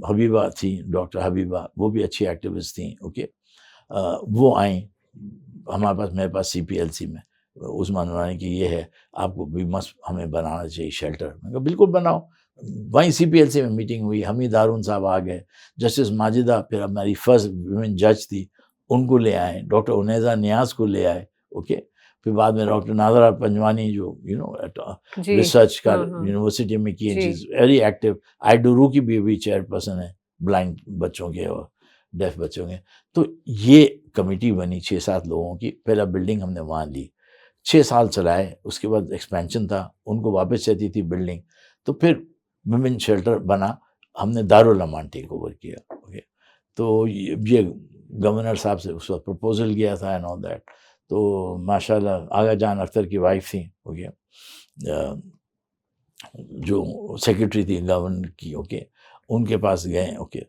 حبیبہ تھیں, ڈاکٹر حبیبہ, وہ بھی اچھی ایکٹیوسٹ تھیں, اوکے. وہ آئیں ہمارے پاس, میرے پاس CPLC میں عثمان نورانی کی یہ ہے, آپ کو بھی مست ہمیں بنانا چاہیے شیلٹر. میں کہا بالکل بناؤ. وہیں CPLC میں میٹنگ ہوئی, حمید ہارون صاحب آ گئے, جسٹس ماجدہ پھر ہماری فرسٹ ویمن جج تھی, ان کو لے آئے, ڈاکٹر انیزہ نیاز کو لے آئے, اوکے. پھر بعد میں ڈاکٹر نادرہ پنجوانی جو ریسرچ کا یونیورسٹی میں کی, ویری ایکٹیو. آئی ڈو رو کی بھی چیئر پرسن ہے بلائنڈ بچوں کے اور ڈیف بچوں کے. تو یہ کمیٹی بنی 6-7 لوگوں کی. پہلا بلڈنگ ہم نے وہاں لی, 6 سال چلائے. اس کے بعد ایکسپینشن تھا, ان کو واپس چاہتی تھی بلڈنگ, تو پھر ویمن شیلٹر بنا. ہم نے دارالامان ٹیک اوور کیا, اوکے. تو یہ گورنر صاحب سے اس وقت پرپوزل گیا تھا اینڈ آل دیٹ. تو ماشاءاللہ آغا جان اختر کی وائف تھیں, اوکے, جو سیکرٹری تھی گورنر کی, اوکے, ان کے پاس گئے, اوکے,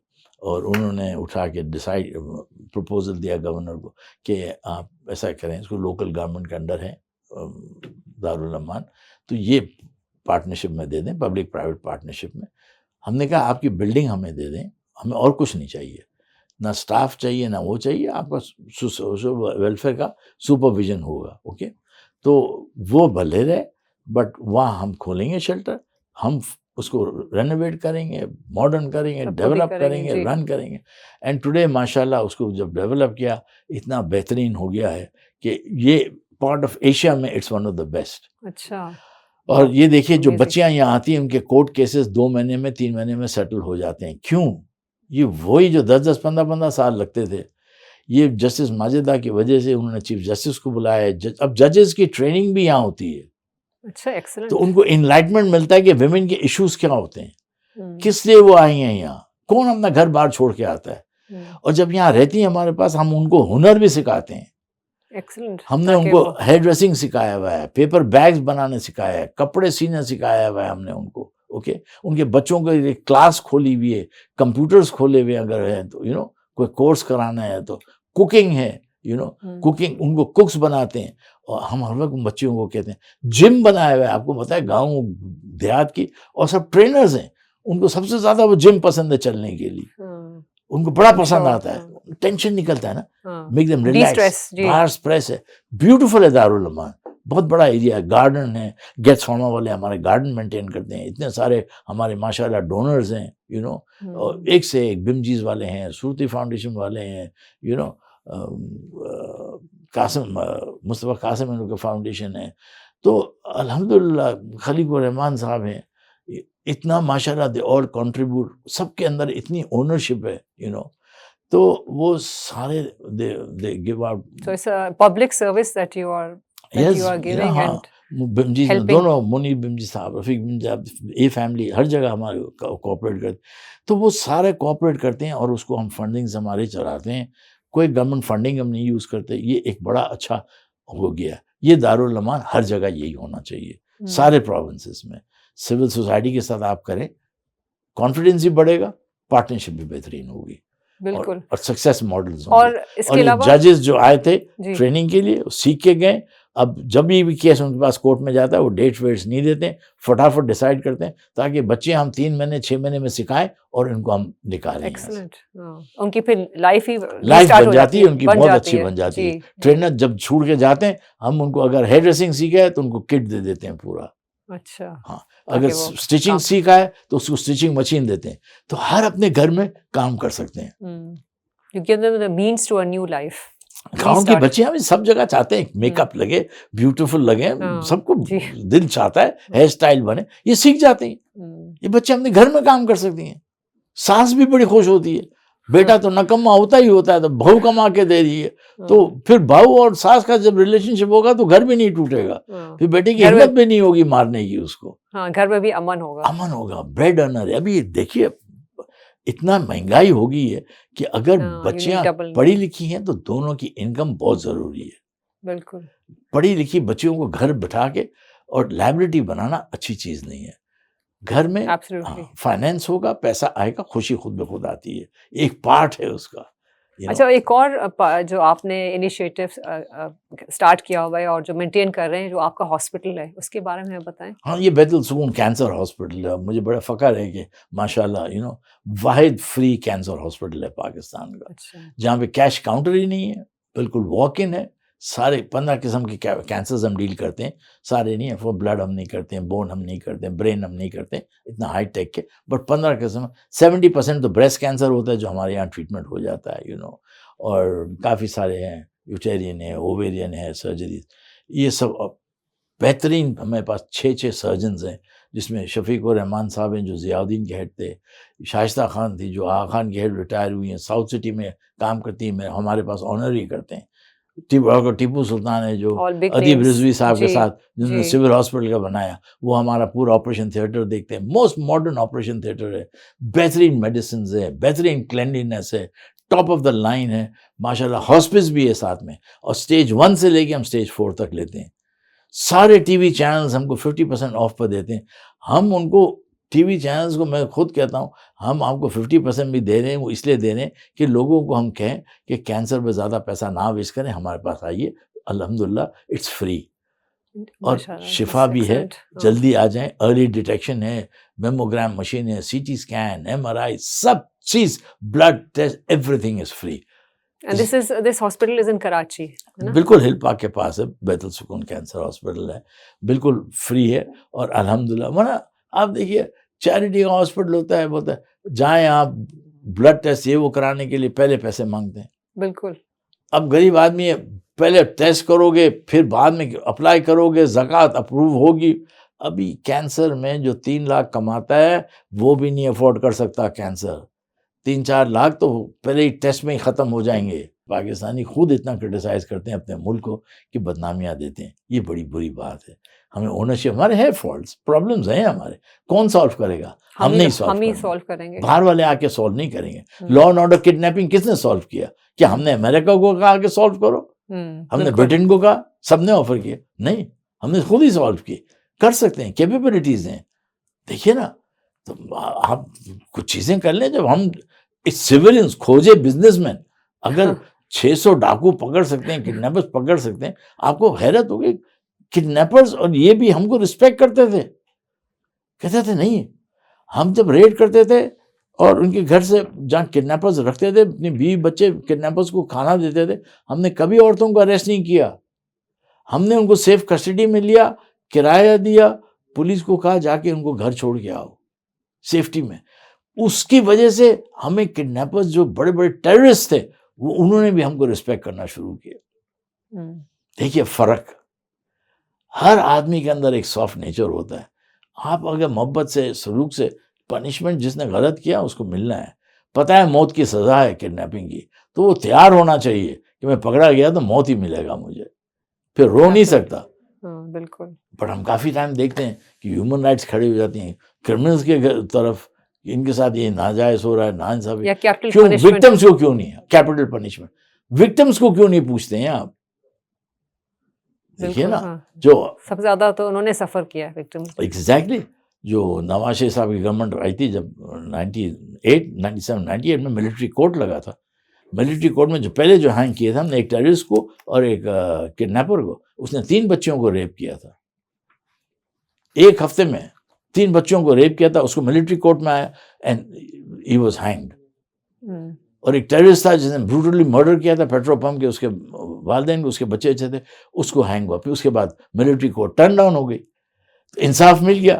اور انہوں نے اٹھا کے ڈیسائیڈ پرپوزل دیا گورنر کو کہ آپ ایسا کریں, اس کو لوکل گورنمنٹ کے انڈر ہے دارالامان, تو یہ پارٹنرشپ میں دے دیں, پبلک پرائیویٹ پارٹنرشپ میں. ہم نے کہا آپ کی بلڈنگ ہمیں دے دیں, ہمیں اور کچھ نہیں چاہیے, نہ سٹاف چاہیے نہ وہ چاہیے, آپ کا سوشل ویلفیئر کا سپرویژن ہوگا, اوکے. تو وہ بھلے رہے, بٹ وہاں ہم کھولیں گے شیلٹر, ہم اس کو رینوویٹ کریں گے, ماڈرن کریں گے, ڈیولپ کریں گے, رن کریں گے. اینڈ ٹوڈے ماشاءاللہ اس کو جب ڈیولپ کیا, اتنا بہترین ہو گیا ہے کہ یہ پارٹ آف ایشیا میں it's one of the best. اچھا. اور یہ دیکھیے جو بچیاں یہاں آتی ہیں ان کے کورٹ کیسز 2 مہینے میں 3 مہینے میں سیٹل ہو جاتے ہیں. کیوں؟ یہ وہی جو 10-10 15-15 سال لگتے تھے, یہ جسٹس ماجدہ کی وجہ سے انہوں نے چیف جسٹس کو بلایا ہے. اب ججز کی ٹریننگ بھی یہاں ہوتی ہے. اچھا, ایکسلنٹ. تو ان کو انلائٹمنٹ ملتا ہے کہ ویمن کے ایشوز کیا ہوتے ہیں, کس لیے وہ آئی ہیں یہاں, کون اپنا گھر بار چھوڑ کے آتا ہے. اور جب یہاں رہتی ہیں ہمارے پاس, ہم ان کو ہنر بھی سکھاتے ہیں. ایکسلنٹ. ہم نے ان کو ہیئر ڈریسنگ سکھایا ہوا ہے, پیپر بیگز بنانے سکھایا ہے, کپڑے سینا سکھایا ہوا ہے ہم نے ان کو, اوکے. ان کے بچوں کو ایک کلاس کھولی ہوئی ہے, کمپیوٹرز کھولے ہوئے اگر ہیں تو کوئی کورس کرانا ہے تو, کوکنگ ہے, کوکنگ, ان کو کوکس بناتے ہیں. اور ہم ہر وقت بچیوں کو کہتے ہیں جم بنایا ہوا ہے, آپ کو پتہ ہے گاؤں دیہات کی, اور سب ٹرینرز ہیں, ان کو سب سے زیادہ وہ جم پسند ہے چلنے کے لیے, ان کو بڑا پسند آتا ہے, ٹینشن نکلتا ہے نا, میک دم ریلیکس, باہر اسپریس ہے. بیوٹیفل ہے دارالامان, بہت بڑا ایریا ہے, گارڈن ہے, گیٹس فارما والے ہمارے گارڈن مینٹین کرتے ہیں, اتنے سارے ہمارے ماشاءاللہ ڈونرز ہیں, اور ایک سے ایک بمجیز والے ہیں, سورتی فاؤنڈیشن والے ہیں, قاسم مصطفیٰ قاسم ان کا فاؤنڈیشن ہے. تو الحمدللہ خلیق الرحمان صاحب ہیں, اتنا ماشاءاللہ دے آل کنٹریبیوٹ, سب کے اندر اتنی اونرشپ ہے, تو وہ سارے they give out. So it's a public service that you are giving and بمجیز helping. دونوں, منیر بمجی صاحب, رفیق بمجی صاحب, یہ فیملی ہر جگہ ہمارے کوآپریٹ کرتے, تو وہ سارے کوآپریٹ کرتے ہیں, اور اس کو ہم فنڈنگز ہمارے چلاتے ہیں. کوئی گورنمنٹ فنڈنگ ہم نہیں یوز کرتے. یہ ایک بڑا اچھا ہو گیا. یہ دارالامان ہر جگہ یہی ہونا چاہیے, سارے پروونسز میں. سول سوسائٹی کے ساتھ آپ کریں, کانفیڈنس بھی بڑھے گا, پارٹنرشپ بھی بہترین ہوگی, بالکل, اور سکسیس ماڈلز ہوں اور گے. اس اور کے یہ علاوہ ججز جو آئے تھے ٹریننگ کے لیے, سیکھ کے گئے. اب جب بھی کیس ان کے پاس کورٹ میں جاتا ہے, وہ ڈیٹس ویٹس نہیں دیتے ہیں, فٹافٹ ڈیسائیڈ کرتے ہیں, تاکہ بچے ہم 3 مہینے 6 مہینے میں سکھائیں اور ان کو ہم نکالیں. ایکسلنٹ. ان کی پھر لائف بن جاتی ہے, ان کی بہت اچھی بن جاتی ہے. ٹرینر جب چھوڑ کے جاتے ہیں, ہم ان کو اگر ہیئر ڈریسنگ سیکھا ہے تو ان کو کٹ دے دیتے ہیں پورا. اچھا. ہاں, اگر اسٹیچنگ سیکھا ہے تو اس کو اسٹیچنگ مشین دیتے ہیں, تو ہر اپنے گھر میں کام کر سکتے ہیں. You give them the means to a new life. گاؤں کی بچیاں بھی سب جگہ چاہتے ہیں میک اپ لگے, بیوٹیفل لگے, سب کو دل چاہتا ہے ہیئر اسٹائل بنے, یہ سیکھ جاتے ہیں. یہ بچے اپنے گھر میں کام کر سکتی ہیں, ساس بھی بڑی خوش ہوتی ہے, بیٹا تو نکما ہوتا ہی ہوتا ہے، تو بہو کما کے دے رہی ہے، تو پھر بہو اور ساس کا جب ریلیشن شپ ہوگا تو گھر بھی نہیں ٹوٹے گا، پھر بیٹے کی ہمت بھی نہیں ہوگی مارنے کی اس کو، ہاں گھر میں بھی امن ہوگا، امن ہوگا، بریڈ ارنر ہے۔ ابھی دیکھیے اتنا مہنگائی ہو گئی ہے کہ اگر بچیاں پڑھی لکھی ہیں تو دونوں کی انکم بہت ضروری ہے، بالکل پڑھی لکھی بچیوں کو گھر بٹھا کے اور لائبلٹی بنانا اچھی چیز نہیں ہے۔ گھر میں فائنینس ہوگا، پیسہ آئے گا، خوشی خود بخود آتی ہے، ایک پارٹ ہے اس کا۔ اچھا ایک اور جو آپ نے انیشیٹو اسٹارٹ کیا ہوا ہے اور جو مینٹین کر رہے ہیں، جو آپ کا ہاسپٹل ہے، اس کے بارے میں بتائیں۔ ہاں یہ بیت السکون کینسر ہاسپٹل ہے، مجھے بڑا فخر ہے کہ ماشاءاللہ واحد فری کینسر ہاسپٹل ہے پاکستان کا، جہاں پہ کیش کاؤنٹر ہی نہیں ہے، بالکل واک ان ہے، سارے 15 قسم کے کینسرز ہم ڈیل کرتے ہیں، سارے نہیں ہیں، بلڈ ہم نہیں کرتے ہیں، بون ہم نہیں کرتے ہیں، برین ہم نہیں کرتے ہیں اتنا ہائی ٹیک کے، بٹ 15 قسم، 70% تو بریسٹ کینسر ہوتا ہے جو ہمارے یہاں ٹریٹمنٹ ہو جاتا ہے اور کافی سارے ہیں، یوٹیرین ہے، اوویرین ہے، سرجریز، یہ سب بہترین۔ ہمارے پاس 6 سرجنز ہیں، جس میں شفیق الرحمان صاحب ہیں جو ضیاء الدین کے ہیڈ تھے، شائستہ خان تھی جو آغا خان کے ہیڈ ریٹائر ہوئی ہیں، ساؤتھ سٹی میں کام کرتی ہیں، ہمارے پاس آنر ہی کرتے ہیں۔ ٹیپو سلطان ہے جو ادیب رضوی صاحب کے ساتھ جنہوں نے سول ہاسپٹل کا بنایا، وہ ہمارا پورا آپریشن تھیٹر دیکھتے ہیں، موسٹ ماڈرن آپریشن تھیٹر ہے، بہترین میڈیسنز ہے، بہترین کلینلینس ہے، ٹاپ آف دا لائن ہے ماشاءاللہ، ہاسپس بھی ہے ساتھ میں، اور سٹیج 1 سے لے کے ہم سٹیج 4 تک لیتے ہیں۔ سارے ٹی وی چینلز ہم کو 50% آف پر دیتے ہیں، ہم ان کو ٹی وی چینلز کو، میں خود کہتا ہوں ہم آپ کو 50% بھی دے رہے ہیں، وہ اس لیے دے رہے ہیں کہ لوگوں کو ہم کہیں کہ کینسر پہ زیادہ پیسہ نہ ویسٹ کریں، ہمارے پاس آئیے، الحمدللہ اٹس فری، اور شفا بھی ہے، جلدی آ جائیں، ارلی ڈیٹیکشن ہے، میموگرام مشین ہے، C T scan, M R I, سب چیز، blood test, everything is free. This hospital is in Karachi. بالکل ہل پارک کے پاس ہے، بیت السکون کینسر ہاسپٹل ہے، بالکل فری ہے، اور الحمدللہ ورنہ آپ دیکھیے چیریٹی کا ہاسپٹل ہوتا ہے، بولتا ہے جائیں آپ بلڈ ٹیسٹ یہ وہ کرانے کے لیے پہلے پیسے مانگتے ہیں، بالکل۔ اب غریب آدمی ہے، پہلے ٹیسٹ کرو گے، پھر بعد میں اپلائی کرو گے، زکوٰۃ اپروو ہوگی۔ ابھی کینسر میں جو 3 لاکھ کماتا ہے وہ بھی نہیں افورڈ کر سکتا کینسر، 3-4 لاکھ تو پہلے ہی ٹیسٹ میں ہی ختم ہو جائیں گے۔ پاکستانی خود اتنا کرٹیسائز کرتے ہیں اپنے ملک کو کہ بدنامیاں دیتے ہیں، یہ بڑی بری بات ہے۔ ہمیں اونرشپ، ہمارے ہے فالٹس، پرابلمز ہیں ہمارے، کون سالو کرے گا؟ ہم نہیں سالو کریں گے، باہر والے آ کے سالو نہیں کریں گے۔ لا اینڈ آرڈر کڈنیپنگ کس نے سالو کیا؟ کیا ہم نے امریکہ کو کہا کہ سالو کرو؟ ہم نے برٹن کو کہا؟ سب نے آفر کیا؟ نہیں، ہم نے خود ہی سالو کی، کر سکتے ہیں، کیپیبلٹیز ہیں۔ دیکھیے نا، تو آپ کچھ چیزیں کر لیں، جب ہم سیولینز کھوجے بزنس مین، اگر 600 ڈاکو پکڑ سکتے ہیں، کڈنیپرز پکڑ سکتے ہیں، آپ کو حیرت ہوگی، کڈنیپرز اور یہ بھی ہم کو رسپیکٹ کرتے تھے، کہتے تھے نہیں، ہم جب ریڈ کرتے تھے اور ان کے گھر سے جہاں کڈنیپرز رکھتے تھے، اپنی بیوی بچے کڈنیپرز کو کھانا دیتے تھے، ہم نے کبھی عورتوں کو اریسٹ نہیں کیا، ہم نے ان کو سیف کسٹڈی میں لیا، کرایہ دیا، پولیس کو کہا جا کے ان کو گھر چھوڑ کے آؤ سیفٹی میں۔ اس کی وجہ سے ہمیں کڈنیپرز جو بڑے بڑے ٹیررسٹ تھے، وہ انہوں نے بھی ہم کو رسپیکٹ کرنا شروع کیا۔ دیکھیے فرق، ہر آدمی کے اندر ایک سافٹ نیچر ہوتا ہے، آپ اگر محبت سے، سلوک سے، پنشمنٹ جس نے غلط کیا اس کو ملنا ہے، پتہ ہے موت کی سزا ہے کڈنیپنگ کی، تو وہ تیار ہونا چاہیے کہ میں پکڑا گیا تو موت ہی ملے گا مجھے، پھر رو نہیں سکتا۔ بالکل۔ بٹ ہم کافی ٹائم دیکھتے ہیں کہ ہیومن رائٹس کھڑی ہو جاتی ہیں کرمنلز کے طرف، ان کے ساتھ یہ ناجائز ہو رہا ہے، ناانصافی، کیوں وکٹمز کو کیوں نہیں ہے کیپٹل پنشمنٹ؟ وکٹمز کو کیوں نہیں پوچھتے ہیں آپ؟ دیکھیے نا، جو سب سے زیادہ تو انہوں نے سفر کیا ہے وکٹم۔ ایگزیکٹلی، جو نواز شریف صاحب کی گورنمنٹ آئی تھی جب 97 میں ملٹری کورٹ لگا تھا، ملٹری کورٹ میں جو پہلے جو ہینگ کیے تھے ہم نے، ایک ٹیررسٹ کو اور ایک کڈنیپر کو، اس نے 3 بچیوں کو ریپ کیا تھا، ایک ہفتے میں 3 بچوں کو ریپ کیا تھا، اس کو ملٹری کورٹ میں آیا اینڈ ہی واز ہینگڈ۔ اور ایک ٹیررسٹ تھا جس نے بروٹلی مرڈر کیا تھا پیٹرول پمپ کے، اس کے والدین کو، اس کے بچے اچھے تھے، اس کو ہینگ ہوا، پھر اس کے بعد ملٹری کورٹ ٹرن ڈاؤن ہو گئی، انصاف مل گیا۔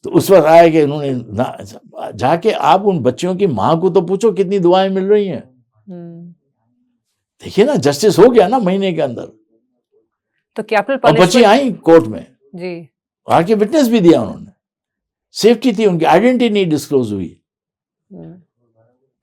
تو اس وقت آیا کہ انہوں نے جا کے آپ ان بچوں کی ماں کو تو پوچھو کتنی دعائیں مل رہی ہیں، دیکھیے نا، جسٹس ہو گیا نا مہینے کے اندر، تو کیپٹل اور بچی آئیں کورٹ میں، جی آ کے وٹنس بھی دیا انہوں نے، سیفٹی تھی، ان کی آئیڈینٹی نہیں ڈسکلوز ہوئی۔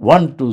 1 to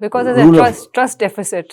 Because there's a trust deficit.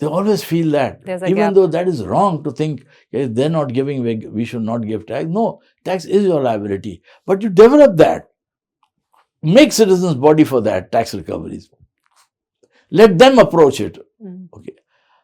They always feel that, There's a even gap. though that is wrong to think they're not giving, we should not give tax. No, tax is your liability, but you develop that. Make citizens body for that, tax recoveries. Let them approach it. Okay.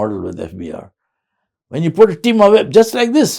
model with FBR. When you put a team away, just like this.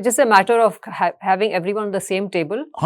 It's just a matter of having everyone on the same table,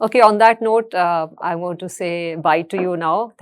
Okay, on that note, I'm going to say bye to you now.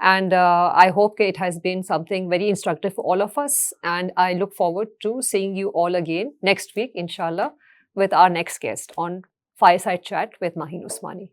and I hope it has been something very instructive for all of us, and I look forward to seeing you all again next week, inshallah, with our next guest on Fireside Chat with Maheen Usmani.